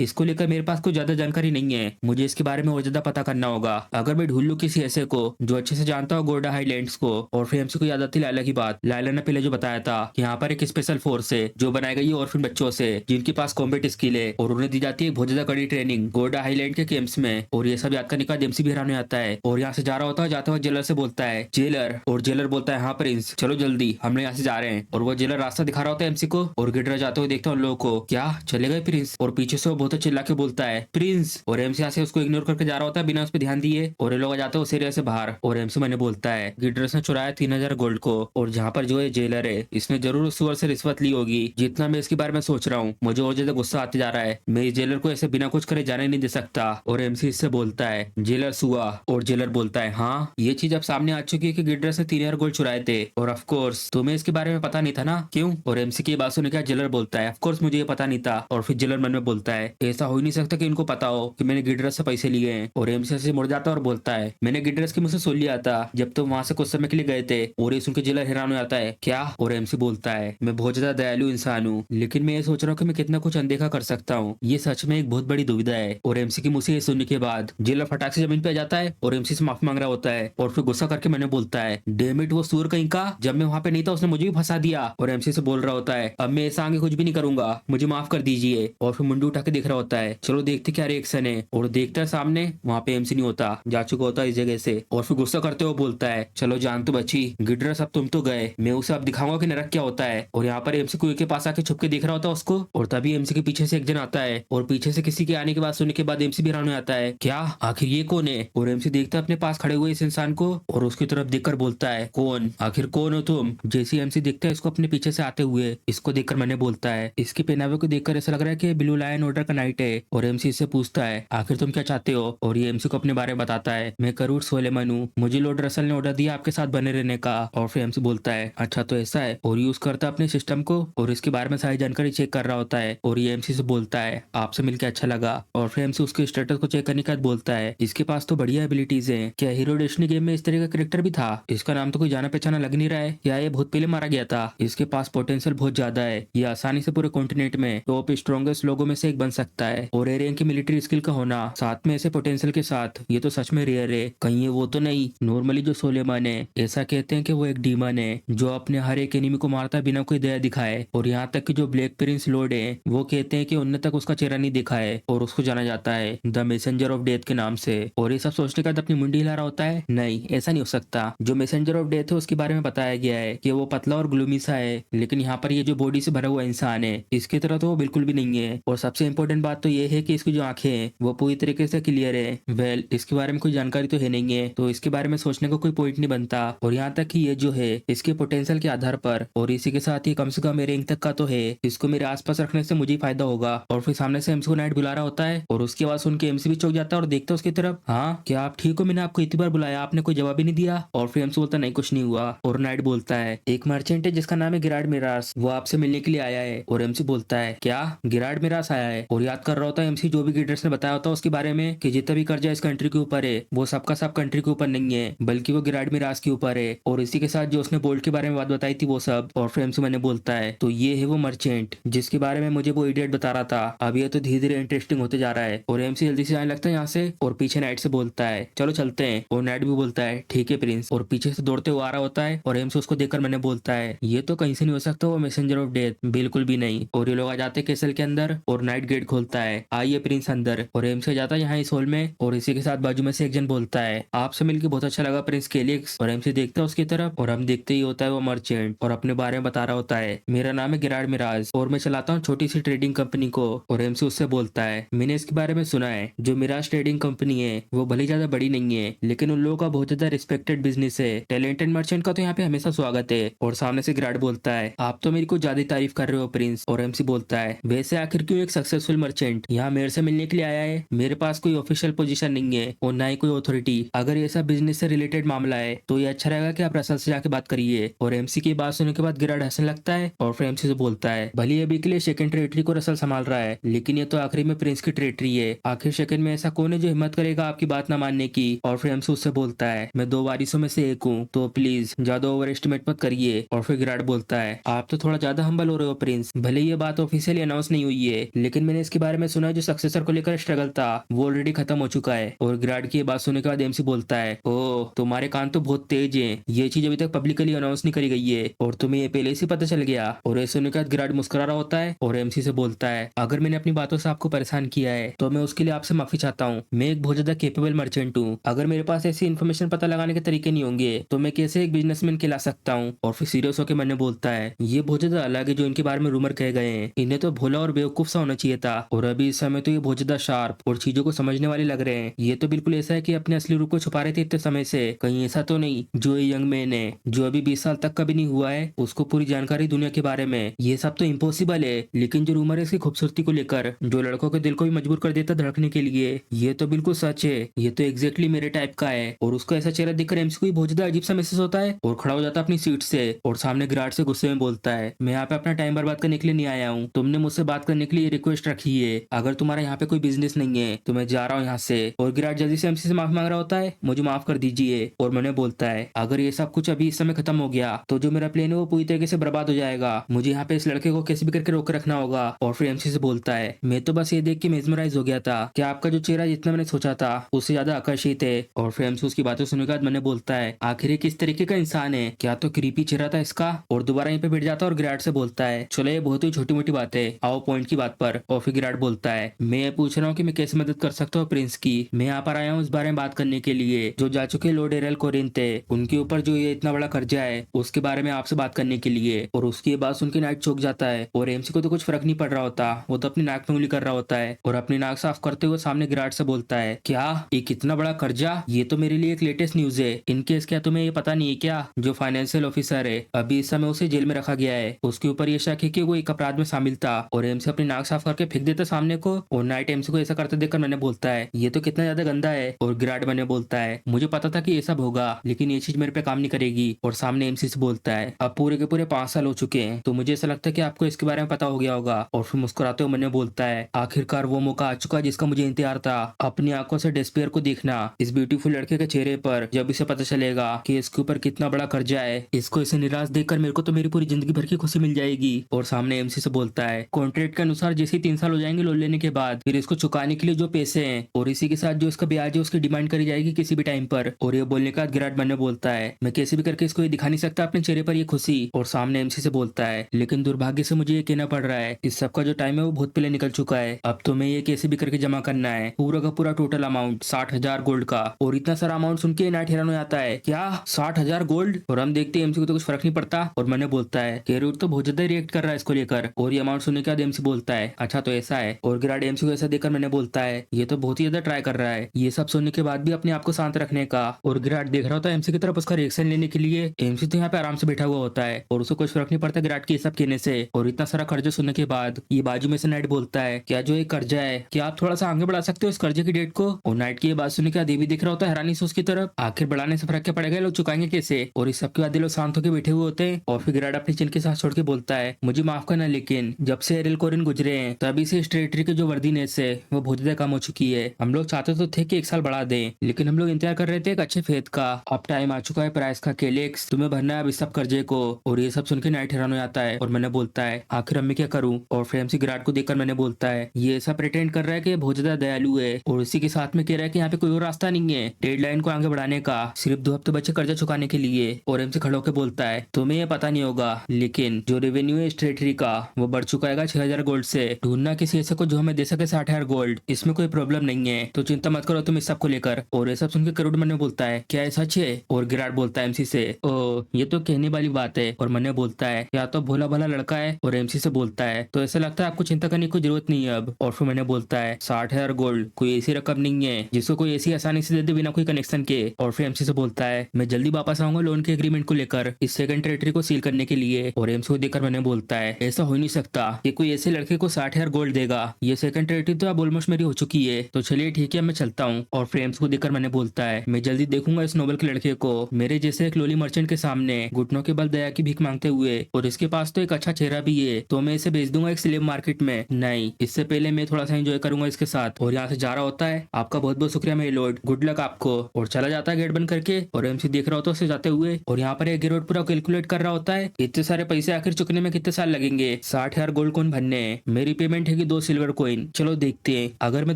इसको लेकर मेरे पास कोई ज्यादा जानकारी नहीं है, मुझे इसके बारे में और ज्यादा पता करना होगा। अगर मैं ढूंढ लूं किसी ऐसे को जो अच्छे से जानता हो गोल्डा हाईलैंड्स को। और फिर एमसी को याद आती लायला की बात। लायला ने पहले जो बताया था कि यहाँ पर एक स्पेशल फोर्स है जो बनाई गई है ऑर्फन बच्चों से जिनके पास कॉम्बैट स्किल है, और उन्हें दी जाती है बहुत ज्यादा कड़ी ट्रेनिंग गोल्डा हाईलैंड के कैंप्स में। और ये सब याद करने के बाद एमसी भी हैरान हो आता है और यहाँ से जा रहा होता है। जाते वक्त जेलर से बोलता है जेलर, और जेलर बोलता है हाँ प्रिंस चलो जल्दी, हम लोग यहाँ से जा रहे हैं। और वो जेलर रास्ता दिखा रहा होता है एमसी को, और गिडरा जाते हुए देखता है उन लोगों को। क्या चले गए प्रिंस? और पीछे से वो बहुत चिल्ला के बोलता है प्रिंस, और एमसी यहाँ से उसको इग्नोर करके जा रहा होता है बिना उस पर ध्यान दिए। और ये लोग आ जाते हैं उस एरिया से बाहर, और एमसी मैंने बोलता है गिडरस ने चुराया 3000 गोल्ड को, और जहाँ पर जो है जेलर है इसने जरूर उस सुअर से रिश्वत ली होगी। जितना मैं इसके बारे में सोच रहा हूँ मुझे और ज्यादा गुस्सा आते जा रहा है। मैं इस जेलर को ऐसे बिना कुछ करे जाने नहीं दे सकता। और एमसी इससे बोलता है जेलर सुआ, और जेलर बोलता है हाँ ये चीज अब सामने आ चुकी है कि गिडरस ने 3000 गोल्ड चुराए थे, और ऑफ कोर्स तुम्हें इसके बारे में पता नहीं था ना, क्यों? और एमसी की बात सुनने के बाद जेलर बोलता है ऑफ कोर्स मुझे ये पता नहीं था। और फिर जेलर मन में बोलता है ऐसा हो ही नहीं सकता कि इनको पता हो कि मैंने गिडरस से पैसे लिए हैं। और एमसी से मुड़ जाता है और बोलता है मैंने गिडरस के मुंह से सुन लिया था जब तुम वहां से कुछ समय के लिए गए थे। और ये सुन के जेलर हैरान हो जाता है क्या? और एमसी बोलता है मैं बहुत ज्यादा दयालु इंसान हूँ, लेकिन मैं ये सोच रहा हूँ कि मैं कितना कुछ अनदेखा कर सकता हूँ। ये सच में एक बहुत बड़ी दुविधा है। और एमसी की मुंह से ये सुनने के बाद जेलर फटाक से जमीन पे आ जाता है और एमसी से माफी मांग रहा होता है। और फिर गुस्सा करके मैंने बोलता है डैम इट वो सूर कहीं का, जब मैं वहां पे नहीं था उसने मुझे भी फंसा दिया। और एमसी से बोल रहा होता है अब मैं ऐसा आगे कुछ भी नहीं करूंगा, मुझे माफ कर दीजिए। और फिर मुंडू उठा के देख रहा होता है चलो देखते क्या रिएक्शन है। और देखता है सामने वहां पे एमसी नहीं होता, जा चुका होता है इस जगह से। और फिर गुस्सा करते हुए बोलता है चलो जान तो बची गिडरस, अब तुम तो गए, मैं उसे अब दिखाऊंगा कि नरक क्या होता है। और यहाँ पर एमसी कुएं के पास आके छुप के देख रहा होता है उसको। और तभी एमसी के पीछे से एक जन आता है, और पीछे से किसी के आने की बात सुनने के बाद एमसी भी हैरान हो जाता है क्या आखिर ये कौन है? और एमसी देखता है अपने पास खड़े हुए इस इंसान को, और उसकी तरफ देखकर बोलता है कौन, आखिर कौन हो तुम? जैसे एमसी देखता है इसको अपने पीछे से आते हुए, इसको देखकर मैंने बोलता है इसके पहनावे को देखकर ऐसा लग रहा है कि ब्लू लायन ऑर्डर का नाइट है। और एमसी इससे पूछता है आखिर तुम क्या चाहते हो? और ये एमसी को अपने बारे में बताता है मैं करूर सोलेमन हूँ, मुझे लॉर्ड रसल ने ऑर्डर दिया आपके साथ बने रहने का। और फिर एमसी बोलता है अच्छा तो ऐसा है, और यूज करता है अपने सिस्टम को, और इसके बारे में सारी जानकारी चेक कर रहा होता है। और ये एमसी से बोलता है आपसे मिलकर अच्छा लगा। और फिर एमसी उसके स्टेटस को चेक करने के बाद बोलता है इसके पास तो बढ़िया एबिलिटीज है, क्या हीरो डेस्टिनी गेम में इस तरह का कैरेक्टर भी था? इसका नाम तो कोई जाना पहचाना लग नहीं रहा है, या ये बहुत पहले मारा गया था? इसके पास पोटेंशियल बहुत ज्यादा है, ये आसानी से पूरे कॉन्टिनेंट में टॉप स्ट्रॉन्गेस्ट लोगों में से एक बन सकता है। और एरियन की मिलिट्री स्किल का होना साथ में ऐसे पोटेंशियल के साथ ये तो सच में रेयर है। कहीं ये वो तो नहीं? नॉर्मली जो सोलेमन है ऐसा कहते हैं कि वो एक डीमन है जो अपने हर एक एनिमी को मारता है बिना कोई दया दिखाए। और यहाँ तक कि जो ब्लैक प्रिंस लॉर्ड है वो कहते हैं कि उनने तक उसका चेहरा नहीं दिखा है, और उसको जाना जाता है द मैसेंजर ऑफ डेथ के नाम से। और ये सब सोचने के बाद अपनी मुंडी हिला रहा होता है नहीं ऐसा नहीं हो सकता, जो मैसेंजर ऑफ डेथ है उसके बारे में बताया गया है कि वो पतला और ग्लूमी सा है, लेकिन यहाँ पर ये जो बॉडी से भरा हुआ इंसान है इसकी तरह तो वो बिल्कुल भी नहीं है। और सबसे इंपॉर्टेंट बात तो ये है कि इसकी जो आंखें हैं वो पूरी तरीके से क्लियर है। वेल इसके बारे में कोई जानकारी तो है नहीं है, तो इसके बारे में सोचने का कोई पॉइंट नहीं बनता। और यहाँ तक कि ये जो है इसके पोटेंशियल के आधार पर, और इसी के साथ ही कम से कम मेरे रैंक तक का तो है, इसको मेरे आसपास रखने से मुझे ही फायदा होगा। और फिर सामने से एमसी को नाइट बुला रहा होता है, और उसकी आवाज सुन के एमसी भी चौंक जाता है और देखता है उसकी तरफ। हाँ क्या आप ठीक हो? मैंने आपको इतनी बार बुलाया आपने कोई जवाब ही नहीं दिया। और फिर एमसी बोलता नहीं कुछ नहीं हुआ। और नाइट बोलता है एक मर्चेंट है जिसका नाम है गिराड मिरास, वो आपसे मिलने के लिए आया है। और एमसी बोलता है क्या गिराड मिरास आया है? और याद कर रहा होता है एमसी जो भी गिडर्स ने बताया होता है उसके बारे में कि जितना भी कर्जा इस कंट्री के ऊपर है वो सबका सब कंट्री के ऊपर नहीं है, बल्कि वो गिराड मिरास के ऊपर है। और इसी के साथ जो उसने बोल्ट के बारे में बात बताई थी वो सब। और फिर एमसी मैंने बोलता है तो ये है वो मर्चेंट जिसके बारे में मुझे वो इडियट बता रहा था। अब ये तो धीरे धीरे इंटरेस्टिंग होते जा रहा है। और एमसी जल्दी से जाने लगता है यहाँ से, और पीछे नाइट से बोलता है चलो चलते हैं। और नाइट भी बोलता है ठीक है प्रिंस, और पीछे से दौड़ते हुए आ रहा होता है। और एमसी उसको देखकर मैंने बोलता है ये तो कहीं से नहीं हो सकता वो मैसेंजर ऑफ डेथ, बिल्कुल भी नहीं। और ये लोग आ जाते हैं कैसल के अंदर, और नाइट गेट खोलता है आइए प्रिंस अंदर। और एमसी जाता है यहाँ इस हॉल में, और इसी के साथ बाजू में से एक जन बोलता है आपसे मिलकर बहुत अच्छा लगा प्रिंस केलिक्स। और एमसी देखता है उसकी तरफ, और हम देखते ही होता है वो मर्चेंट, और अपने बारे में बता रहा होता है मेरा नाम है गिराड मिराज, और मैं चलाता हूँ छोटी सी ट्रेडिंग कंपनी को। और एमसी उससे बोलता है मैंने इसके बारे में सुना है, जो मिराज ट्रेडिंग कंपनी है वो भले ज्यादा बड़ी नहीं है, लेकिन उन लोगों का बहुत ज्यादा रिस्पेक्टेड बिजनेस है। टैलेंटेड मर्चेंट का तो यहाँ पे हमेशा स्वागत है। और सामने से गिराड बोलता है आप तो मेरी को ज्यादा तारीफ कर रहे हो प्रिंस। और एमसी बोलता है वैसे आखिर क्यों एक सक्सेसफुल मर्चेंट यहाँ मेरे से मिलने के लिए आया है? मेरे पास कोई ऑफिशियल पोजीशन नहीं है और ना ही कोई अथॉरिटी। अगर ये सब बिजनेस से रिलेटेड मामला है तो ये अच्छा रहेगा कि आप रसल से जाके बात करिए। और एमसी की बात सुनने के बाद गिराड हंसने लगता है, और फिर एमसी से बोलता है भले अभी के लिए सेकंड टेरिटरी को रसल संभाल रहा है, लेकिन ये तो आखिरी में प्रिंस की टेरिटरी है। आखिर सेकंड में ऐसा कौन है जो हिम्मत करेगा आपकी बात ना मानने की? और फिर एमसी उससे बोलता है मैं 2 वारिसों में से एक हूँ, तो प्लीज ज्यादा ओवर एस्टिमेट मत करिए। और फिर गिराड बोलता है आप तो थोड़ा ज्यादा हम्बल हो रहे हो प्रिंस, भले ये बात ऑफिशियली अनाउंस नहीं हुई है, लेकिन मैंने इसके बारे में सुना है जो सक्सेसर को लेकर स्ट्रगल था वो ऑलरेडी खत्म हो चुका है। और गिराड की ये बात सुनने के बाद एमसी बोलता है, ओह तुम्हारे कान तो बहुत तेज हैं, ये चीज अभी तक पब्लिकली अनाउंस नहीं करी गई है और तुम्हें ये पहले से पता चल गया। और ये सुनने के बाद गिराड मुस्कुरा रहा होता है और एमसी से बोलता है, अगर मैंने अपनी बातों से आपको परेशान किया है तो मैं उसके लिए आपसे माफी चाहता हूँ। मैं एक बहुत ज्यादा केपेबल मर्चेंट हूँ, अगर मेरे पास ऐसी इन्फॉर्मेशन पता लगाने के तरीके नहीं होंगे तो मैं कैसे एक बिजनेसमैन कहला सकता हूँ। और फिर सीरियस होकर मैंने बोलता है, ये बहुत ज्यादा अलग है जो इनके बारे में रूमर कहे गए हैं, इन्हें तो भोला और बेवकूफ सा होना चाहिए था और अभी इस समय तो ये बहुत ज्यादा शार्प और चीजों को समझने वाले लग रहे हैं। ये तो बिल्कुल ऐसा है कि अपने असली रूप को छुपा रहे थे इतने समय से, कहीं ऐसा तो नहीं जो ये यंग मैन है जो अभी 20 साल तक का भी नहीं हुआ है उसको पूरी जानकारी दुनिया के बारे में। ये सब तो इम्पॉसिबल है, लेकिन जो रूमर है इसकी खूबसूरती को लेकर जो लड़कों के दिल को भी मजबूर कर देता धड़कने के लिए, ये तो बिल्कुल सच है। ये तो एग्जैक्टली मेरे टाइप का है। और उसका ऐसा चेहरा देखकर एमसी को भी बहुत ज्यादा अजीब सा महसूस होता है और खड़ा हो जाता है अपनी सीट से और सामने गिराड से गुस्से में बोलता है, मैं यहाँ पे अपना टाइम बर्बाद करने के लिए नहीं आया हूँ, तुमने मुझसे बात करने के लिए रिक्वेस्ट रखी है, अगर तुम्हारा यहाँ पे कोई बिजनेस नहीं है तो मैं जा रहा हूँ यहाँ से। और गिराड जल्दी से एमसी से माफी मांग रहा होता है, मुझे माफ कर दीजिए। और मैंने बोलता है, अगर ये सब कुछ अभी इस समय खत्म हो गया तो जो मेरा प्लान है वो पूरी तरीके से बर्बाद हो जाएगा, मुझे यहाँ पे इस लड़के को कैसे भी करके रोक रखना होगा। और फिर एमसी से बोलता है, मैं तो बस ये देख के मेस्मराइज हो गया था कि आपका जो चेहरा जितना मैंने सोचा था उससे ज्यादा आकर्षित है। और फिर एमसी उसकी बातें सुनने के बाद मैंने बोलता है, आखिर ये किस तरीके का इंसान है, क्या तो क्रीपी चेहरा था इसका। और दोबारा यहीं पे बैठ जाता है और गिराड से बोलता है, चलो ये बहुत ही छोटी मोटी बात है, आओ पॉइंट की बात पर। और फिर गिराड बोलता है, मैं ये पूछ रहा हूँ कि मैं कैसे मदद कर सकता हूँ प्रिंस की, मैं यहाँ पर आया हूँ इस बारे में बात करने के लिए जो जा चुके लॉर्ड एरल कोरिन थे उनके ऊपर जो ये इतना बड़ा कर्जा है उसके बारे में आपसे बात करने के लिए। और उसकी ये बात सुन के नाइट चौंक जाता है और एमसी को तो कुछ फर्क नहीं पड़ रहा होता, वो तो अपनी नाक में उंगली कर रहा होता है और अपनी नाक साफ करते हुए सामने गिराड से बोलता है, क्या एक इतना बड़ा कर्जा, ये तो मेरे लिए एक लेटेस्ट न्यूज है। इनकेस क्या तुम्हें ये पता नहीं है क्या, जो फाइनेंशियल ऑफिसर है अभी इस समय उसे जेल में रखा गया है, उसके ऊपर ये शक है कि वो एक अपराध में शामिल था। और एमसी अपनी नाक साफ करके फेंक देता सामने को और नाइट एमसी को ऐसा करते देखकर मैंने बोलता है, ये तो कितना ज्यादा गंदा है। और गिराड मैंने बोलता है, मुझे पता था कि ये सब होगा लेकिन ये चीज मेरे पे काम नहीं करेगी। और सामने एमसी से बोलता है, अब पूरे के पूरे 5 साल हो चुके हैं तो मुझे ऐसा लगता है कि आपको इसके बारे में पता हो गया होगा। और फिर मुस्कुराते हुए मैंने बोलता है, आखिरकार वो मौका आ चुका जिसका मुझे इंतजार था, अपनी आंखों से डिस्पेयर को देखना इस ब्यूटीफुल लड़के के चेहरे पर। जब इसे पता चलेगा कि इसके ऊपर कितना बड़ा कर्जा है, इसको इसे निराश देखकर मेरे को तो मेरी पूरी जिंदगी भर की खुशी मिल जाएगी। और सामने एमसी से बोलता है, कॉन्ट्रैक्ट के अनुसार जैसे 3 साल हो जाएंगे लोन लेने के बाद, फिर इसको चुकाने के लिए जो पैसे हैं और इसी के साथ जो इसका ब्याज है उसकी डिमांड करी जाएगी किसी भी टाइम पर। और ये बोलने का गिराड मैंने बोलता है, मैं कैसे भी करके इसको ये दिखा नहीं सकता अपने चेहरे पर ये खुशी। और सामने एमसी से बोलता है, लेकिन दुर्भाग्य से मुझे ये कहना पड़ रहा है इस सबका जो टाइम है वो बहुत पहले निकल चुका है, अब तो मैं ये कैसे भी करके जमा करना है पूरा का पूरा टोटल अमाउंट 60,000 गोल्ड का। और इतना सारा अमाउंट सुन के नाइट हैरान हो जाता है, क्या 60,000 गोल्ड। और हम देखते हैं एमसी को तो कुछ फर्क नहीं पड़ता और मैंने बोलता है, कैरूट तो बहुत ज्यादा रिएक्ट कर रहा है इसको लेकर। और ये अमाउंट सुनने के बाद एमसी बोलता है, अच्छा तो ऐसा है। और गिराड एमसी को ऐसा देखकर मैंने बोलता है, ये तो बहुत ही ज्यादा ट्राई कर रहा है। ये सब सुनने के बाद भी अपने आप को शांत रखने का। और गिराड देख रहा होता है एमसी की तरफ उसका रिएक्शन लेने के लिए। एमसी तो यहाँ पे आराम से बैठा हुआ होता है और उसे कुछ फर्क नहीं पड़ता गिराड के ये सब कहने से। और इतना सारा कर्जा सुनने के बाद ये बाजू में से नाइट बोलता है, क्या जो एक कर्जा है क्या आप थोड़ा सा आगे बढ़ा सकते हो इस कर्जे की डेट को। और नाइट की ये बात सुनने के बाद ये भी दिख रहा होता है हैरानी से उसकी तरफ, आखिर बढ़ाने से फर्क क्या पड़ेगा, लोग चुकाएंगे कैसे। और इस सब के बाद ये लोग शांत होकर बैठे हुए होते हैं। और फिर गिराड अपनी चिन के साथ छोड़ के बोलता है, मुझे माफ करना लेकिन जब से एरिल कोरिन गुजरे हैं तभी से इस टेरिटरी के जो वर्दीनेस है वो बहुत ज्यादा कम हो चुकी है। हम लोग चाहते तो थे कि 1 साल बढ़ा दें लेकिन हम लोग इंतजार कर रहे थे एक अच्छे फेद का। अब टाइम आ चुका है प्राइस का, केलेक्स तुम्हें भरना है अब इस सब कर्जे को। और ये सब सुन के नाइट हैरान हो जाता है और मैंने बोलता है, आखिर मैं क्या करूं। और फिर एमसी गिराड को देखकर मैंने बोलता है, ये ऐसा प्रिटेंड कर रहा है कि बहुत ज्यादा दयालु है और इसी के साथ में कह रहा है कि यहाँ पे कोई और रास्ता नहीं है डेडलाइन को आगे बढ़ाने का, सिर्फ 2 हफ्ते बचे कर्जा चुकाने के लिए। और एमसी खड़े होकर बोलता है, तुम्हें ये पता नहीं होगा लेकिन जो रेवेन्यू है इस टेरिटरी का वो बढ़ चुका है 6,000 गोल्ड से। ढूंढना किसी ऐसे को जो हमें दे सके 60,000 गोल्ड, इसमें कोई प्रॉब्लम नहीं है, तो चिंता मत करो तुम इस सब को लेकर। और ये सब सुनकर करोड़ मैंने बोलता है, क्या ऐसा सच है। और गिराड बोलता है एमसी से, ओ ये तो कहने वाली बात है। और मैंने बोलता है, या तो भोला भला लड़का है। और एमसी से बोलता है, तो ऐसा लगता है आपको चिंता करने की जरूरत नहीं है अब। और फिर मैंने बोलता है, 60,000 गोल्ड कोई ऐसी रकम नहीं है जिसको कोई ऐसी आसानी से दे दे बिना कोई कनेक्शन के। और फिर एमसी से बोलता है, मैं जल्दी वापस आऊंगा लोन के एग्रीमेंट को लेकर इस सेकंड टेरिटरी को सील करने के लिए। और एमसी को देखकर मैंने बोलता है, ऐसा हो नहीं सकता कि कोई ऐसे लड़के को 60,000 गोल्ड देगा, ये सेकंड टेरिटरी तो अब ऑलमोस्ट मेरी हो चुकी है, तो चलिए ठीक है मैं चलता हूँ। और फिर एमसी को देखकर मैंने बोलता है, मैं जल्दी देखूंगा इस नोबल के लड़के को मेरे जैसे एक लोली मर्चेंट के सामने घुटनों के बल दया की भीख मांगते हुए, और इसके पास तो एक अच्छा चेहरा भी है, तो मैं इसे बेच दूंगा एक स्लेव मार्केट में। नहीं, इससे पहले मैं थोड़ा सा एंजॉय करूंगा इसके साथ। और यहाँ से जा रहा होता है, आपका बहुत बहुत शुक्रिया मेरे लॉर्ड, गुड लक आपको। और चला जाता है गेट बंद करके। और एमसी देख रहा होता है उसे जाते हुए। और यहाँ पर एक गिरोड पूरा कैलकुलेट कर रहा होता है, इतने सारे पैसे आखिर चुकने में कितने साल लगेंगे। कहेंगे 60,000 गोल्ड कॉइन भरने हैं। मेरी पेमेंट है कि 2 सिल्वर कॉइन। चलो देखते हैं, अगर मैं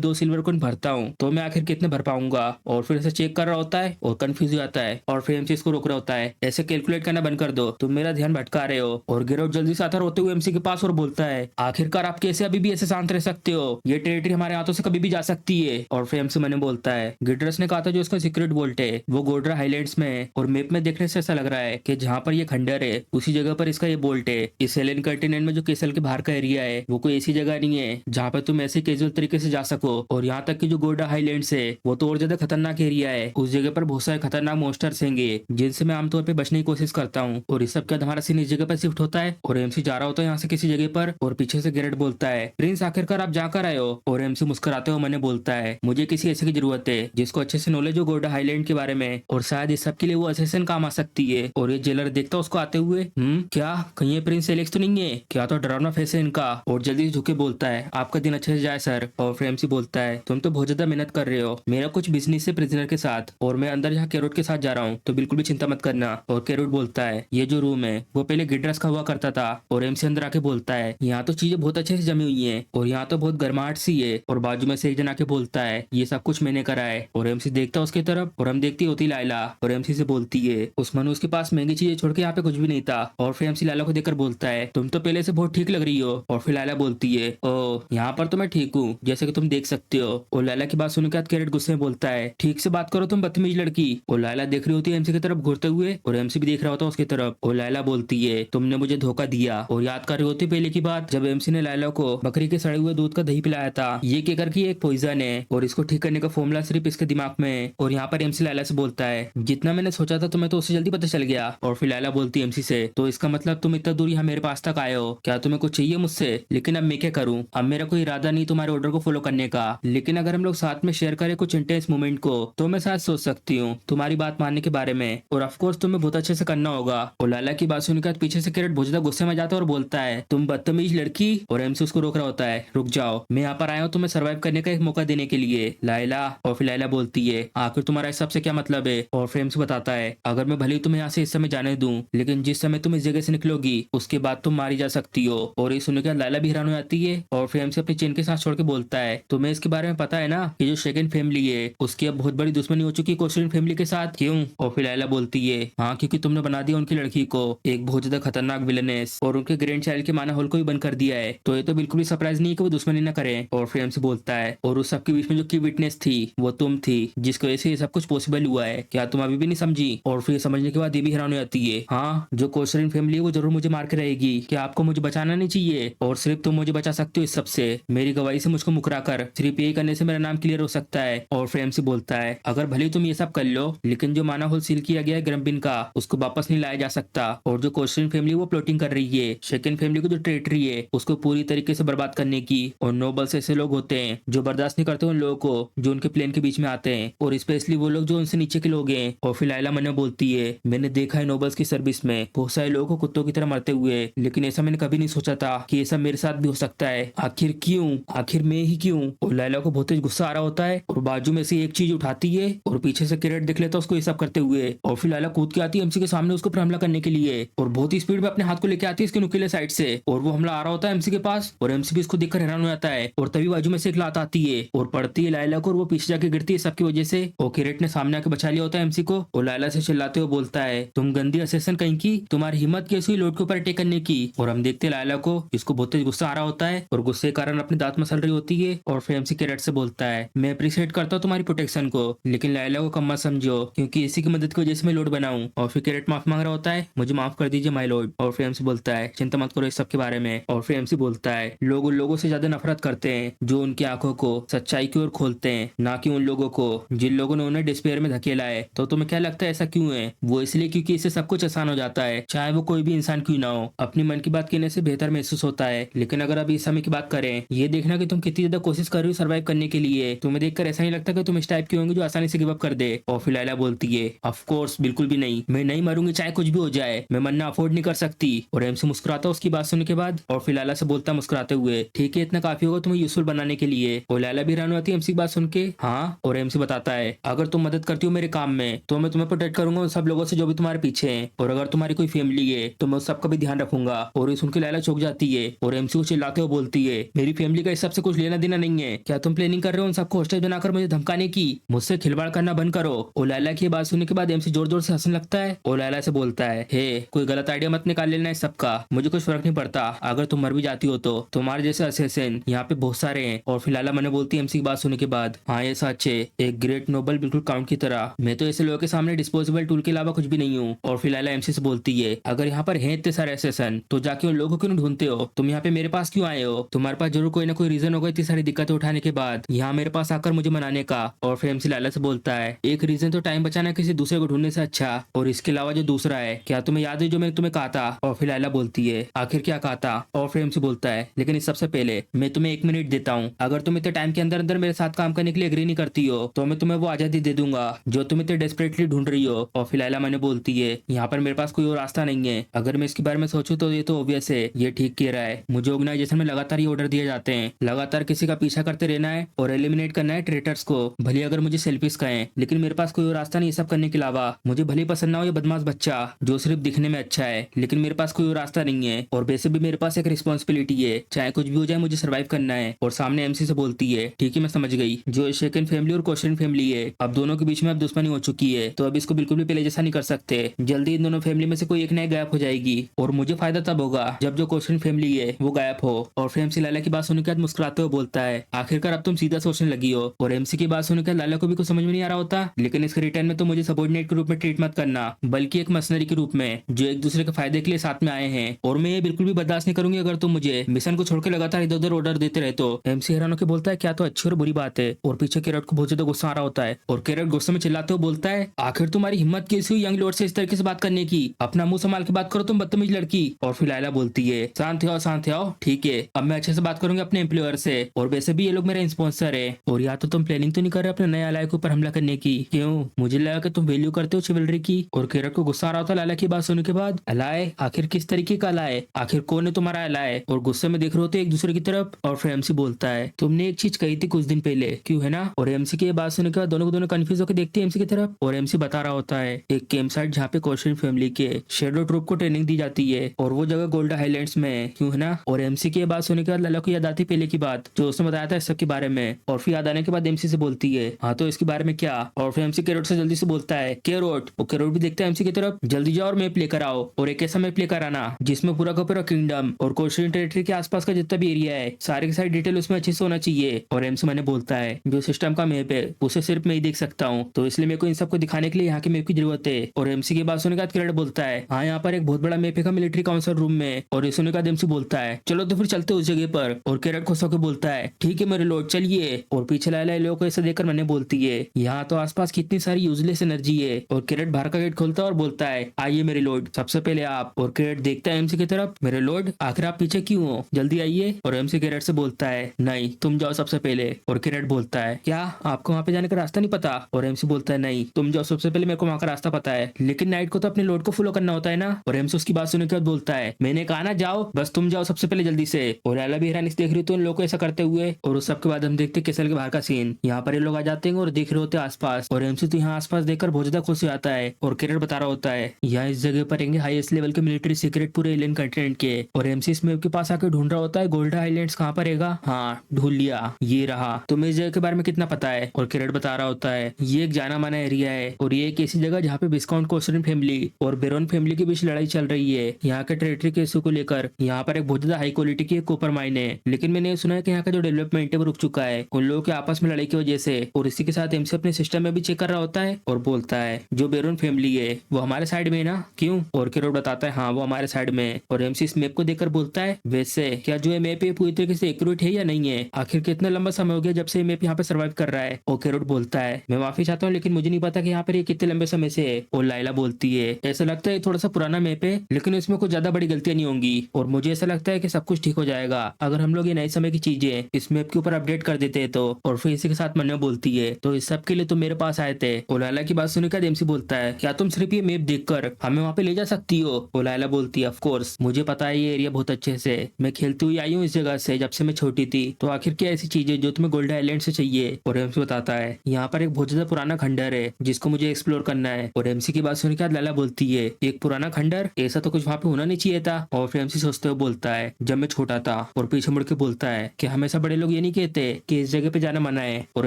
2 सिल्वर कॉइन भरता हूँ तो मैं आखिर कितने भर पाऊंगा। और फिर ऐसे चेक कर रहा होता है और कंफ्यूज हो जाता है और फिर एमसी इसको रोक रहा होता है, ऐसे कैलकुलेट करना बंद कर दो, तुम मेरा ध्यान भटका रहे हो। और गिरोट जल्दी से आता रोते हुए एमसी के पास और बोलता है, आखिरकार आप कैसे अभी भी ऐसे शांत रह सकते हो, ये टेरिटरी हमारे हाथों से कभी भी जा सकती है। और फिर एमसी मैंने बोलता है, गिड्रस ने कहा था जो इसका सीक्रेट वोल्ट है वो गोड्रा हाईलैंड्स में है, और मैप में देखने से ऐसा लग रहा है कि जहाँ पर ये खंडर है उसी जगह पर इसका ये बोल्ट है। इस एलियन कंटिनेंट में जो केसल के बाहर का एरिया है वो कोई ऐसी जगह नहीं है जहाँ पर तुम ऐसे कैजुअल तरीके से जा सको। और यहाँ तक कि जो गोड्रा हाईलैंड्स है वो तो और ज्यादा खतरनाक एरिया है, उस जगह पर बहुत सारे खतरनाक मॉन्स्टर्स होंगे जिनसे मैं आमतौर पर बचने की कोशिश करता हूँ। और इस सब के बाद हमारा सीन इस जगह पर शिफ्ट होता है और एमसी जा रहा होता है यहाँ से किसी जगह पर, और पीछे से गेरेट बोलता है, प्रिंस आखिरकार आप जाकर आए हो। और एमसी मुस्कुराते हुए मैंने बोलता है, मुझे किसी ऐसे की जरूरत है जिसको अच्छे से नॉलेज हो गोड्रा हाईलैंड के बारे में, और शायद इस सब के लिए वो असिस्टेंट काम आ सकती है। और ये जेलर देखता उसको आते हुए, क्या कहीं ये प्रिंस एलेक्स तो नहीं है क्या, तो डरावना फेस है इनका। और जल्दी से झुके बोलता है, आपका दिन अच्छे से जाए सर। और फिर एमसी बोलता है, तुम तो बहुत ज्यादा मेहनत कर रहे हो, मेरा कुछ बिजनेस है प्रिजनर के साथ और मैं अंदर यहाँ कैरोट के साथ जा रहा हूँ, तो बिल्कुल भी चिंता मत करना। और कैरोट बोलता है, ये जो रूम है वो पहले गिड्रस का हुआ करता था। और एमसी अंदर आके बोलता है, यहाँ तो चीजें बहुत अच्छे से जमी हुई है और यहाँ तो बहुत गर्माहट सी है। और बाजू में से एक जन आके बोलता है, ये सब कुछ मैंने करा है। और एमसी देखता है उसकी तरफ और हम देखती होती लाइला, और एमसी से बोलती है, उस मनुष्य के पास महंगी चीजें छोड़ के यहाँ पे कुछ भी नहीं था। और फिर एमसी लाइला को देखकर बोलता है, तुम तो पहले से बहुत ठीक लग रही हो। और फिर लाइला बोलती है, ओ यहाँ पर तो मैं ठीक हूँ जैसे कि तुम देख सकते हो। और लाइला की बात सुनकर कैरेट गुस्से में बोलता है, ठीक से बात करो तुम बदतमीज लड़की। और लाइला देख रही होती है एमसी की तरफ घूरते हुए और एमसी भी देख रहा होता है उसकी तरफ। और लाइला बोलती है, तुमने मुझे धोखा दिया। और याद कर रही होती पहले की बात जब एमसी ने लाइला को बकरी के सड़े हुए दूध का दही पिलाया था, ये कहकर कि एक पॉइजन है और इसको ठीक करने का फॉर्मूला सिर्फ इसके दिमाग में है। और यहाँ पर एमसी लाइला से बोलता है, जितना मैंने सोचा था तुम्हें तो उससे जल्दी पता चल गया। और फिर लाइला बोलती है एमसी से, तो इसका मतलब तुम इतना दूर यहाँ मेरे पास तक आए हो, क्या तुम्हें कुछ चाहिए मुझसे? लेकिन अब मैं क्या करूँ, अब मेरा कोई इरादा नहीं तुम्हारे ऑर्डर को फॉलो करने का, लेकिन अगर हम लोग साथ में शेयर करें कुछ इंटेंस मोमेंट को तो मैं शायद सोच सकती हूँ तुम्हारी बात मानने के बारे में। और ऑफ कोर्स तुम्हें बहुत अच्छे से करना होगा। और लाला की बात सुनकर पीछे से कैरेट बहुत ज्यादा गुस्से में जाता है और बोलता है, तुम बदतमीज लड़की। और एमसी उसको रोक रहा होता है, रुक जाओ, मैं यहाँ पर आया हूँ तुम्हें सर्वाइव करने का एक मौका देने के लिए लाइला। और फिर लाइला बोलती है, आखिर तुम्हारा इस सबसे क्या मतलब है? और फिर एमसी बताता है, अगर मैं भले ही तुम्हें यहाँ से इस समय जाने दूं, लेकिन जिस समय तुम इस जगह से निकलोगी उसके बाद तुम मारी जा सकती हो। और ये सुनकर लाइला भी हैरान हो जाती है। और फिर एमसी अपनी चेन के साथ छोड़ के बोलता है, तुम्हें इसके बारे में पता है ना कि जो सेकंड फैमिली है उसकी अब बहुत बड़ी दुश्मनी हो चुकी है कोस्टन फैमिली के साथ, क्यों? और फिर लाइला बोलती है, हाँ क्योंकि तुमने बना दिया उनकी लड़की को एक बहुत ज्यादा खतरनाक विलनेस और उनके ग्रैंड चाइल्ड के माना होल को भी बंद कर दिया है, तो ये तो बिल्कुल भी सरप्राइज नहीं है कि वो दुश्मनी न करें। और फिर एमसी बोलता है, और उस सबके बीच में जो की विटनेस थी वो तुम थी, जिसकी वजह से ये सब कुछ पॉसिबल हुआ है, क्या तुम अभी भी नहीं समझी? और फिर समझने के बाद ये भी हैरान हो जाती है, हाँ जो कोस्टन फैमिली है वो जरूर मुझे मार के रहेगी, क्या आपको मुझे बचाना नहीं चाहिए? और सिर्फ तुम मुझे बचा सकते हो इस सबसे, मेरी गवाही से मुझको मुकरा कर सिर्फ यही करने से मेरा नाम क्लियर हो सकता है। और फिर एमसी बोलता है, अगर भले तुम ये सब कर लो लेकिन जो माना होल सील किया गया है ग्रम्बिन का उसको वापस नहीं लाया जा सकता। और जो कोस्टन फैमिली वो प्लॉटिंग कर रही है सेकंड फैमिली को जो टेरिटरी है उसको पूरी तरीके से बर्बाद करने की। और नोबल्स ऐसे लोग होते हैं जो बर्दाश्त नहीं करते उन लोगों को जो उनके प्लेन के बीच में आते हैं, और स्पेशली वो लोग जो उनसे नीचे के लोग हैं। और फिर लाइला मैंने बोलती है, मैंने देखा है नोबल्स की सर्विस में बहुत सारे लोगों को कुत्तों की तरह मरते हुए, लेकिन ऐसा मैंने कभी नहीं सोचा था कि ऐसा मेरे साथ भी हो सकता है। आखिर क्यों, आखिर मैं ही क्यों? और लाइला को बहुत तेज गुस्सा आ रहा होता है और बाजू में से एक चीज उठाती है और पीछे से कैरेट देख लेता है उसको ये सब करते हुए। और फिर लाइला कूद के आती है एमसी के सामने उसको पर हमला करने के लिए और बहुत ही स्पीड में अपने हाथ को लेके आती है इसके नुकीले साइड से, और वो हमला आ रहा होता है एमसी के पास। और एमसी भी इसको देखकर हैरान हो जाता है और तभी बाजू में से एक लात आती है और पड़ती है लाइला को और वो पीछे जाके गिरती है सबकी वजह से। और कैरेट ने सामने आके बचा लिया होता है एमसी को और लाइला से चिल्लाते हुए बोलता है, तुम गंदी असेसन कहीं की, तुम्हारी हिम्मत कैसी हुई लॉर्ड के ऊपर अटैक करने की? और हम देखते हैं लाइला को जिसको बहुत तेज गुस्सा आ रहा होता है और गुस्से के कारण अपने दांत मसल रही होती है। और फिर एमसी कैरेट से बोलता है, मैं अप्रिशिएट करता हूँ तुम्हारी प्रोटेक्शन को, लेकिन लाइला को कम मत समझो क्योंकि इसी की मदद की वजह से मैं लॉर्ड बना हूँ। और फिर कैरेट माफ मांग रहा होता है, मुझे माफ कर दीजिए माय लॉर्ड। और फिर एमसी बोलता है, चिंता मत करो इस सब के बारे में। और फिर एमसी बोलता है, लोग उन लोगों से ज्यादा नफरत करते हैं जो उनकी आंखों को सच्चाई की ओर खोलते हैं, ना कि उन लोगों को जिन लोगों ने उन्हें डिस्पेयर में धकेला है। तो तुम्हें क्या लगता है ऐसा क्यों है? वो इसलिए क्योंकि इससे सब कुछ आसान हो जाता है, चाहे वो कोई भी इंसान क्यों ना हो। अपनी मन की बात कहने से बेहतर महसूस होता है। लेकिन अगर अभी इस समय की बात करें, ये देखना कि तुम कितनी ज्यादा कोशिश कर रही हो सर्वाइव करने के लिए, तुम्हें देखकर ऐसा नहीं लगता कि तुम इस टाइप की होंगी जो आसानी से गिव अप कर दे। और फिर लाइला बोलती है, ऑफ कोर्स बिल्कुल भी नहीं, मैं नहीं मरूंगी चाहे कुछ भी हो जाए, मैं मरना अफोर्ड नहीं कर सकती। और एमसी मुस्कुराता उसकी बात सुनने के बाद और फिर लाइला से बोलता मुस्कुराते हुए, ठीक है इतना काफी होगा तुम्हें यूजफुल बनाने के लिए। और लाइला भी हैरान होती है एमसी की बात सुन के, हाँ। और एमसी बताता है, अगर तुम मदद करती हो मेरे काम में तो मैं तुम्हें प्रोटेक्ट करूंगा उन सब लोगों से जो भी तुम्हारे पीछे हैं, और अगर तुम्हारी कोई फैमिली है तो मैं उस सबका भी ध्यान रखूंगा और और ये सुन के लैला चौंक जाती है और एमसी को चिल्लाते हुए बोलती है, मेरी फैमिली का इस सब से कुछ लेना देना नहीं है। क्या तुम प्लानिंग कर रहे हो उन सबको हॉस्टेज बनाकर मुझे धमकाने की? मुझसे खिलवाड़ करना बंद करो। और लैला की बात सुनने के बाद एमसी जोर जोर से हंसने लगता है और लैला से बोलता है, हे कोई गलत आइडिया मत निकाल लेना इस सबका, मुझे कुछ फर्क नहीं पड़ता अगर तुम मर भी जाती हो तो तुम्हारे जैसे असेसिन यहाँ पे बहुत सारे हैं। और फिर लैला मैंने बोलती है एमसी की बात सुनने के बाद, हाँ ये सच है, एक ग्रेट नोबल बिल्कुल काउंट की तरह। मैं तो ऐसे लोगों के सामने डिस्पोजेबल टूल के अलावा कुछ भी नहीं हूँ। और फिर लैला एमसी से बोलती है, अगर यहाँ पर है इतने सारे असेसिन तो जाके उन लोगों को क्यों ढूंढते हो? तुम यहाँ पे मेरे पास क्यों आए हो? तुम्हारे पास जरूर कोई ना कोई रीजन होगा इतनी सारी दिक्कतें उठाने के बाद यहाँ मेरे पास आकर मुझे मनाने का। और फिर एमसी लैला से बोलता है, एक रीजन तो टाइम बचाना किसी दूसरे को ढूंढने से अच्छा, और इसके अलावा जो दूसरा है, क्या तुम्हें याद है जो मैंने तुम्हें कहा था? और फिर लैला बोलती है, आखिर क्या कहा था? और फिर एमसी बोलता है, लेकिन इस सबसे पहले मैं तुम्हें 1 मिनट देता हूँ, अगर तुम इतने टाइम के अंदर अंदर मेरे साथ काम करने के लिए एग्री नहीं करती हो तो मैं तुम्हें वो आजादी दे दूंगा जो तुम इतने डेस्परेटली ढूंढ रही हो। और फिर लैला मैंने बोलती है, यहाँ पर मेरे पास कोई और रास्ता नहीं है, अगर मैं इसके बारे में सोचूं तो ये तो ऑब्वियस है, ये ठीक कह रहा है, मुझे ऑर्गेनाइजेशन में लगातार ये ऑर्डर दिए जाते हैं, लगातार किसी का पीछा करते रहना है और एलिमिनेट करना है ट्रेटर्स को, भले अगर मुझे सेल्फिश कहें, लेकिन मेरे पास कोई और रास्ता नहीं ये सब करने के अलावा। मुझे भले पसंद ना हो ये बदमाश बच्चा जो सिर्फ दिखने में अच्छा है, लेकिन मेरे पास कोई और रास्ता नहीं है, और वैसे भी मेरे पास एक रिस्पॉन्सिबिलिटी है, चाहे कुछ भी हो जाए मुझे सर्वाइव करना है। और सामने एमसी से बोलती है, ठीक है मैं समझ गई, जो शेकन फैमिली और क्वेश्चन फैमिली है अब दोनों के बीच में अब दुश्मनी हो चुकी है, तो अब इसको बिल्कुल भी पहले जैसा नहीं कर सकते, जल्दी इन दोनों फैमिली में से कोई एक नया गायब हो जाएगी और मुझे फायदा तब होगा जब जो क्वेश्चन फैमिली है वो गायब हो। और फिर एमसी लाला की बात सुनने के बाद मुस्कुराते हुए बोलता है, आखिरकार अब तुम सीधा सोचने लगी हो। और एमसी की बात सुनकर लाला को भी कुछ समझ में नहीं आ रहा होता, लेकिन इसके रिटर्न में तो मुझे सबॉर्डिनेट के रूप में ट्रीट मत करना, बल्कि एक मशीनरी के रूप में जो एक दूसरे के फायदे के लिए साथ में आए हैं, और मैं ये बिल्कुल भी बर्दाश्त नहीं करूंगी अगर तुम मुझे मिशन को छोड़कर लगातार इधर उधर ऑर्डर देते रहे। तो एमसी हैरान होकर बोलता है, क्या तो अच्छी और बुरी बात है। और पीछे कैरेट को बहुत ज्यादा गुस्सा आ रहा होता है और कैरेट गुस्से में चिल्लाते हुए बोलता है, आखिर तुम्हारी हिम्मत कैसी हुई यंग लॉर्ड से इस तरीके से बात करने की? अपना मुंह संभाल के बात करो तुम बदतमीज लड़की। और फिर लायला बोलती है, शांत आओ, ठीक है अब मैं अच्छे से बात करूंगी अपने एम्प्लॉयर से, और वैसे भी ये लोग मेरे स्पॉन्सर है, और या तो तुम प्लानिंग तो नहीं कर रहे अपने नए अलाय के ऊपर हमला करने की? क्यों? मुझे लगा कि तुम वैल्यू करते हो चिवलरी की। और कैरेट को गुस्सा आ रहा था लाला की बात सुनने के बाद, अलाय आखिर किस तरीके का अलाय, आखिर कौन है तुम्हारा अलाय? और गुस्से में देख रहे होते एक दूसरे की तरफ। और फिर एमसी बोलता है, तुमने एक चीज कही थी कुछ दिन पहले, क्यों है ना? और एमसी की बात सुनने के बाद दोनों को दोनों कंफ्यूज होकर देखते हैं एमसी की तरफ, और एमसी बता रहा होता है, एक कैंप साइट जहाँ पे क्वेश्चन फैमिली के शेडो ट्रूप को ट्रेनिंग दी जाती है, और वो जगह गोल्डा हाईलैंड्स में, क्यों है ना? और एमसी की बात सुनने के बाद लाला को याद आती पहले की बात जो उसने बताया था इस सब के बारे में। और फिर याद आने के बाद एमसी से बोलती है, हाँ तो इसके बारे में क्या? और फिर एमसी कैरोट से जल्दी से बोलता है, कैरोट। और कैरोट भी देखता है एमसी की तरफ, जल्दी जाओ और मैप लेकर आओ, और एक ऐसा मैप लेकर आना जिसमें पूरा का पूरा किंगडम और क्वेश्चन टेरिटरी के आसपास का जितना भी एरिया है सारे के सारे डिटेल उसमें अच्छे से होना चाहिए। और एमसी मैंने बोलता है, जो सिस्टम का मैप है उसे सिर्फ मैं ही देख सकता हूँ, तो इसलिए मेरे को इन सबको दिखाने के लिए यहाँ के मैप की जरूरत है। और एमसी की बात सुनने के बाद कैरोट बोलता है, हाँ यहाँ पर एक बहुत बड़ा मैप है मिलिट्री काउंसिल रूम में। और ये सुनने के बाद एमसी बोलता है, चलो तो फिर चलते उस जगह पर। और कैरेट खुश होकर बोलता है, ठीक है मेरे लॉर्ड चलिए। और पीछे लायला लोगों को ऐसा देखकर मैंने बोलती है, यहाँ तो आसपास कितनी सारी यूजलेस एनर्जी है। और कैरेट बाहर का गेट खोलता है और बोलता है, आइए मेरे लॉर्ड, सबसे पहले आप। और कैरेट देखता है एमसी की तरफ, मेरे लॉर्ड आखिर आप पीछे क्यों हो, जल्दी आइए। और एमसी कैरेट से बोलता है, नहीं तुम जाओ सबसे पहले। और कैरेट बोलता है, क्या आपको वहाँ पे जाने का रास्ता नहीं पता? और एमसी बोलता है, नहीं तुम जाओ सबसे पहले, मेरे को वहाँ का रास्ता पता है, लेकिन नाइट को तो अपने लॉर्ड को फॉलो करना होता है ना। और एमसी उसकी बात सुनने के बाद बोलता है, मैंने कहा ना जाओ, बस तुम जाओ सबसे पहले जल्दी से। और लाला भी हैरानी से देख रही तो उन लोगों को ऐसा करते हुए। और उस सब के बाद हम देखते केसल के बाहर का सीन, यहाँ पर ये लोग आ जाते हैं और देख रहे होते हैं आसपास। और एमसी तो यहाँ आसपास देखकर बहुत ज्यादा खुश हो जाता है। और कैरेट बता रहा होता है, यहाँ इस जगह पर रहेंगे हाईएस्ट लेवल के मिलिट्री सीक्रेट पूरे एलियन कंटिनेंट के। और एमसी इस मैप के पास आकर ढूंढ रहा होता है गोल्डा आइलैंड्स कहाँ पर रहेगा। हाँ ढूंढ लिया, ये रहा। तुम्हें इस जगह के बारे में कितना पता है? और कैरेट बता रहा होता है, ये एक जाना माना एरिया है, और ये एक ऐसी जगह जहाँ पे विस्काउंट कोस्टन फैमिली और बेरोन फैमिली के बीच लड़ाई चल रही है यहाँ के टेरिटरी के इशू को लेकर। यहाँ पर एक बहुत ज्यादा हाई क्वालिटी की कॉपर माइन है, लेकिन मैंने सुना है कि यहाँ का जो डेवलपमेंट है वो रुक चुका है उन लोगों के आपस में लड़ाई की वजह से। और इसी के साथ एमसी अपने सिस्टम में भी चेक कर रहा होता है और बोलता है, जो बेरोन फैमिली है वो हमारे साइड में है ना? क्यों? और कैरोट बताता है, हाँ वो हमारे साइड में है। और एमसी इस मैप को देखकर बोलता है, वैसे क्या जो ये मैप है पूरी तरीके से एक्यूरेट है या नहीं है? आखिर कितना लंबा समय हो गया जब से ये मैप यहाँ पे सर्वाइव कर रहा है? और कैरोट बोलता है, मैं माफी चाहता हूँ लेकिन मुझे नहीं पता कि यहाँ पर ये कितने लंबे समय से है। और लाइला बोलती है, ऐसा लगता है थोड़ा सा पुराना मैप है, लेकिन इसमें कुछ ज्यादा बड़ी गलतियां नहीं होंगी, और मुझे ऐसा लगता है कि सब कुछ ठीक हो जाएगा अगर हम लोग ये नए समय की चीजें इस मैप के ऊपर अपडेट कर देते हैं तो। और फिर इसी के साथ मन्ना बोलती है, तो इस सब के लिए तुम मेरे पास आए थे। और लाइला की बात सुनकर एमसी बोलता है, क्या तुम सिर्फ ये मैप देखकर हमें वहाँ पे ले जा सकती हो? और लाइला बोलती है, ऑफ कोर्स मुझे पता है ये एरिया बहुत अच्छे से, मैं खेलती हुई आई हूँ इस जगह से जब से मैं छोटी थी, तो आखिर क्या ऐसी चीज है जो तुम्हें गोल्डन आइलैंड से चाहिए? और एमसी बताता है, यहाँ पर एक बहुत ज्यादा पुराना खंडर है जिसको मुझे एक्सप्लोर करना है। और एमसी की बात सुनकर लाइला बोलती है, एक पुराना खंडर? ऐसा तो कुछ वहाँ पे होना नहीं चाहिए था, और फिर एमसी सोचते हुए बोलता है जब मैं छोटा था, और पीछे मुड़ के बोलता है कि हमेशा बड़े लोग ये नहीं कहते कि इस जगह पे जाना मना है। और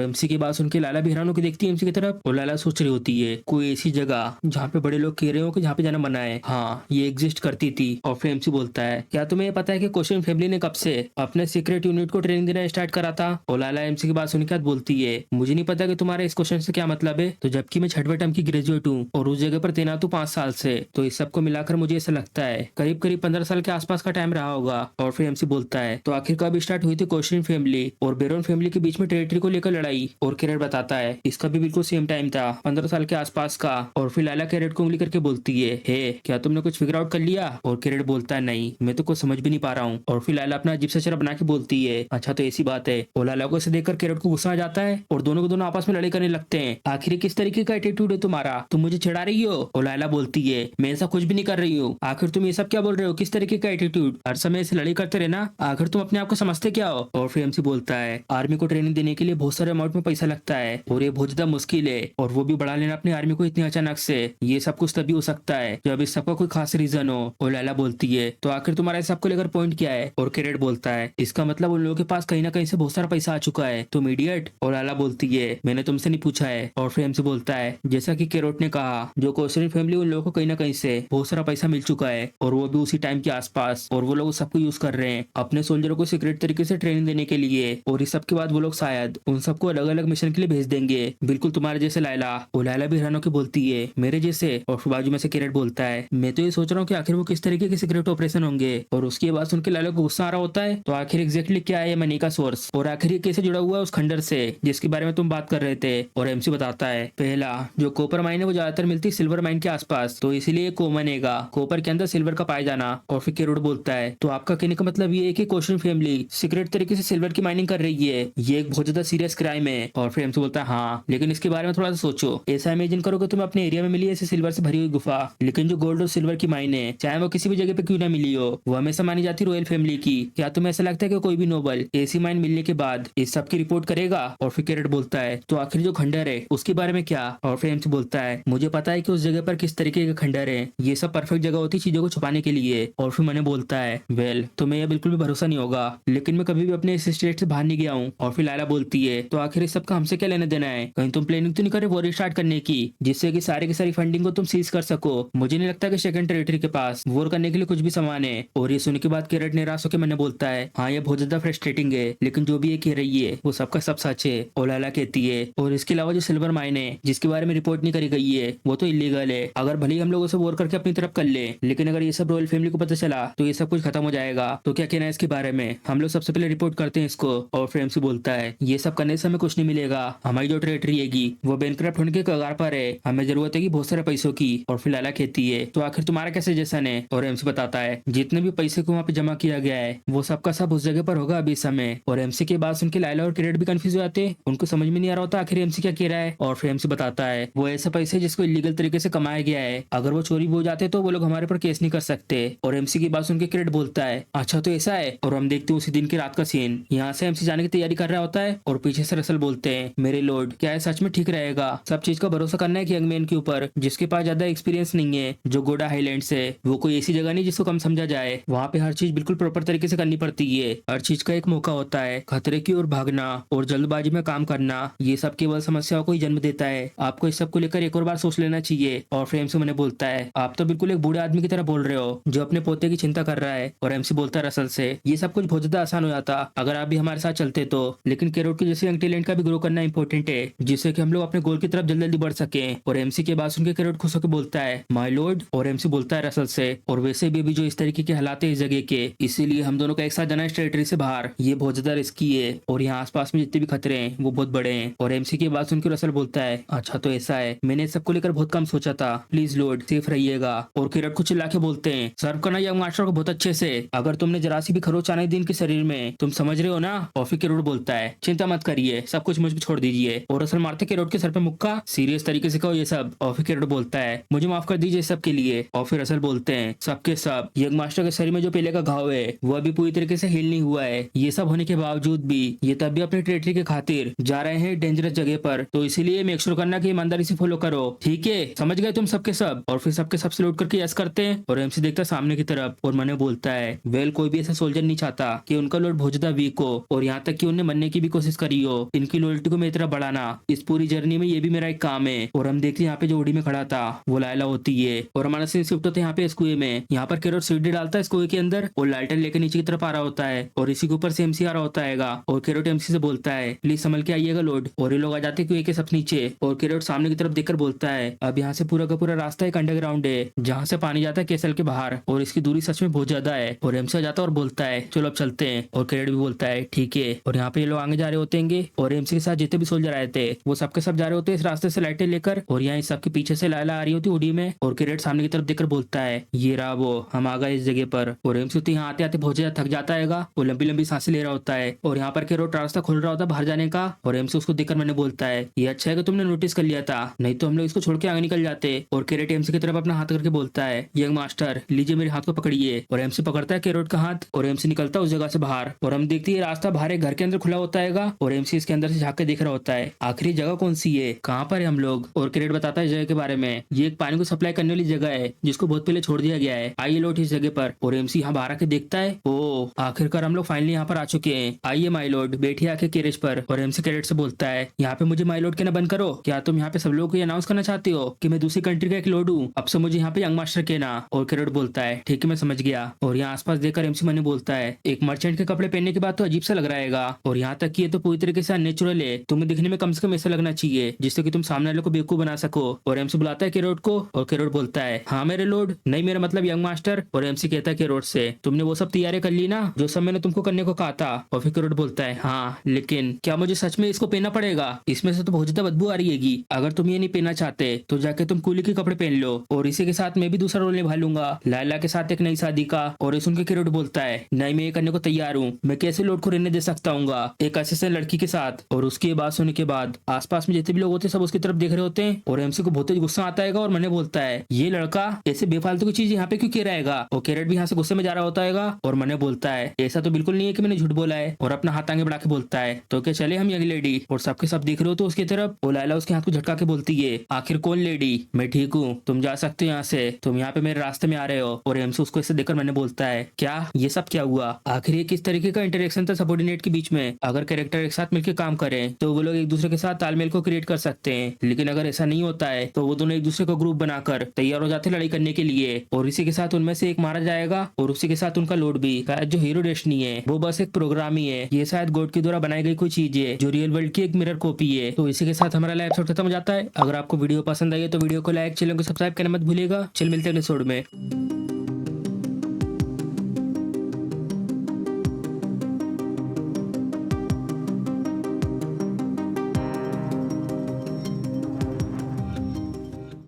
एमसी की बात सुन के लाला भी हैरान होकर देखती है एमसी की तरफ, और लाला सोच रही होती है कोई ऐसी जगह जहाँ पे बड़े लोग कह रहे हो कि जहाँ पे जाना मना है, हाँ ये एग्जिस्ट करती थी। और फिर एमसी बोलता है क्या तुम्हें पता है कि क्वेश्चन फैमिली ने कब से अपने सीक्रेट यूनिट को ट्रेनिंग देना स्टार्ट करा था? और लाला एमसी की बात सुन के बोलती है मुझे नहीं पता कि तुम्हारे इस क्वेश्चन से क्या मतलब है, तो जबकि मैं छठवें टर्म की ग्रेजुएट हूँ और उस जगह पर तैनात हूँ 5 साल से, तो इस सबको मिलाकर मुझे ऐसा लगता है करीब करीब 15 साल के आसपास का टाइम रहा होगा। और फिर एमसी बोलता है तो आखिर कब स्टार्ट हुई थी क्वेश्चन फैमिली और बेरोन फैमिली के बीच में टेरिटरी को लेकर लड़ाई? और कैरेट बताता है इसका भी बिल्कुल सेम टाइम था, 15 साल के आसपास का। और फिर लाला कैरेट को उंगली करके बोलती है हे क्या तुमने कुछ फिगर आउट कर लिया? और कैरेट बोलता है नहीं मैं तो कुछ समझ भी नहीं पा रहा हूँ। और फिर लाला अपना अजीब सा चेहरा बना के बोलती है अच्छा तो ऐसी बात है। और लाला को इसे देखकर कैरेट को गुस्सा आ जाता है और दोनों को दोनों आपस में लड़ाई करने लगते हैं। आखिर किस तरीके का एटीट्यूड है तुम्हारा, तुम मुझे चिढ़ा रही हो? और लाला बोलती है मैं ऐसा कुछ भी नहीं कर रही हूँ, आखिर तुम ये सब क्या बोल रहे हो, किस तरीके का एटीट्यूड, हर समय ऐसे लड़ाई करते रहना, आखिर तुम अपने आप को समझते क्या हो? और फिर एमसी बोलता है आर्मी को ट्रेनिंग देने के लिए बहुत सारे अमाउंट में पैसा लगता है और ये बहुत ज्यादा मुश्किल है, और वो भी बढ़ा लेना अपनी आर्मी को इतनी अचानक से, ये सब कुछ तभी हो सकता है जब इस सबका कोई खास रीजन हो। और लाला बोलती है तो आखिर तुम्हारा इस सबको लेकर पॉइंट क्या है? और कैरेट बोलता है इसका मतलब उन लोगों के पास कहीं ना कहीं से बहुत सारा पैसा आ चुका है, तुम इडियट। और लाला बोलती है मैंने तुमसे नहीं पूछा है। और फिर एमसी बोलता है जैसा कि कैरोट ने कहा जो क्वेश्चन फैमिली उन लोगों को कहीं ना कहीं से बहुत सारा पैसा मिल चुका है और वो भी उसी टाइम के आसपास, और वो लोग सबको यूज कर रहे हैं अपने सोल्जरों को सीक्रेट तरीके से ट्रेनिंग देने के लिए, और इस सब के बाद वो लोग शायद उन सबको अलग अलग मिशन के लिए भेज देंगे बिल्कुल तुम्हारे जैसे लायला। और लायला भी हैरान होकर बोलती है मेरे जैसे? और फिर बाजू में से कैरेट बोलता है मैं तो ये सोच रहा हूँ कि आखिर वो किस तरीके के सीक्रेट ऑपरेशन होंगे। और उसकी बात सुन के लायला को गुस्सा आ रहा होता है तो आखिर एग्जैक्टली क्या है मनी का सोर्स, और आखिर ये कैसे जुड़ा हुआ है उस खंडर से जिसके बारे में तुम बात कर रहे थे? और एमसी बताता है पहला जो कॉपर माइन है वो ज्यादातर मिलती है सिल्वर माइन के आसपास, तो इसीलिए कॉमन है कॉपर के अंदर सिल्वर का पाया जाना। और फिर कैरोट बोलता है तो आपका कहने का मतलब ये है कि क्वेश्चन फैमिली सीक्रेट तरीके से सिल्वर की माइनिंग कर रही है, ये एक बहुत ज्यादा सीरियस क्राइम है। और फिर एमसी बोलता है हाँ लेकिन इसके बारे में थोड़ा सा सोचो, ऐसा इमेजिन करो कि तुम अपने एरिया में मिली ऐसे सिल्वर से भरी हुई गुफा, लेकिन जो गोल्ड और सिल्वर की माइन है चाहे वो किसी भी जगह पे क्यों ना मिली हो वो हमेशा मानी जाती रॉयल फैमिली की। क्या तुम्हें ऐसा लगता है कि कोई भी नोबल ऐसी माइन मिलने के बाद इस सब की रिपोर्ट करेगा? और फिर कैरेट बोलता है तो आखिर जो खंडर है उसके बारे में क्या? और फिर एमसी बोलता है मुझे पता है कि उस जगह पर किस तरीके के खंडर है, ये सब परफेक्ट जगह होती चीजों को छुपाने के लिए। और फिर मैंने बोलता है वेल तुम्हें यह बिल्कुल भी भरोसा नहीं होगा, लेकिन मैं कभी भी अपने इस स्टेट से बाहर नहीं गया हूँ। और फिर लाला बोलती है तो आखिर इस सब का हमसे क्या लेना देना है, कहीं तुम प्लानिंग तो नहीं कर रहे वॉर स्टार्ट करने की जिससे कि सारी की सारी फंडिंग को तुम सीज कर सको? मुझे नहीं लगता कि सेकंड टेरिटरी के पास वॉर करने के लिए कुछ भी सामान है। और ये सुनने के बाद कैरेट निराश होकर मैंने बोलता है हाँ ये बहुत ज्यादा फ्रस्ट्रेटिंग है, लेकिन जो भी ये कह रही है वो सबका सब सच है। और लाला कहती है और इसके अलावा जो सिल्वर माइन है जिसके बारे में रिपोर्ट नहीं करी गई है वो तो इलीगल है, अगर भले ही हम लोग उसे वॉर करके अपनी तरफ कर ले, लेकिन अगर ये सब रॉयल फैमिली को पता चला तो ये सब कुछ खत्म हो जाएगा। तो क्या कहना है इसके बारे में, हम लोग सबसे पहले रिपोर्ट करते हैं इसको। और फिर एमसी बोलता है ये सब करने से हमें कुछ नहीं मिलेगा, हमारी जो टेरिटरी हैगी वो बैंकक्रप्ट होने के कगार पर है, हमें जरूरत है बहुत सारे पैसों की। और फिर लाला कहती है तो आखिर तुम्हारा क्या सजेशन है? और एमसी बताता है जितने भी पैसे को वहाँ पे जमा किया गया है वो सबका सब उस जगह पर होगा अभी इस समय। और एमसी के बाद सुन के लायला और कैरेट भी कंफ्यूज हो जाते हैं, उनको समझ में नहीं आ रहा होता आखिर एमसी क्या कह रहा है। और फिर एमसी बताता है वो ऐसे पैसे जिसको इलीगल तरीके से कमाया गया है, अगर वो चोरी हो जाते तो वो लोग हमारे पर केस नहीं कर सकते। और एमसी की बात सुन के कैरेट बोलता है अच्छा तो ऐसा है। और हम देखते हैं उसी दिन की रात का सीन, यहाँ से एमसी जाने की तैयारी कर रहा होता है और पीछे से रसल बोलते हैं मेरे लॉर्ड क्या है सच में ठीक रहेगा, सब चीज का भरोसा करना है यंग मैन के ऊपर जिसके पास ज्यादा एक्सपीरियंस नहीं है, जो गोडा हाईलैंड है वो कोई ऐसी जगह नहीं जिसको कम समझा जाए, वहाँ पे हर चीज बिल्कुल प्रॉपर तरीके से करनी पड़ती है, हर चीज का एक मौका होता है, खतरे की ओर भागना और जल्दबाजी में काम करना ये सब केवल समस्याओं को ही जन्म देता है, आपको इस सब को लेकर एक और बार सोच लेना चाहिए। और फिर एमसी मैंने बोलता है आप तो बिल्कुल एक बूढ़े आदमी की तरह बोल रहे हो जो अपने पोते की चिंता कर रहा है। और एमसी बोलता है रसल से ये सब कुछ बहुत ज्यादा आसान हो जाता अगर आप भी हमारे साथ चलते तो, लेकिन कैरोट के जैसे यंग टैलेंट का भी ग्रो करना इंपॉर्टेंट है जिससे कि हम लोग अपने गोल की तरफ जल्दी जल्दी बढ़ सके। और एमसी के बात सुनकर कैरोट खुश होकर बोलता है माय लॉर्ड। और एमसी बोलता है रसल से और वैसे भी अभी जो इस तरीके के हालात है इस जगह के, इसीलिए हम दोनों का एक साथ जाना इस टेरिटरी से बाहर ये बहुत ज्यादा रिस्की है और यहाँ आसपास में जितने भी खतरे हैं वो बहुत बड़े हैं। और एमसी की बात सुनकर रसल बोलता है अच्छा तो ऐसा है, मैंने सबको लेकर बहुत कम सोचा था, प्लीज लॉर्ड सेफ रहिएगा। और कैरेट को चिल्ला के बोलते हैं सर्व करना यंग मास्टर को बहुत अच्छे से, अगर तुमने जरा सी भी खरोच आने दिन के शरीर में, तुम समझ रहे हो ना। और फिर कैरोट बोलता है चिंता मत करिए सब कुछ मुझ पर छोड़ दीजिए। और रसल मारते कैरोट के सर पे मुक्का सीरियस तरीके से कहो ये सब। और फिर कैरोट बोलता है मुझे माफ कर दीजिए सब के लिए। और फिर रसल बोलते हैं सबके सब यंग मास्टर के शरीर में जो पहले का घाव है वो अभी पूरी तरीके से हील नहीं हुआ है, ये सब होने के बावजूद भी ये तब भी अपनी टेरिटरी के खातिर जा रहे हैं डेंजरस जगह पर, तो इसीलिए मेक श्योर करना कि ईमानदारी से फॉलो करो, ठीक है समझ गए तुम सबके सब। और फिर सबके सब सैल्यूट करके यस करते हैं और एमसी देखता सामने की तरफ और मने बोलता है वेल कोई भी ऐसा सोल्जर नहीं चाहता कि उनका लोड बहुत ज्यादा वीक हो और यहाँ तक कि उन्हें मरने की भी कोशिश करी हो। इनकी लॉयल्टी को मेरी तरफ बढ़ाना इस पूरी जर्नी में ये भी मेरा एक काम है। और हम देखते हैं यहाँ पे जो ओडी में खड़ा था वो लायला होती है और हमारा सीन शिफ्ट होता है यहाँ पे इस कुएं में। यहाँ पर कैरोट सीढ़ी डालता है इस कुएं के अंदर और लालटेन लेकर नीचे की तरफ आ रहा होता है और इसी के ऊपर से एमसी आ रहा होता है और कैरोट एमसी से बोलता है प्लीज संभल के आइएगा लोड। और ये लोग आ जाते हैं कुएं के सब नीचे और कैरोट सामने की तरफ देखकर बोलता है अब यहाँ से पूरा का पूरा रास्ता एक अंडरग्राउंड है जहाँ से पानी जाता है केसल के बाहर और इसकी दूरी सच में बहुत ज्यादा है। और एमसी आ जाता है और बोलता है चलो अब चलते हैं और कैरोट भी बोलता है ठीक है। और यहाँ पे ये लोग आगे जा रहे होते हैं और एमसी के साथ जितने भी सोल्जर आए थे वो सबके सब जा रहे होते हैं इस रास्ते से लाइटें लेकर। और यहाँ इस सबके पीछे से लायला आ रही होती उड़ी में और कैरेट सामने की तरफ देखकर बोलता है ये रहा वो हम आ गए इस जगह पर। और एमसी तो यहाँ आते आते बहुत ज्यादा थक जाता है वो लंबी लंबी सांसें ले रहा होता है और यहाँ पर कैरोट रास्ता खोल रहा होता है बाहर जाने का। और एमसी उसको देखकर मैंने बोलता है ये अच्छा है कि तुमने नोटिस कर लिया था नहीं तो हम लोग इसको छोड़ के आगे निकल जाते। और कैरेट एमसी की तरफ अपना हाथ करके बोलता है यंग मास्टर लीजिए मेरे हाथ को पकड़िए। और एमसी पकड़ता है कैरोट का हाथ और एमसी निकलता है उस जगह से बाहर। और हम देखते हैं रास्ता बाहर एक घर के अंदर खुला होता है और एमसी इसके अंदर से झांक के देख रहा होता है आखिरी जगह कौन सी है कहाँ पर है हम लोग। और कैरेट बताता है जगह के बारे में ये एक पानी को सप्लाई करने वाली जगह है जिसको बहुत पहले छोड़ दिया गया है आइए लौट इस जगह पर। और एमसी यहाँ बाहर आके देखता है ओ आखिरकार हम लोग फाइनली यहाँ पर आ चुके हैं आइए माई लॉर्ड बैठिए आके कैरेज पर। और एमसी कैरेट से बोलता है यहाँ पे मुझे माई लॉर्ड कहना बंद करो क्या तुम यहाँ पे सब लोगों को अनाउंस करना चाहते हो कि मैं दूसरी कंट्री का एक लॉर्ड हूँ अब से मुझे यहाँ पे यंग मास्टर कहना। और कैरेट बोलता है ठीक है मैं समझ गया। और यहाँ आसपास देखकर एमसी मने बोलता है एक मर्चेंट के कपड़े पहनने के बाद तो अजीब सा लग रहा है और यहाँ तक कि ये तो पूरी तरीके से अननेचुरल है तुम्हें दिखने में कम से कम ऐसा लगना चाहिए जिससे कि तुम सामने वाले को बेवकूफ बना सको। और एमसी बुलाता है कैरोट को और कैरोट बोलता है हाँ मेरे लॉर्ड नहीं मेरा मतलब यंग मास्टर। और एमसी कहता है कैरोट से तुमने वो सब तैयारी कर ली ना जो सब मैंने तुमको करने को कहा था। और फिर कैरोट बोलता है हाँ लेकिन क्या मुझे सच में इसको पहनना पड़ेगा इसमें से तो बहुत ज्यादा बदबू आ रही है अगर तुम ये नहीं पहनना चाहते तो जाके तुम कूली के कपड़े पहन लो। और इसी के साथ मैं भी दूसरा रोल निभा लूंगा लायला के साथ एक नई शादी का। और सुन के कैरोट बोलता है नहीं मैं ये करने को तैयार हूँ मैं कैसे लॉर्ड को रहने दे सकता हूँ एक असिस्टेंट लड़की के साथ। और उसकी बात सुनने के बाद आसपास में जितने भी लोग होते हैं सब उसकी तरफ देख रहे होते हैं और एमसी को बहुत ही गुस्सा आता है और मैंने बोलता है ये लड़का ऐसे बेफालतू की चीज यहाँ पे क्यों कह रहेगा। और कैरेट भी यहाँ से गुस्से में जा रहा होता है और मैंने बोलता है ऐसा तो बिल्कुल नहीं है कि मैंने झूठ बोला है। और अपना हाथ आगे बढ़ा के बोलता है तो क्या चले हम यंग लेडी। और सबके सब देख रहे हो तो उसकी तरफ और लायला उसके हाथ को झटका के बोलती है आखिर कौन लेडी मैं ठीक हूँ तुम जा सकते हो यहाँ से तुम यहाँ पे मेरे रास्ते में आ रहे हो। और एमसी उसको ऐसे देखकर मैंने बोलता है क्या ये सब क्या हुआ आखिर ये किस तरीके का इंटरेक्शन था सबॉर्डिनेट के बीच में। अगर कैरेक्टर एक साथ मिलकर काम करें तो वो लोग एक दूसरे के साथ तालमेल को क्रिएट कर सकते हैं लेकिन अगर ऐसा नहीं होता है तो वो दोनों एक दूसरे को ग्रुप बनाकर तैयार हो जाते हैं लड़ाई करने के लिए। और इसी के साथ उनमें से एक मारा जाएगा और उसी के साथ उनका लोड भी। शायद जो हीरो डेस्टिनी है वो बस एक प्रोग्राम ही है ये शायद गॉड के द्वारा बनाई गई कोई चीज है जो रियल वर्ल्ड की एक मिरर कॉपी है। तो इसी के साथ हमारा एपिसोड खत्म हो जाता है। अगर आपको वीडियो पसंद आई है तो वीडियो को लाइक चैनल को सब्सक्राइब करना मत भूलिएगा। चल मिलते हैं एपिसोड में।